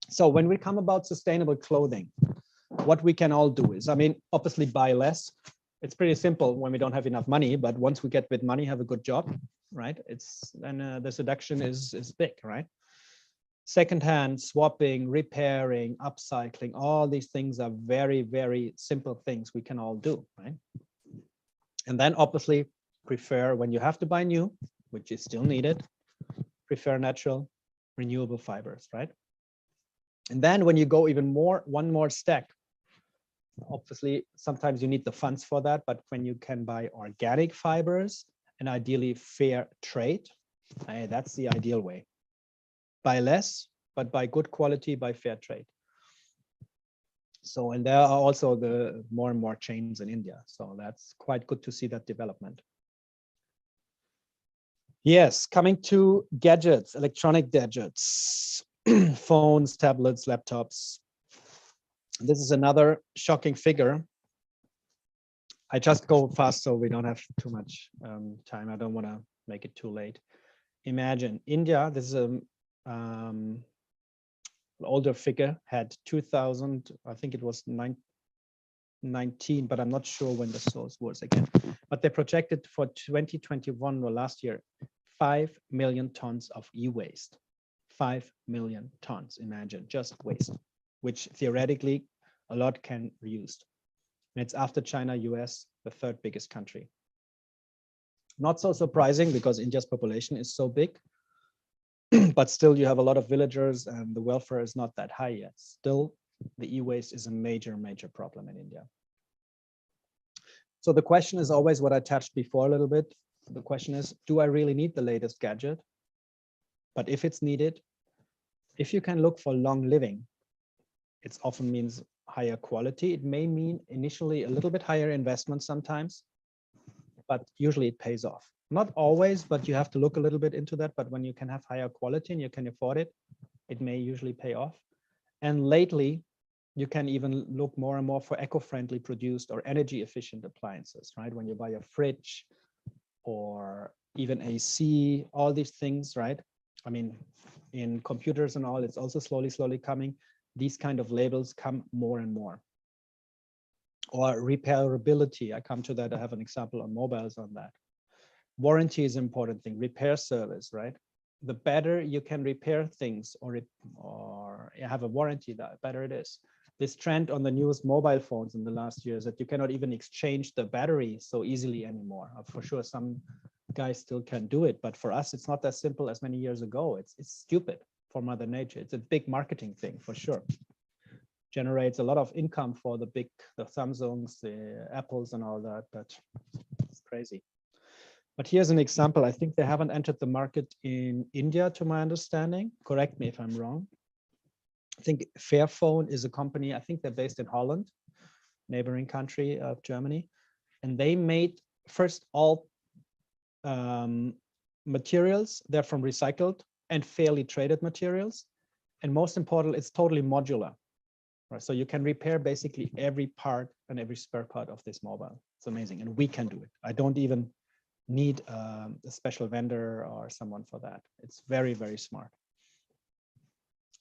A: So when we come about sustainable clothing, what we can all do is, I mean, obviously buy less. It's pretty simple when we don't have enough money, but once we get with money, have a good job, right? Then the seduction is big, right? Secondhand, swapping, repairing, upcycling, all these things are very, very simple things we can all do, right? And then obviously prefer, when you have to buy new, which is still needed, prefer natural, renewable fibers, right? And then when you go even more, one more step, obviously sometimes you need the funds for that, but when you can buy organic fibers and ideally fair trade, That's the ideal way. Buy less, but buy good quality, by fair trade. So, and there are also the more and more chains in India. So that's quite good to see that development. Yes, coming to gadgets, electronic gadgets, phones, tablets, laptops. This is another shocking figure. I just go fast so we don't have too much time. I don't want to make it too late. Imagine India, this is an older figure, had 2000, I think it was 19, but I'm not sure when the source was again. But they projected for 2021 or last year, 5 million tons of e-waste. 5 million tons, imagine, just waste, which theoretically a lot can be reused. And it's after China, US, the third biggest country. Not so surprising because India's population is so big, but still you have a lot of villagers and the welfare is not that high yet. Still, the e-waste is a major, major problem in India. So the question is always what I touched before a little bit. The question is, do I really need the latest gadget? But if it's needed, if you can look for long living, it often means higher quality. It may mean initially a little bit higher investment sometimes, but usually it pays off. Not always, but you have to look a little bit into that. But when you can have higher quality and you can afford it, it may usually pay off. And lately, you can even look more and more for eco-friendly produced or energy efficient appliances, right? When you buy a fridge or even AC, all these things, right? I mean, in computers and all, it's also slowly coming. These kind of labels come more and more. Or repairability, I come to that. I have an example on mobiles on that. Warranty is an important thing, repair service, right? The better you can repair things or have a warranty, the better it is. This trend on the newest mobile phones in the last years that you cannot even exchange the battery so easily anymore. For sure, some guys still can do it, but for us, it's not as simple as many years ago. It's stupid for Mother Nature. It's a big marketing thing for sure. Generates a lot of income for the Samsungs, the Apples and all that, but it's crazy. But here's an example. I think they haven't entered the market in India, to my understanding. Correct me if I'm wrong. I think Fairphone is a company, I think they're based in Holland, neighboring country of Germany. And they made first all materials, they're from recycled and fairly traded materials. And most important, it's totally modular. Right? So you can repair basically every part and every spare part of this mobile. It's amazing. And we can do it. I don't even need a special vendor or someone for that. It's very, very smart.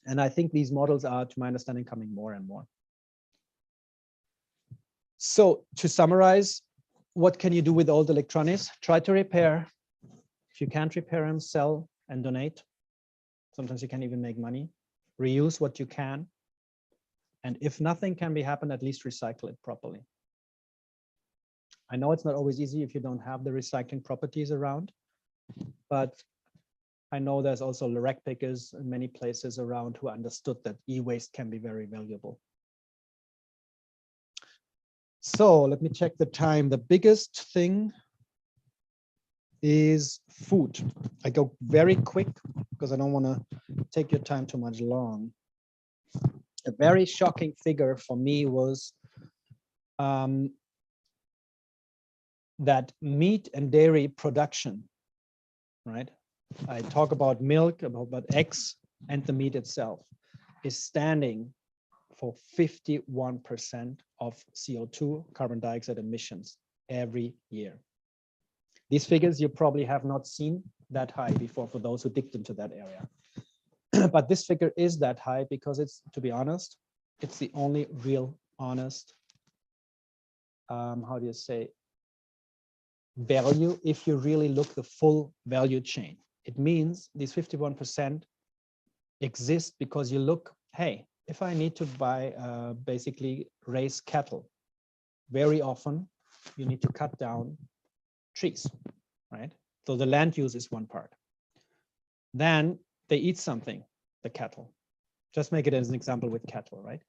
A: And I think these models are, to my understanding, coming more and more. So to summarize, what can you do with old electronics? Try to repair. If you can't repair them, sell and donate. Sometimes you can even make money. Reuse what you can. And if nothing can be happened, at least recycle it properly. I know it's not always easy if you don't have the recycling properties around, but I know there's also rag pickers in many places around who understood that e-waste can be very valuable. So let me check the time. The biggest thing is food. I go very quick because I don't want to take your time too much long. A very shocking figure for me was that meat and dairy production, right? I talk about milk, about eggs, and the meat itself is standing for 51% of CO2, carbon dioxide emissions every year. These figures you probably have not seen that high before for those who digged into that area. But this figure is that high because it's, to be honest, it's the only real honest, how do you say, value if you really look the full value chain. It means these 51% exist because you look, hey, if I need to buy, basically raise cattle, very often you need to cut down trees, right? So the land use is one part. Then they eat something, the cattle. Just make it as an example with cattle, right?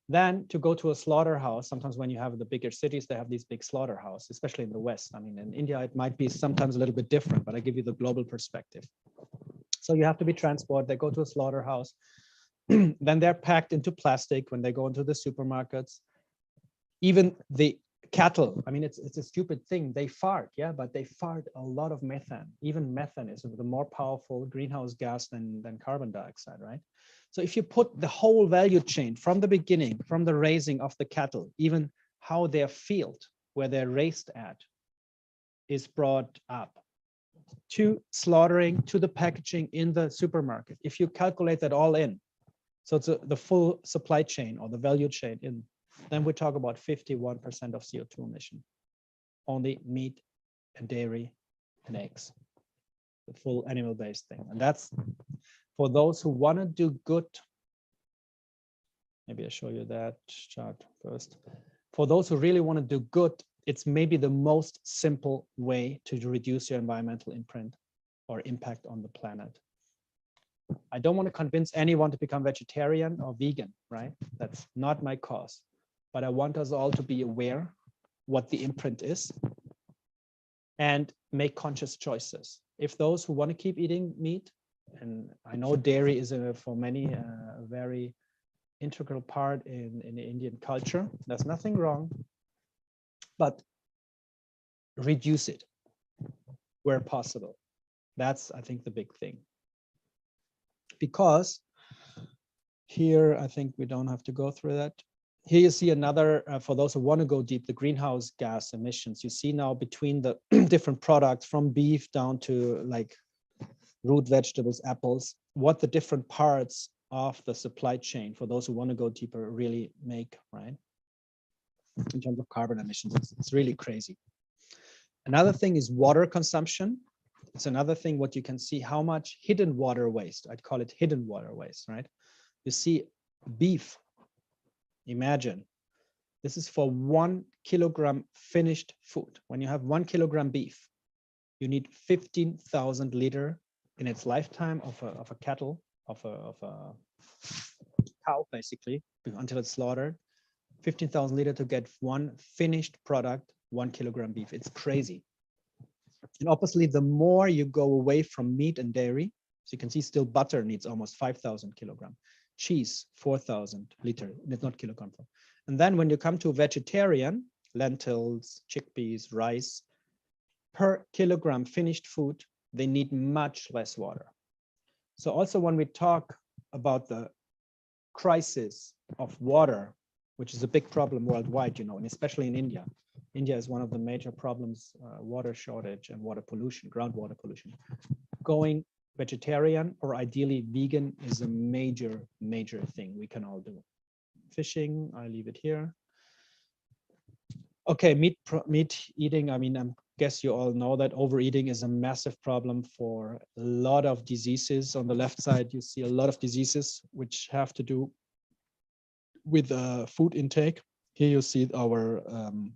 A: Then to go to a slaughterhouse, sometimes when you have the bigger cities, they have these big slaughterhouses, especially in the West. I mean, in India, it might be sometimes a little bit different, but I give you the global perspective. So you have to be transported, they go to a slaughterhouse, then they're packed into plastic when they go into the supermarkets. Even the cattle, I mean, it's a stupid thing. They fart, yeah, but they fart a lot of methane. Even methane is the more powerful greenhouse gas than carbon dioxide, right? So if you put the whole value chain from the beginning, from the raising of the cattle, even how their field, where they're raised at, is brought up, to slaughtering, to the packaging in the supermarket. If you calculate that all in, so it's the full supply chain or the value chain in, then we talk about 51% of CO2 emission. Only meat and dairy and eggs, the full animal-based thing. And that's for those who want to do good. Maybe I show you that chart first. For those who really want to do good, it's maybe the most simple way to reduce your environmental imprint or impact on the planet. I don't want to convince anyone to become vegetarian or vegan, right? That's not my cause. But I want us all to be aware what the imprint is and make conscious choices. If those who want to keep eating meat, and I know dairy is for many a very integral part in the Indian culture, there's nothing wrong, but reduce it where possible. That's, I think, the big thing. Because here, I think we don't have to go through that. Here you see another, for those who want to go deep, the greenhouse gas emissions. You see now between the different products from beef down to like root vegetables, apples, what the different parts of the supply chain, for those who want to go deeper, really make, right? In terms of carbon emissions, it's really crazy. Another thing is water consumption. It's another thing what you can see, how much hidden water waste. I'd call it hidden water waste, right? You see beef. Imagine this is for 1 kilogram finished food. When you have 1 kilogram beef, you need 15,000 liter in its lifetime of a cattle, of a cow, basically, until it's slaughtered. 15,000 liter to get one finished product, 1 kilogram beef. It's crazy. And obviously, the more you go away from meat and dairy, so you can see still butter needs almost 5,000 kilogram. Cheese, 4,000 liter, it's not kilogram. And then when you come to vegetarian, lentils, chickpeas, rice, per kilogram finished food, they need much less water. So also when we talk about the crisis of water, which is a big problem worldwide, you know, and especially in India. India is one of the major problems, water shortage and water pollution, groundwater pollution. Going vegetarian or ideally vegan is a major, major thing we can all do. Fishing, I leave it here. Okay, meat eating, I mean, I guess you all know that overeating is a massive problem for a lot of diseases. On the left side, you see a lot of diseases which have to do with food intake. Here you see our, on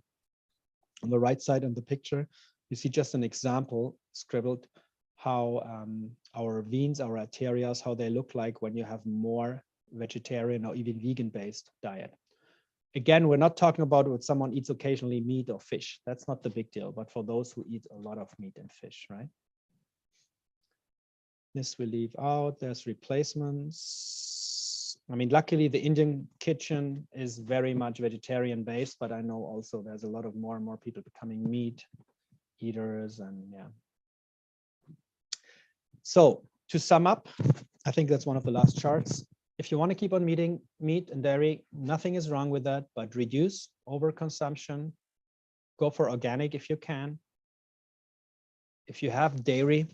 A: the right side in the picture, you see just an example scribbled how our veins, our arterias, how they look like when you have more vegetarian or even vegan-based diet. Again, we're not talking about when someone eats occasionally meat or fish. That's not the big deal, but for those who eat a lot of meat and fish, right? This we leave out, there's replacements. I mean, luckily the Indian kitchen is very much vegetarian based, but I know also there's a lot of more and more people becoming meat eaters and yeah. So to sum up, I think that's one of the last charts. If you want to keep on eating meat and dairy, nothing is wrong with that, but reduce overconsumption. Go for organic if you can. If you have dairy,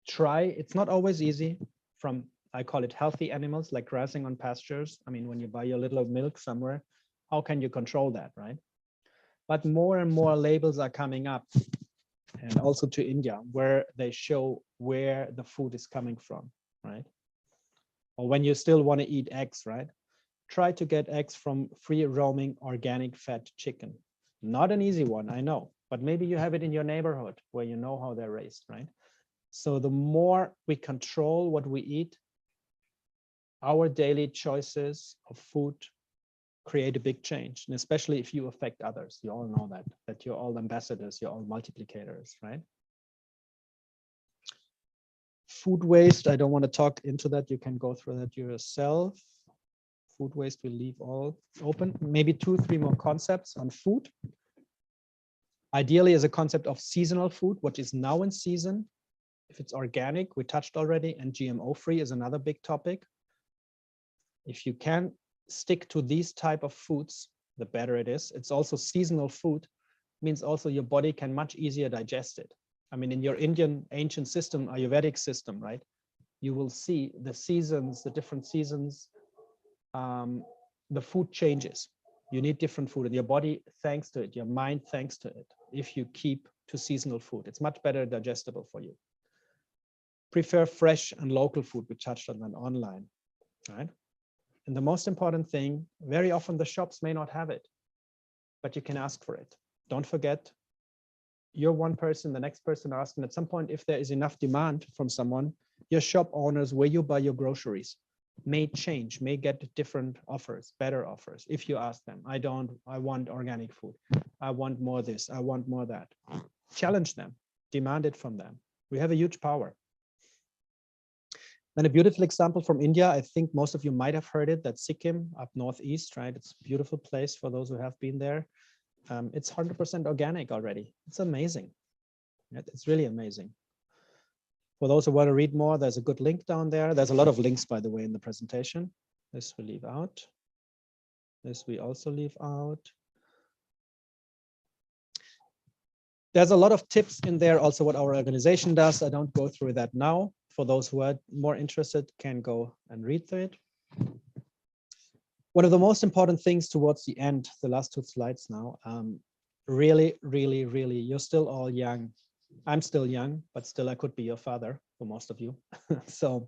A: try, it's not always easy, from, I call it healthy animals, like grazing on pastures. I mean, when you buy your little milk somewhere, how can you control that, right? But more and more labels are coming up, and also to India, where they show where the food is coming from, right? Or when you still want to eat eggs, right? Try to get eggs from free roaming organic fed chicken. Not an easy one, I know, but maybe you have it in your neighborhood where you know how they're raised, right? So the more we control what we eat, our daily choices of food create a big change. And especially if you affect others, you all know that you're all ambassadors, you're all multiplicators, right? Food waste, I don't want to talk into that. You can go through that yourself. Food waste, we'll leave all open. Maybe 2-3 more concepts on food. Ideally is a concept of seasonal food, what is now in season. If it's organic, we touched already, and GMO free is another big topic. If you can stick to these type of foods, the better it is. It's also seasonal food, means also your body can much easier digest it. I mean, in your Indian ancient system, Ayurvedic system, right? You will see the seasons, the different seasons, the food changes. You need different food, and your body thanks to it, your mind thanks to it. If you keep to seasonal food, it's much better digestible for you. Prefer fresh and local food. We touched on that online, right? And the most important thing, very often the shops may not have it, but you can ask for it. Don't forget, you're one person, the next person asks, and at some point, if there is enough demand from someone, your shop owners, where you buy your groceries, may change, may get different offers, better offers. If you ask them, I want organic food. I want more this, I want more that. Challenge them, demand it from them. We have a huge power. Then a beautiful example from India, I think most of you might have heard it, that's Sikkim up northeast, right? It's a beautiful place for those who have been there. It's 100% organic already. It's amazing. It's really amazing. For those who want to read more, there's a good link down there. There's a lot of links, by the way, in the presentation. This we leave out. This we also leave out. There's a lot of tips in there, also what our organization does. I don't go through that now. For those who are more interested, can go and read through it. One of the most important things towards the end, the last 2 slides now, really, you're still all young. I'm still young, but still I could be your father for most of you. So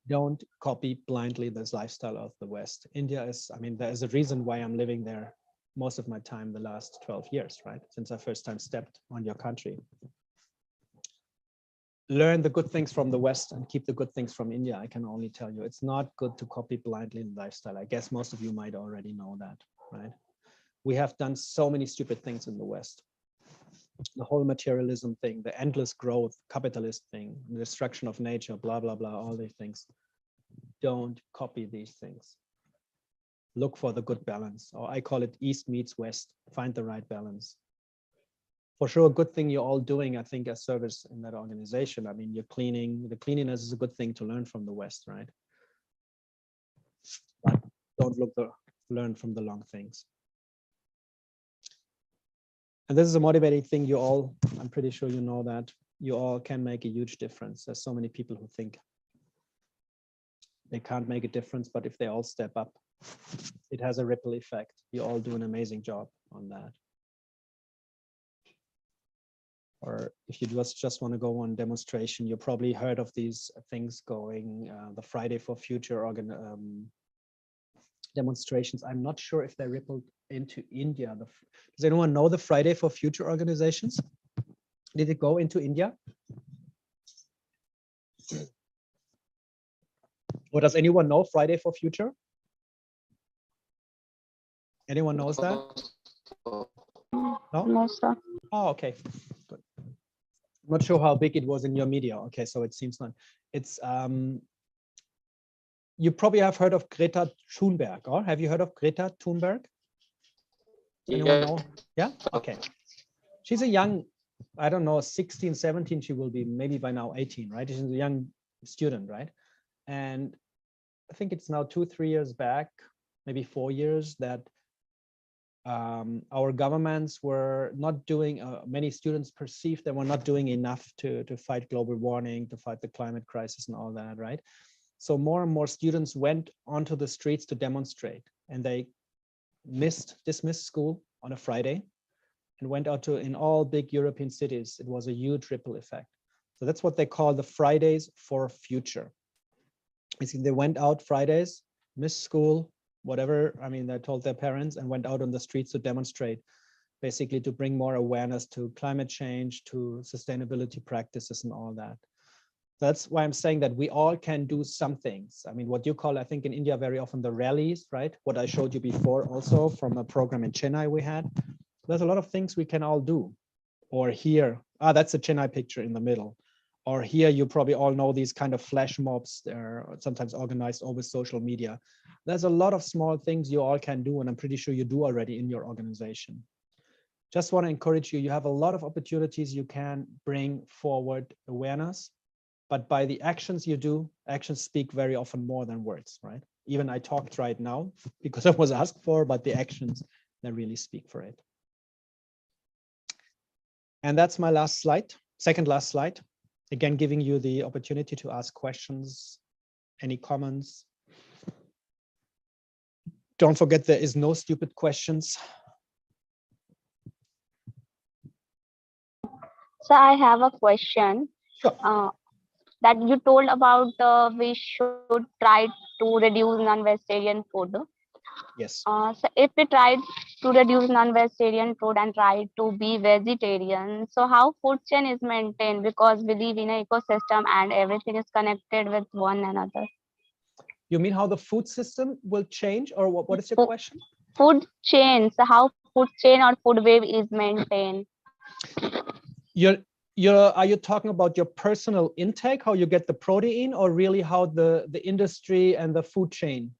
A: don't copy blindly this lifestyle of the West. India is, I mean, there is a reason why I'm living there most of my time the last 12 years, right? Since I first time stepped on your country. Learn the good things from the West and keep the good things from India. I can only tell you, it's not good to copy blindly the lifestyle. I guess most of you might already know that, right? We have done so many stupid things in the West. The whole materialism thing, the endless growth, capitalist thing, the destruction of nature, blah, blah, blah, all these things. Don't copy these things. Look for the good balance, or I call it East meets West. Find the right balance. For sure, a good thing you're all doing, I think, as service in that organization. I mean, you're cleaning. The cleanliness is a good thing to learn from the West, right? But don't learn from the long things. And this is a motivating thing. You all, I'm pretty sure you know that you all can make a huge difference. There's so many people who think they can't make a difference, but if they all step up, it has a ripple effect. You all do an amazing job on that. Or if you just want to go on demonstration, you probably heard of these things going, the Friday for Future demonstrations. I'm not sure if they rippled into India. Does anyone know the Friday for Future organizations? Did it go into India? Or does anyone know Friday for Future? Anyone knows that? No?
B: No, sir.
A: Oh, okay. Good. I'm not sure how big it was in your media. Okay, so it seems not. It's you probably have heard of Greta Thunberg, or have you heard of Greta Thunberg? Anyone know? Yeah? Okay. She's a young, I don't know, 16, 17, she will be maybe by now 18, right? She's a young student, right? And I think it's now 2-3 years back, maybe 4 years, that our governments were not doing, many students perceived they were not doing enough to fight global warming, to fight the climate crisis and all that, right? So more and more students went onto the streets to demonstrate, and they dismissed school on a Friday and went out to, in all big European cities, it was a huge ripple effect. So that's what they call the Fridays for Future. Basically, they went out Fridays, missed school, whatever, I mean, they told their parents and went out on the streets to demonstrate, basically to bring more awareness to climate change, to sustainability practices and all that. That's why I'm saying that we all can do some things. I mean, what you call, I think in India, very often the rallies, right? What I showed you before also from a program in Chennai we had. There's a lot of things we can all do. Or here, that's a Chennai picture in the middle. Or here, you probably all know these kind of flash mobs. They're sometimes organized over social media. There's a lot of small things you all can do, and I'm pretty sure you do already in your organization. Just want to encourage you, you have a lot of opportunities you can bring forward awareness, but by the actions you do, actions speak very often more than words, right? Even I talked right now because I was asked for, but the actions, they really speak for it. And that's my last slide, second last slide. Again, giving you the opportunity to ask questions, any comments. Don't forget, there is no stupid questions.
B: So I have a question.
A: Sure.
B: That you told about we should try to reduce non-vegetarian food.
A: Yes.
B: So if we try to reduce non-vegetarian food and try to be vegetarian, so how food chain is maintained? Because we live in an ecosystem and everything is connected with one another.
A: You mean how the food system will change, or what is your question?
B: Food chain, so how food chain or food web is maintained?
A: Are you talking about your personal intake, how you get the protein, or really how the industry and the food chain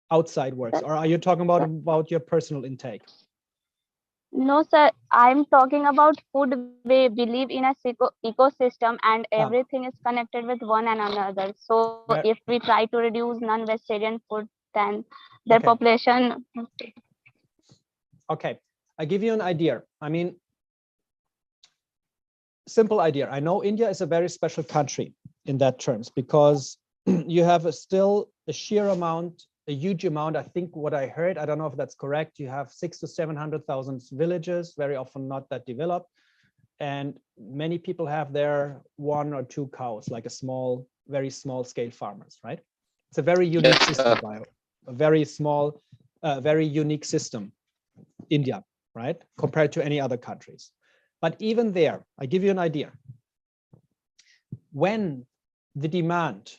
A: outside works? Or are you talking about your personal intake?
B: No, sir. I'm talking about food web. We live in a ecosystem and everything is connected with one another. So if we try to reduce non-vegetarian food, then their population.
A: Okay, I give you an idea. I mean, simple idea. I know India is a very special country in that terms because you have still a sheer amount, a huge amount. I think what I heard, I don't know if that's correct. You have 600,000 to 700,000 villages, very often not that developed. And many people have their 1 or 2 cows, like a small, very small scale farmers, right? It's a very unique system, a very small, very unique system, India, right? Compared to any other countries. But even there, I give you an idea. When the demand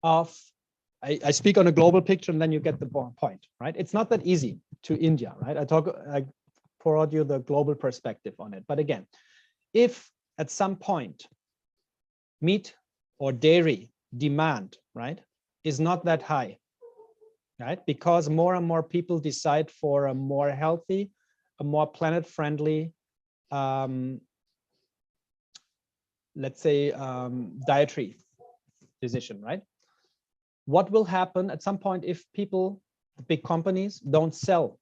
A: of, I speak on a global picture and then you get the point, right? It's not that easy to India, right? I pour out you the global perspective on it. But again, if at some point meat or dairy demand, right, is not that high, right? Because more and more people decide for a more healthy, a more planet-friendly, let's say, dietary decision, right? What will happen at some point if people, big companies, don't sell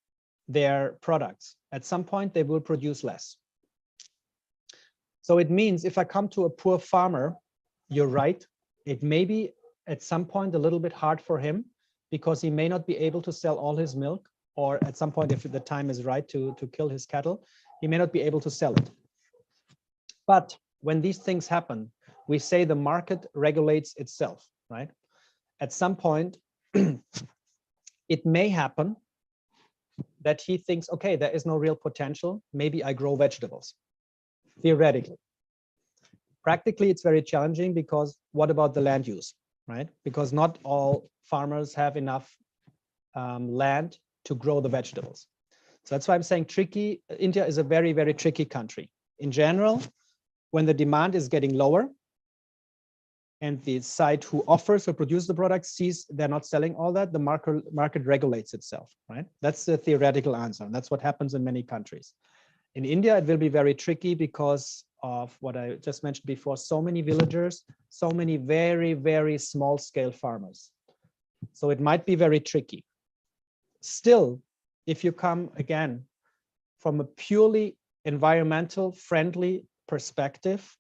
A: their products? At some point, they will produce less. So it means if I come to a poor farmer, you're right, it may be at some point a little bit hard for him because he may not be able to sell all his milk, or at some point, if the time is right to kill his cattle, he may not be able to sell it. But when these things happen, we say the market regulates itself, right? At some point, it may happen that he thinks, okay, there is no real potential. Maybe I grow vegetables, theoretically. Practically, it's very challenging because what about the land use, right? Because not all farmers have enough land to grow the vegetables. So that's why I'm saying tricky. India is a very, very tricky country. In general, when the demand is getting lower and the site who offers or produces the product sees they're not selling all that, the market regulates itself, right? That's the theoretical answer. And that's what happens in many countries. In India, it will be very tricky because of what I just mentioned before, so many villagers, so many very, very small scale farmers. So it might be very tricky. Still, if you come again from a purely environmental friendly perspective,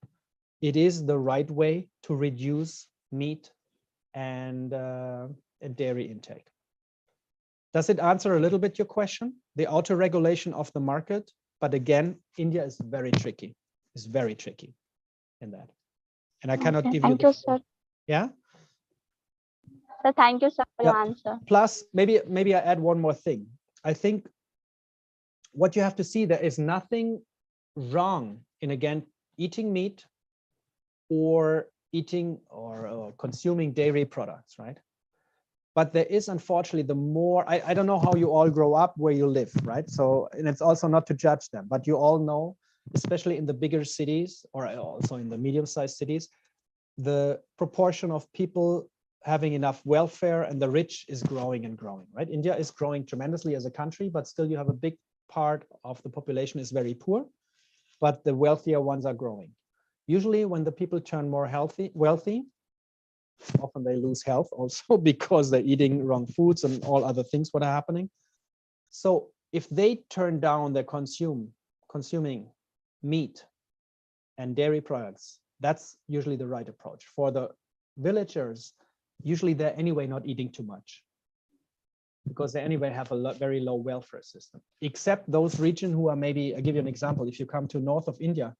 A: it is the right way to reduce meat and dairy intake. Does it answer a little bit your question? The auto-regulation of the market, but again, India is very tricky. It's very tricky in that, and I cannot give you.
B: Thank you, sir.
A: Yeah.
B: So thank you, sir, for your answer.
A: Plus, maybe I add one more thing. I think what you have to see, there is nothing wrong in, again, eating meat or eating or consuming dairy products, right? But there is, unfortunately, the more, I don't know how you all grow up where you live, right? So, and it's also not to judge them, but you all know, especially in the bigger cities or also in the medium-sized cities, the proportion of people having enough welfare and the rich is growing and growing, right? India is growing tremendously as a country, but still you have a big part of the population is very poor, but the wealthier ones are growing. Usually when the people turn more wealthy, often they lose health also because they're eating wrong foods and all other things what are happening. So if they turn down their consuming meat and dairy products, that's usually the right approach. For the villagers, usually they're anyway not eating too much because they anyway have a very low welfare system, except those regions who are maybe, I'll give you an example. If you come to north of India,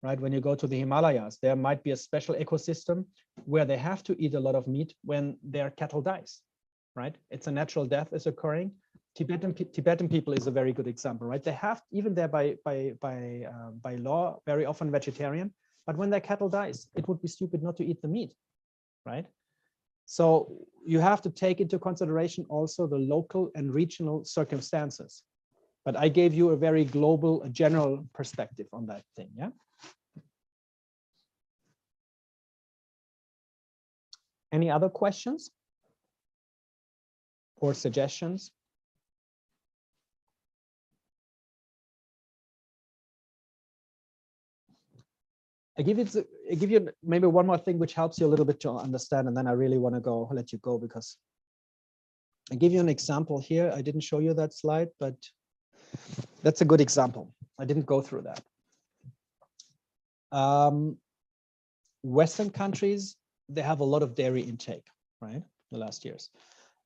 A: right, when you go to the Himalayas, there might be a special ecosystem where they have to eat a lot of meat when their cattle dies, right? It's a natural death is occurring. Tibetan people is a very good example, right? They have, even there by law, very often vegetarian, but when their cattle dies, it would be stupid not to eat the meat, right? So you have to take into consideration also the local and regional circumstances. But I gave you a very global, a general perspective on that thing, yeah? Any other questions or suggestions? I give you maybe one more thing which helps you a little bit to understand, and then I really want to let you go, because I give you an example here. I didn't show you that slide, but that's a good example. I didn't go through that. Western countries, they have a lot of dairy intake, right, the last years.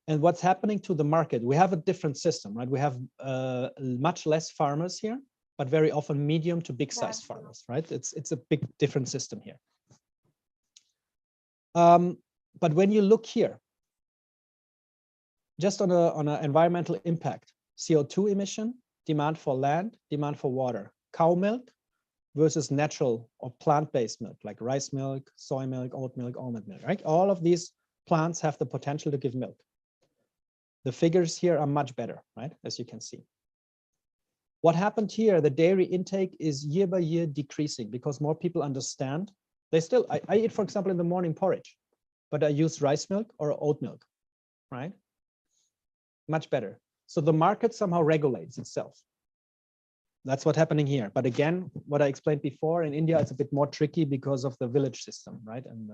A: And what's happening to the market, we have a different system, right? We have much less farmers here, but very often medium to big sized farmers, right? It's a big different system here. But when you look here, just on an environmental impact, CO2 emission, demand for land, demand for water, cow milk versus natural or plant-based milk, like rice milk, soy milk, oat milk, almond milk, right? All of these plants have the potential to give milk. The figures here are much better, right? As you can see. What happened here, the dairy intake is year by year decreasing because more people understand. They still, I eat, for example, in the morning porridge, but I use rice milk or oat milk, right? Much better. So the market somehow regulates itself. That's what's happening here. But again, what I explained before, in India, it's a bit more tricky because of the village system, right? And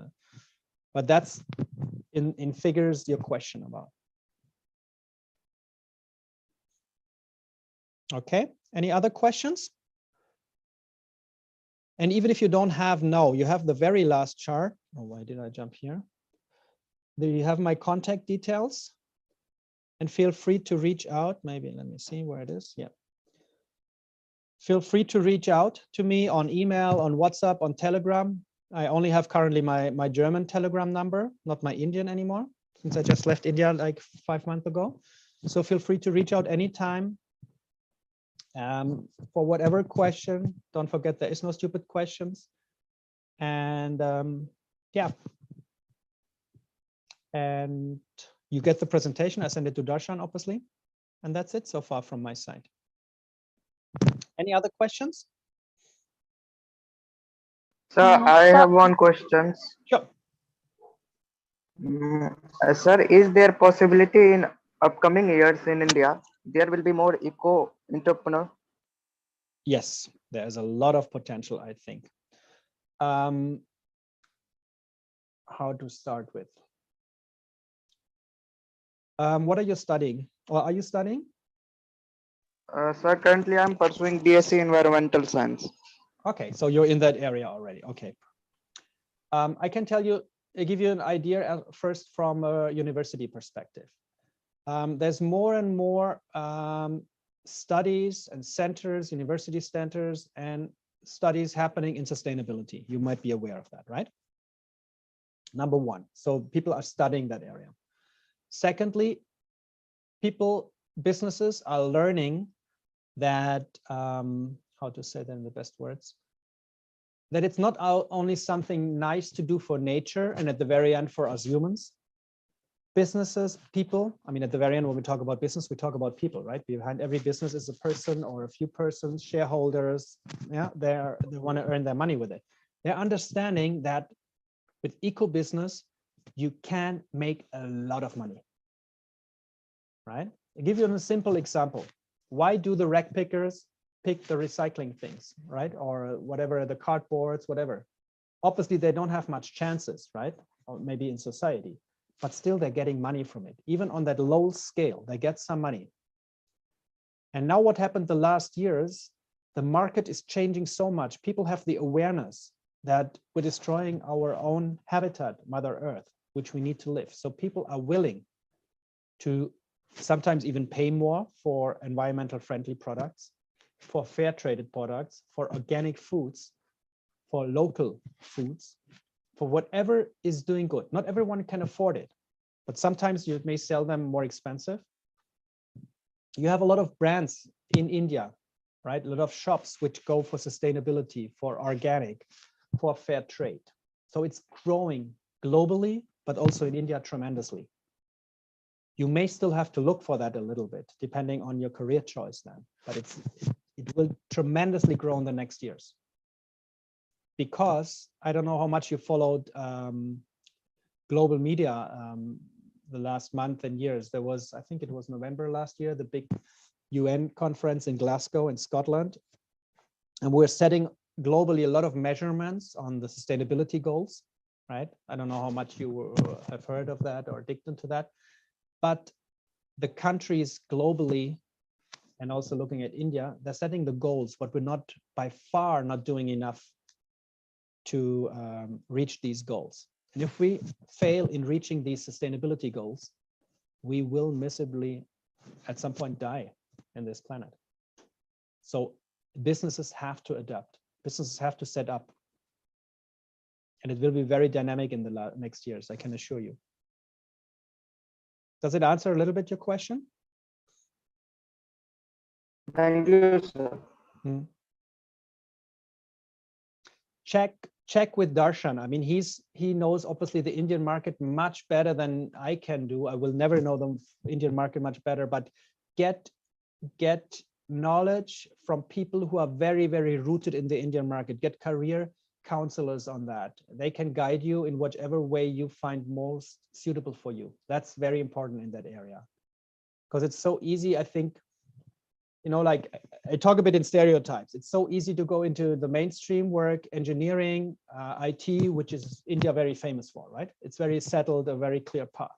A: but that's in figures your question about. Okay, any other questions? And even if you don't have now, you have the very last chart. Oh, why did I jump here? There you have my contact details. And feel free to reach out. Maybe let me see where it is. Yeah. Feel free to reach out to me on email, on WhatsApp, on Telegram. I only have currently my German Telegram number, not my Indian anymore, since I just left India like 5 months ago. So feel free to reach out anytime. For whatever question. Don't forget, there is no stupid questions. And yeah. And you get the presentation. I send it to Darshan, obviously. And that's it so far from my side. Any other questions?
D: So I have one question.
A: Sure.
D: Sir, is there possibility in upcoming years in India, there will be more eco entrepreneur?
A: Yes, there's a lot of potential, I think. How to start with? What are you studying? Or are you studying?
D: Sir, currently I'm pursuing BSc Environmental Science.
A: Okay, so you're in that area already. Okay. I can tell you, I give you an idea first from a university perspective. There's more and more studies and centers, university centers, and studies happening in sustainability. You might be aware of that, right? Number one, so people are studying that area. Secondly, businesses are learning that, how to say that in the best words, that it's not only something nice to do for nature and at the very end for us humans. Businesses, people, I mean, at the very end, when we talk about business, we talk about people, right? Behind every business is a person or a few persons, shareholders. Yeah, they want to earn their money with it. They're understanding that with eco business, you can make a lot of money, right? I'll give you a simple example. Why do the rag pickers pick the recycling things, right? Or whatever, the cardboards, whatever. Obviously, they don't have much chances, right? Or maybe in society. But still they're getting money from it. Even on that low scale, they get some money. And now what happened the last years, the market is changing so much. People have the awareness that we're destroying our own habitat, Mother Earth, which we need to live. So people are willing to sometimes even pay more for environmental friendly products, for fair traded products, for organic foods, for local foods, for whatever is doing good. Not everyone can afford it, but sometimes you may sell them more expensive. You have a lot of brands in India, right? A lot of shops which go for sustainability, for organic, for fair trade. So it's growing globally, but also in India tremendously. You may still have to look for that a little bit, depending on your career choice then, but it will tremendously grow in the next years. Because I don't know how much you followed global media the last month and years. There was, I think it was November last year, the big UN conference in Glasgow in Scotland. And we're setting globally a lot of measurements on the sustainability goals, right? I don't know how much you have heard of that or digged into that, but the countries globally, and also looking at India, they're setting the goals, but we're not by far not doing enough to reach these goals. And if we fail in reaching these sustainability goals, we will miserably at some point die in this planet. So businesses have to adapt. Businesses have to set up. And it will be very dynamic in the next years, I can assure you. Does it answer a little bit your question?
D: Thank you, sir.
A: Check with Darshan. I mean, he knows obviously the Indian market much better than I can do. I will never know the Indian market much better, but get knowledge from people who are very, very rooted in the Indian market. Get career counselors on that. They can guide you in whichever way you find most suitable for you. That's very important in that area, because it's so easy, I think, you know, like I talk a bit in stereotypes. It's so easy to go into the mainstream work, engineering, IT, which is India very famous for, right? It's very settled, a very clear path.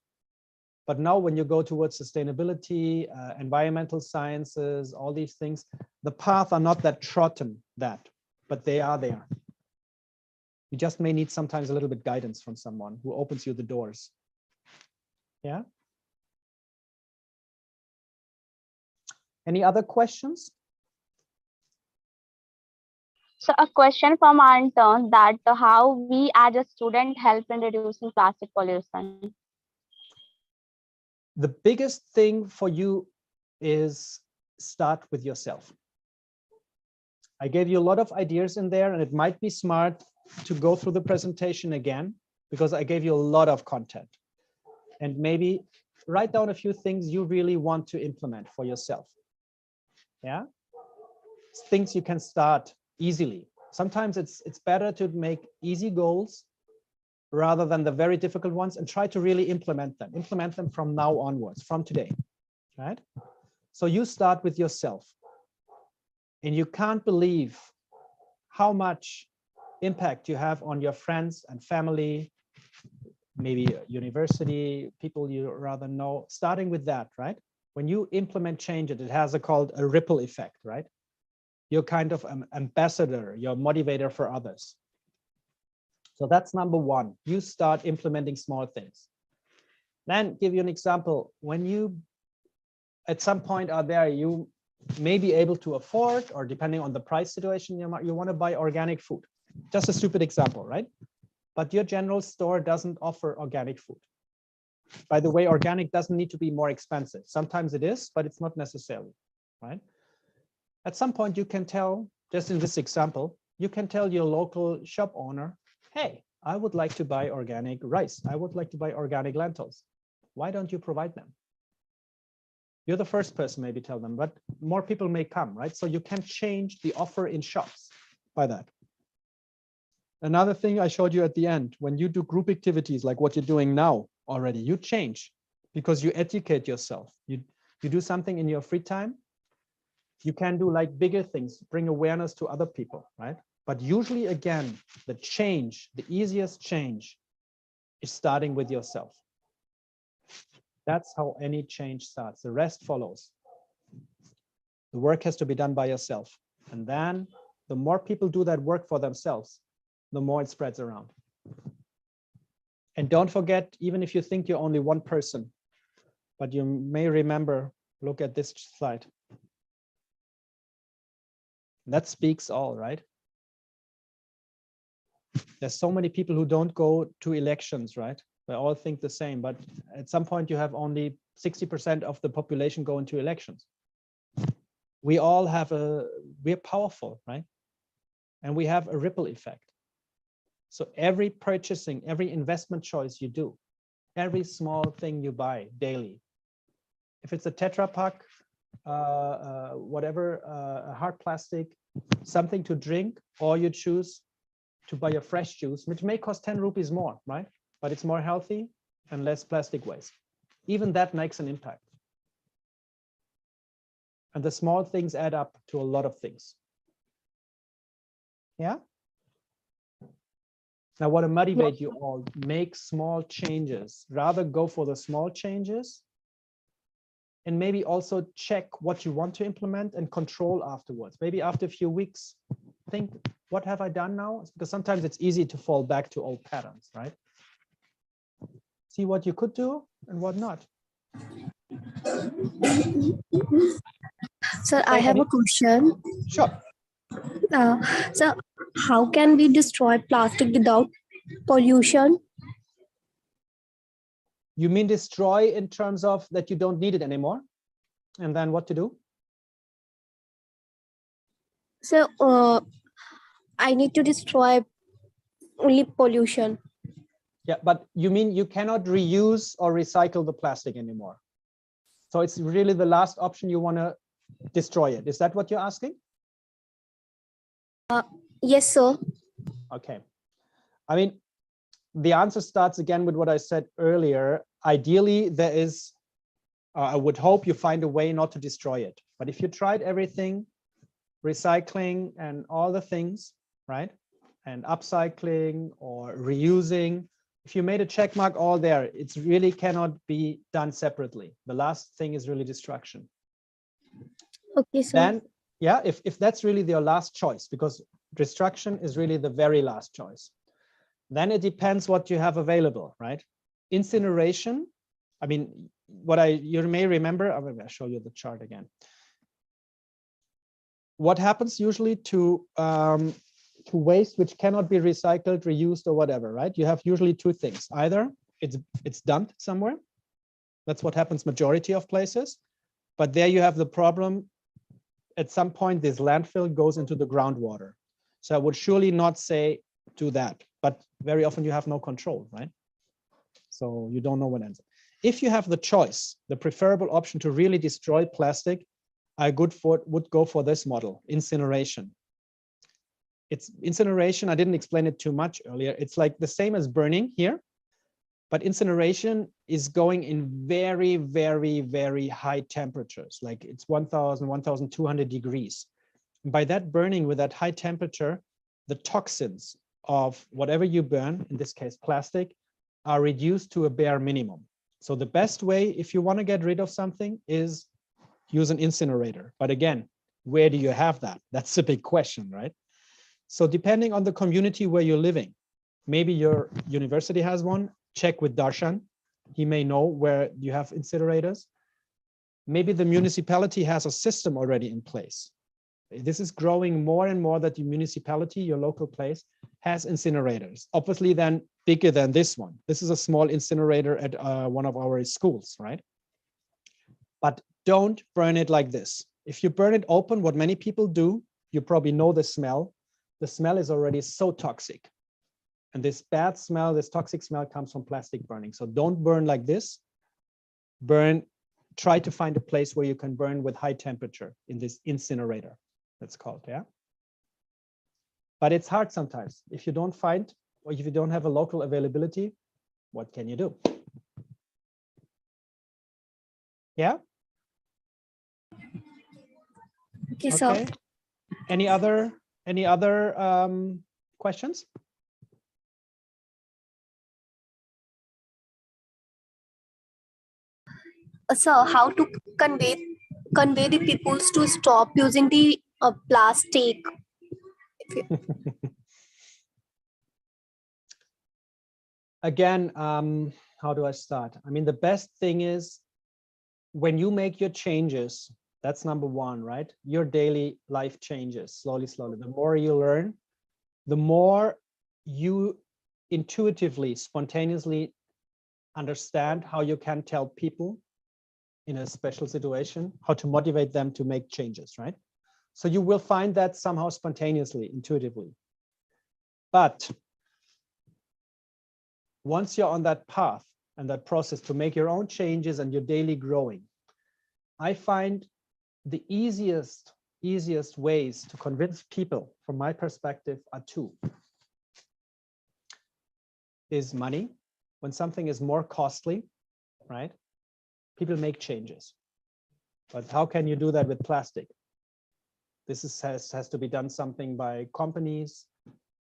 A: But now when you go towards sustainability, environmental sciences, all these things, the paths are not that trodden but they are there. You just may need sometimes a little bit guidance from someone who opens you the doors. Yeah. Any other questions?
B: So a question from our intern that how we as a student help in reducing plastic pollution.
A: The biggest thing for you is start with yourself. I gave you a lot of ideas in there, and it might be smart to go through the presentation again, because I gave you a lot of content. And maybe write down a few things you really want to implement for yourself. Yeah, things you can start easily. Sometimes it's better to make easy goals rather than the very difficult ones, and try to really implement them from now onwards, from today, right? So you start with yourself, and you can't believe how much impact you have on your friends and family, maybe university, people you rather know, starting with that, right? When you implement change, it has called a ripple effect, right? You're kind of an ambassador, you're a motivator for others. So that's number one. You start implementing small things. Then give you an example. When you, at some point are there, you may be able to afford, or depending on the price situation, you want to buy organic food. Just a stupid example, right? But your general store doesn't offer organic food. By the way, organic doesn't need to be more expensive. Sometimes it is, but it's not necessarily, right? At some point you can tell, just in this example, You can tell your local shop owner, hey, I would like to buy organic rice. I would like to buy organic lentils. Why don't you provide them? You're the first person maybe tell them, but more people may come, right? So you can change the offer in shops by that. Another thing I showed you at the end, when you do group activities like what you're doing now already, you change because you educate yourself. You do something in your free time. You can do like bigger things, bring awareness to other people, right? But usually, again, the change, the easiest change is starting with yourself. That's how any change starts. The rest follows. The work has to be done by yourself. And then the more people do that work for themselves, the more it spreads around. And don't forget, even if you think you're only one person, but you may remember, look at this slide. That speaks all, right? There's so many people who don't go to elections, right? They all think the same, but at some point you have only 60% of the population go into elections. We all have we're powerful, right? And we have a ripple effect. So every purchasing, every investment choice you do, every small thing you buy daily, if it's a Tetra Pak, whatever, a hard plastic, something to drink, or you choose to buy a fresh juice, which may cost 10 rupees more, right? But it's more healthy and less plastic waste. Even that makes an impact. And the small things add up to a lot of things. Yeah? Now, what to motivate you all, make small changes. Rather go for the small changes and maybe also check what you want to implement and control afterwards. Maybe after a few weeks, think, what have I done now? Because sometimes it's easy to fall back to old patterns, right? See what you could do and what not.
E: Sir, I have a question.
A: Sure.
E: So how can we destroy plastic without pollution?
A: You mean destroy in terms of that you don't need it anymore? And then what to do?
E: So I need to destroy only pollution.
A: Yeah, but you mean you cannot reuse or recycle the plastic anymore? So it's really the last option, you want to destroy it. Is that what you're asking?
E: Yes, sir.
A: Okay. I mean, the answer starts again with what I said earlier. Ideally, there is, I would hope you find a way not to destroy it. But if you tried everything, recycling and all the things, right? And upcycling or reusing, if you made a check mark all there, it really cannot be done separately. The last thing is really destruction.
E: Okay, sir.
A: Then, yeah, if that's really your last choice, because destruction is really the very last choice, then it depends what you have available, right? Incineration, I mean, you may remember, I'll show you the chart again. What happens usually to waste which cannot be recycled, reused, or whatever, right? You have usually two things. Either it's dumped somewhere. That's what happens majority of places. But there you have the problem. At some point, this landfill goes into the groundwater. So I would surely not say do that. But very often you have no control, right? So you don't know what ends up. If you have the choice, the preferable option to really destroy plastic, I would go for this model, incineration. It's incineration, I didn't explain it too much earlier. It's like the same as burning here, but incineration is going in very, very, very high temperatures. Like it's 1000, 1200 degrees. And by that burning with that high temperature, the toxins of whatever you burn, in this case plastic, are reduced to a bare minimum. So the best way, if you want to get rid of something, is use an incinerator. But again, where do you have that? That's a big question, right? So depending on the community where you're living, maybe your university has one, check with Darshan. He may know where you have incinerators. Maybe the municipality has a system already in place. This is growing more and more that the municipality, your local place, has incinerators. Obviously then bigger than this one. This is a small incinerator at one of our schools, right? But don't burn it like this. If you burn it open, what many people do, you probably know the smell. the smell is already so toxic. And this bad smell, this toxic smell comes from plastic burning. So don't burn like this. Try to find a place where you can burn with high temperature in this incinerator, that's called, yeah? But it's hard sometimes. If you don't find, or if you don't have a local availability, what can you do? Yeah?
E: Okay, so
A: Any other questions?
E: so how to convey the peoples to stop using the plastic?
A: Again, how do I start? I mean, the best thing is when you make your changes, that's number one, right? Your daily life changes slowly, slowly. The more you learn, the more you intuitively, spontaneously understand how you can tell people in a special situation, how to motivate them to make changes, right? So you will find that somehow spontaneously, intuitively. But once you're on that path and that process to make your own changes and your daily growing, I find the easiest ways to convince people, from my perspective, are two. Is money. When something is more costly, right? People make changes. But how can you do that with plastic? This has to be done something by companies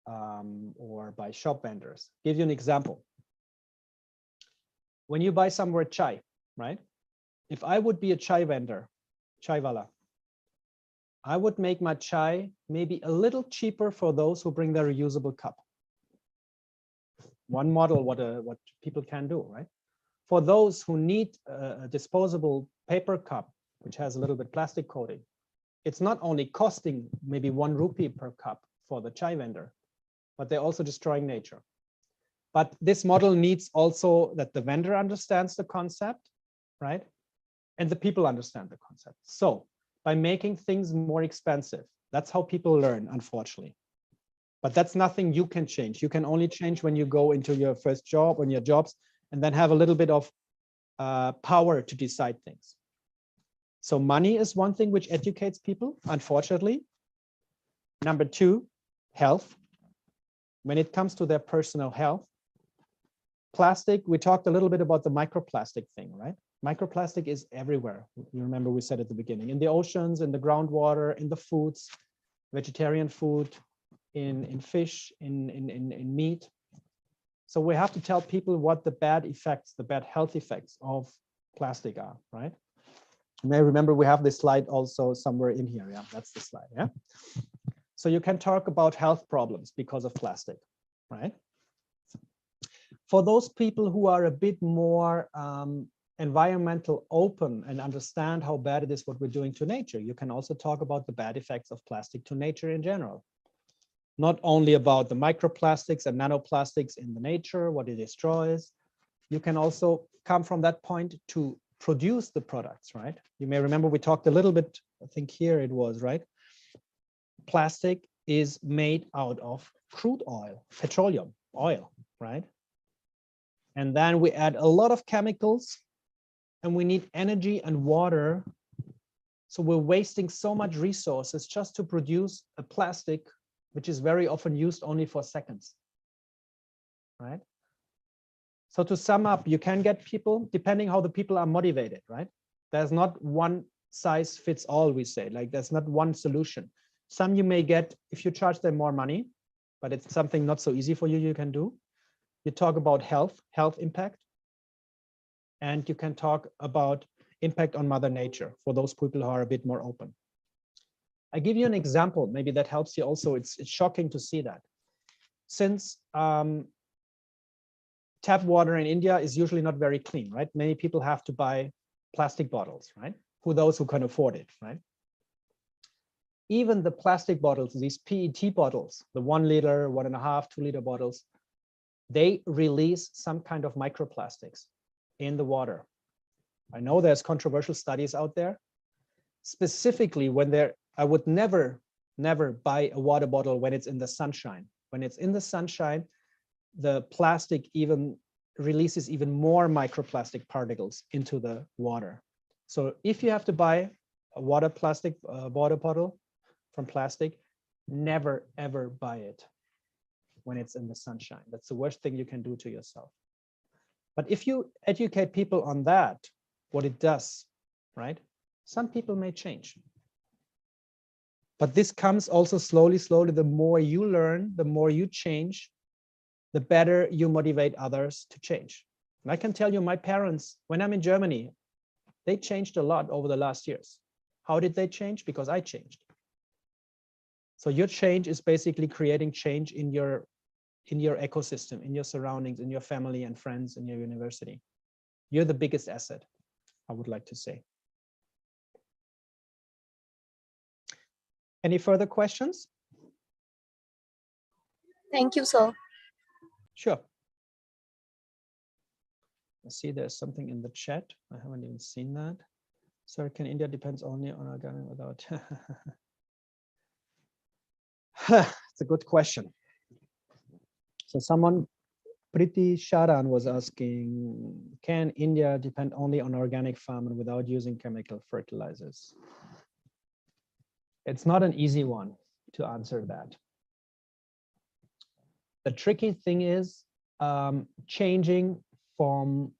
A: or by shop vendors. Give you an example. When you buy somewhere chai, right? If I would be a chai vendor, chai wala, I would make my chai maybe a little cheaper for those who bring their reusable cup. One model, what people can do, right? For those who need a disposable paper cup, which has a little bit plastic coating, it's not only costing maybe 1 rupee per cup for the chai vendor, but they're also destroying nature. But this model needs also that the vendor understands the concept, right? And the people understand the concept. So by making things more expensive, that's how people learn, unfortunately. But that's nothing you can change. You can only change when you go into your first job, on your jobs, and then have a little bit of power to decide things. So money is one thing which educates people, unfortunately. Number two, health. When it comes to their personal health, plastic, we talked a little bit about the microplastic thing, right? Microplastic is everywhere. You remember we said at the beginning, in the oceans, in the groundwater, in the foods, vegetarian food, in fish, in meat. So we have to tell people what the bad effects, the bad health effects of plastic are, right? You may remember we have this slide also somewhere in here. Yeah, that's the slide. Yeah. So you can talk about health problems because of plastic, right? For those people who are a bit more environmental open and understand how bad it is what we're doing to nature, you can also talk about the bad effects of plastic to nature in general. Not only about the microplastics and nanoplastics in the nature, what it destroys. You can also come from that point to produce the products, right? You may remember we talked a little bit, I think here it was, right? Plastic is made out of crude oil, petroleum, oil, right? And then we add a lot of chemicals and we need energy and water. So we're wasting so much resources just to produce a plastic, which is very often used only for seconds, right? So to sum up, you can get people, depending how the people are motivated, right? There's not one size fits all, we say, like there's not one solution. Some you may get if you charge them more money, but it's something not so easy for you, you can do. You talk about health impact, and you can talk about impact on Mother Nature for those people who are a bit more open. I give you an example, maybe that helps you also. It's shocking to see that. Since tap water in India is usually not very clean, right? Many people have to buy plastic bottles, right? For those who can afford it, right? Even the plastic bottles, these PET bottles, the 1 liter, 1.5, 2 liter bottles, they release some kind of microplastics in the water. I know there's controversial studies out there. Specifically when I would never never buy a water bottle when it's in the sunshine. When it's in the sunshine, the plastic even releases even more microplastic particles into the water. So if you have to buy a water bottle from plastic, never ever buy it when it's in the sunshine. That's the worst thing you can do to yourself. But if you educate people on that, what it does, right? Some people may change. But this comes also slowly, slowly. The more you learn, the more you change, the better you motivate others to change. And I can tell you, my parents, when I'm in Germany, they changed a lot over the last years. How did they change? Because I changed. So your change is basically creating change in your ecosystem, in your surroundings, in your family and friends, in your university. You're the biggest asset, I would like to say. Any further questions?
E: Thank you, sir.
A: Sure. I see there's something in the chat. I haven't even seen that. Sir, can India depends only on organic without? It's a good question. So someone, Priti Sharan, was asking, can India depend only on organic farming without using chemical fertilizers? It's not an easy one to answer that. The tricky thing is changing from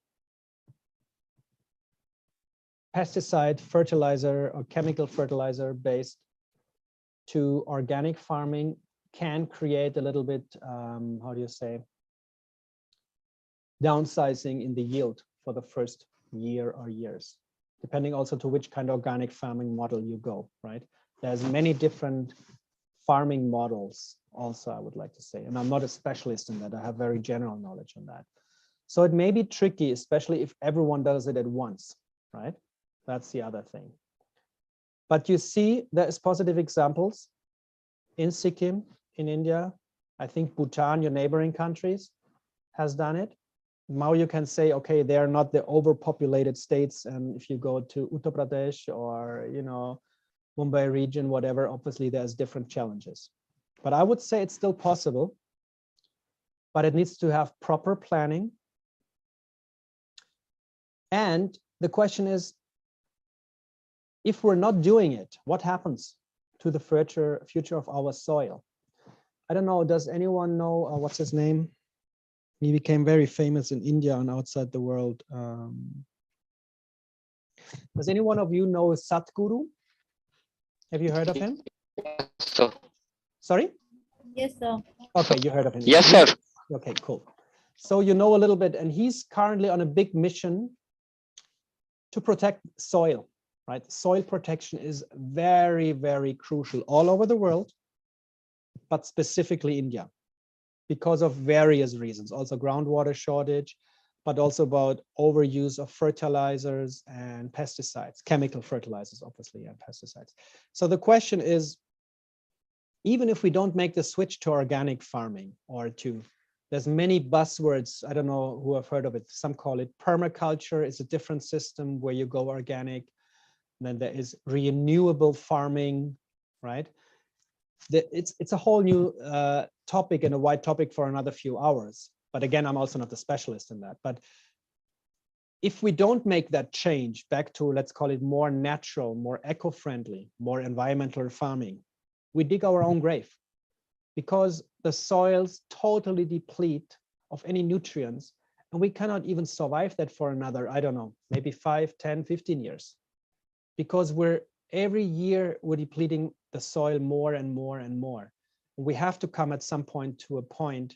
A: pesticide fertilizer or chemical fertilizer based to organic farming can create a little bit, how do you say, downsizing in the yield for the first year or years, depending also to which kind of organic farming model you go, right? There's many different farming models also, I would like to say, and I'm not a specialist in that. I have very general knowledge on that. So it may be tricky, especially if everyone does it at once, right? That's the other thing. But you see, there is positive examples in Sikkim, in India. I think Bhutan, your neighboring countries, has done it. Now you can say, okay, they're not the overpopulated states. And if you go to Uttar Pradesh or, you know, Mumbai region, whatever, obviously there's different challenges. But I would say it's still possible, but it needs to have proper planning. And the question is, if we're not doing it, what happens to the future of our soil? I don't know, does anyone know, what's his name? He became very famous in India and outside the world. Does any one of you know Satguru? Have you heard of him?
C: So,
A: Sorry?
F: Yes, sir.
A: Okay, you heard of him.
C: yes, sir.
A: Okay, cool. So you know a little bit, and he's currently on a big mission to protect soil, right? Soil protection is very, very crucial all over the world, but specifically India, because of various reasons, also groundwater shortage, but also about overuse of fertilizers and pesticides, chemical fertilizers, obviously, and pesticides. So the question is, even if we don't make the switch to organic farming or to, there's many buzzwords, I don't know who have heard of it. Some call it permaculture. It's a different system where you go organic. And then there is renewable farming, right? It's a whole new topic and a wide topic for another few hours. But again, I'm also not a specialist in that. But if we don't make that change back to, let's call it more natural, more eco-friendly, more environmental farming, we dig our own grave, because the soils totally deplete of any nutrients, and we cannot even survive that for another, I don't know, maybe 5, 10, 15 years, because every year we're depleting the soil more and more and more. We have to come at some point to a point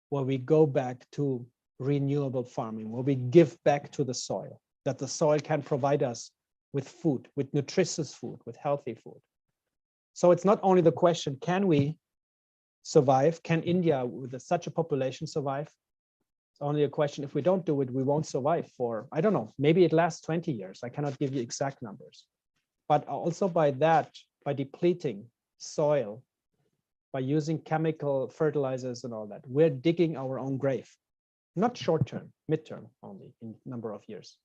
A: where we go back to renewable farming, where we give back to the soil, that the soil can provide us with food, with nutritious food, with healthy food. So it's not only the question, can we survive? Can India, with such a population, survive? It's only a question, if we don't do it, we won't survive for, I don't know, maybe it lasts 20 years. I cannot give you exact numbers. But also by that, by depleting soil, by using chemical fertilizers and all that, we're digging our own grave. Not short term, midterm only, in number of years.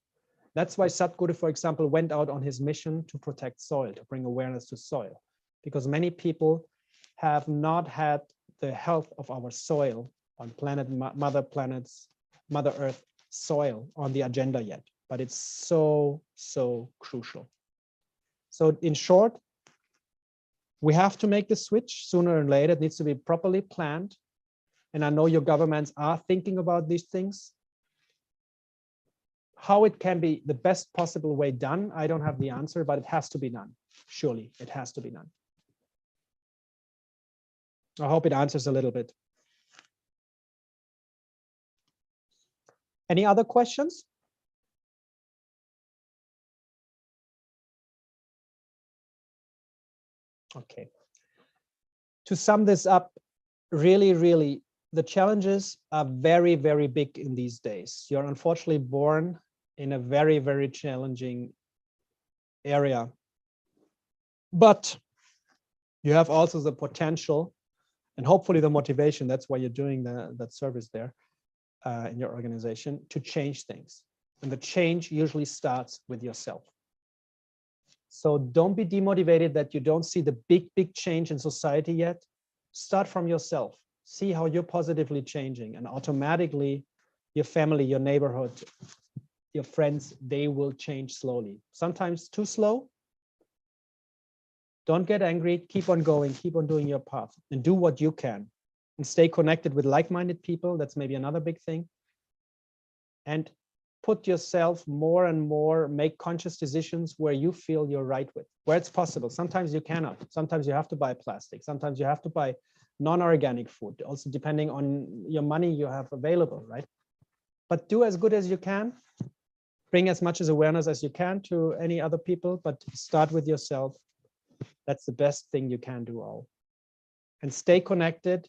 A: That's why Sadhguru, for example, went out on his mission to protect soil, to bring awareness to soil. because many people have not had the health of our soil on Mother Earth soil on the agenda yet, but it's so crucial. So in short, we have to make the switch sooner or later. It needs to be properly planned. And I know your governments are thinking about these things. How it can be the best possible way done, I don't have the answer, but it has to be done. Surely it has to be done. I hope it answers a little bit. Any other questions? Okay. To sum this up, really, the challenges are very, very big in these days. You're unfortunately born in a very, very challenging area. But you have also the potential and hopefully the motivation, that's why you're doing that service there in your organization, to change things. And the change usually starts with yourself. So don't be demotivated that you don't see the big change in society yet. Start from yourself. See how you're positively changing, and automatically your family, your neighborhood, your friends, they will change slowly. Sometimes too slow. Don't get angry, keep on going, keep on doing your path and do what you can and stay connected with like-minded people. That's maybe another big thing. And put yourself more and more, make conscious decisions where you feel you're right with, where it's possible. Sometimes you cannot. Sometimes you have to buy plastic. Sometimes you have to buy non-organic food, also depending on your money you have available, right? But do as good as you can. Bring as much as awareness as you can to any other people, but start with yourself. That's the best thing you can do all. And stay connected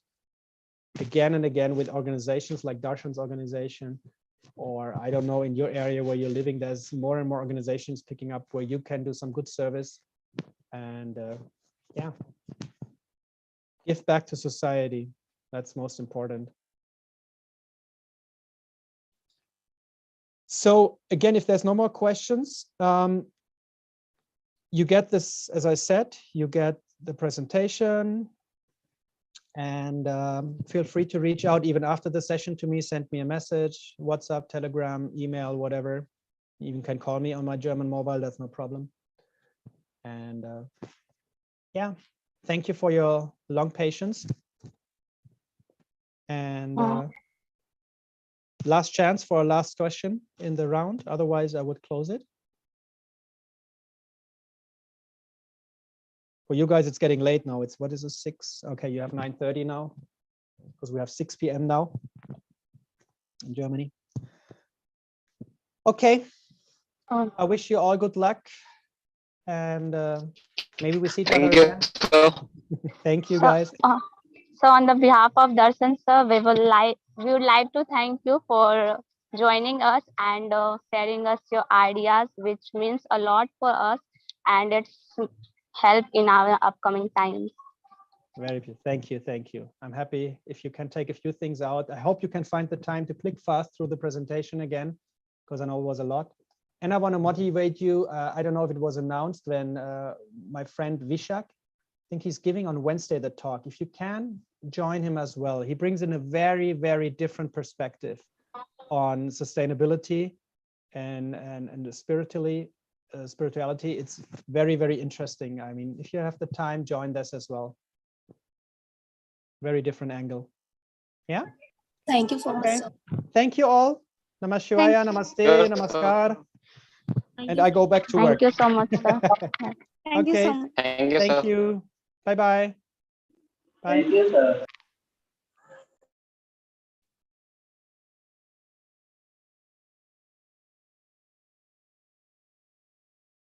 A: again and again with organizations like Darshan's organization, or I don't know, in your area where you're living, there's more and more organizations picking up where you can do some good service. And yeah, give back to society. That's most important. So again, if there's no more questions, you get this, as I said, you get the presentation, and feel free to reach out even after the session to me, send me a message, WhatsApp, Telegram, email, whatever. You even can call me on my German mobile, that's no problem. And yeah, thank you for your long patience. And last chance for a last question in the round, otherwise I would close it. For you guys, it's getting late now. It's, what is it, 6? Okay, you have 9:30 now, because we have 6 p.m. now in Germany. Okay, I wish you all good luck, and maybe we see each other again. Thank you, guys.
B: So on the behalf of Darshan sir, we would like to thank you for joining us and sharing us your ideas, which means a lot for us, and it's help in our upcoming times.
A: Very good. Thank you. Thank you. I'm happy if you can take a few things out. I hope you can find the time to click fast through the presentation again, because I know it was a lot. And I want to motivate you. I don't know if it was announced when my friend Vishak, I think he's giving on Wednesday the talk. If you can, join him as well. He brings in a very, very different perspective on sustainability and the spirituality. It's very, very interesting. I mean, if you have the time, join this as well. Very different angle. Yeah.
E: Thank you so much, sir.
A: Thank you all. Namah Shivaya, Namaste, Namaskar. And I go back to work.
B: Thank you so much, sir.
A: Thank you so much. Thank you. Bye-bye. Bye. Thank you, sir.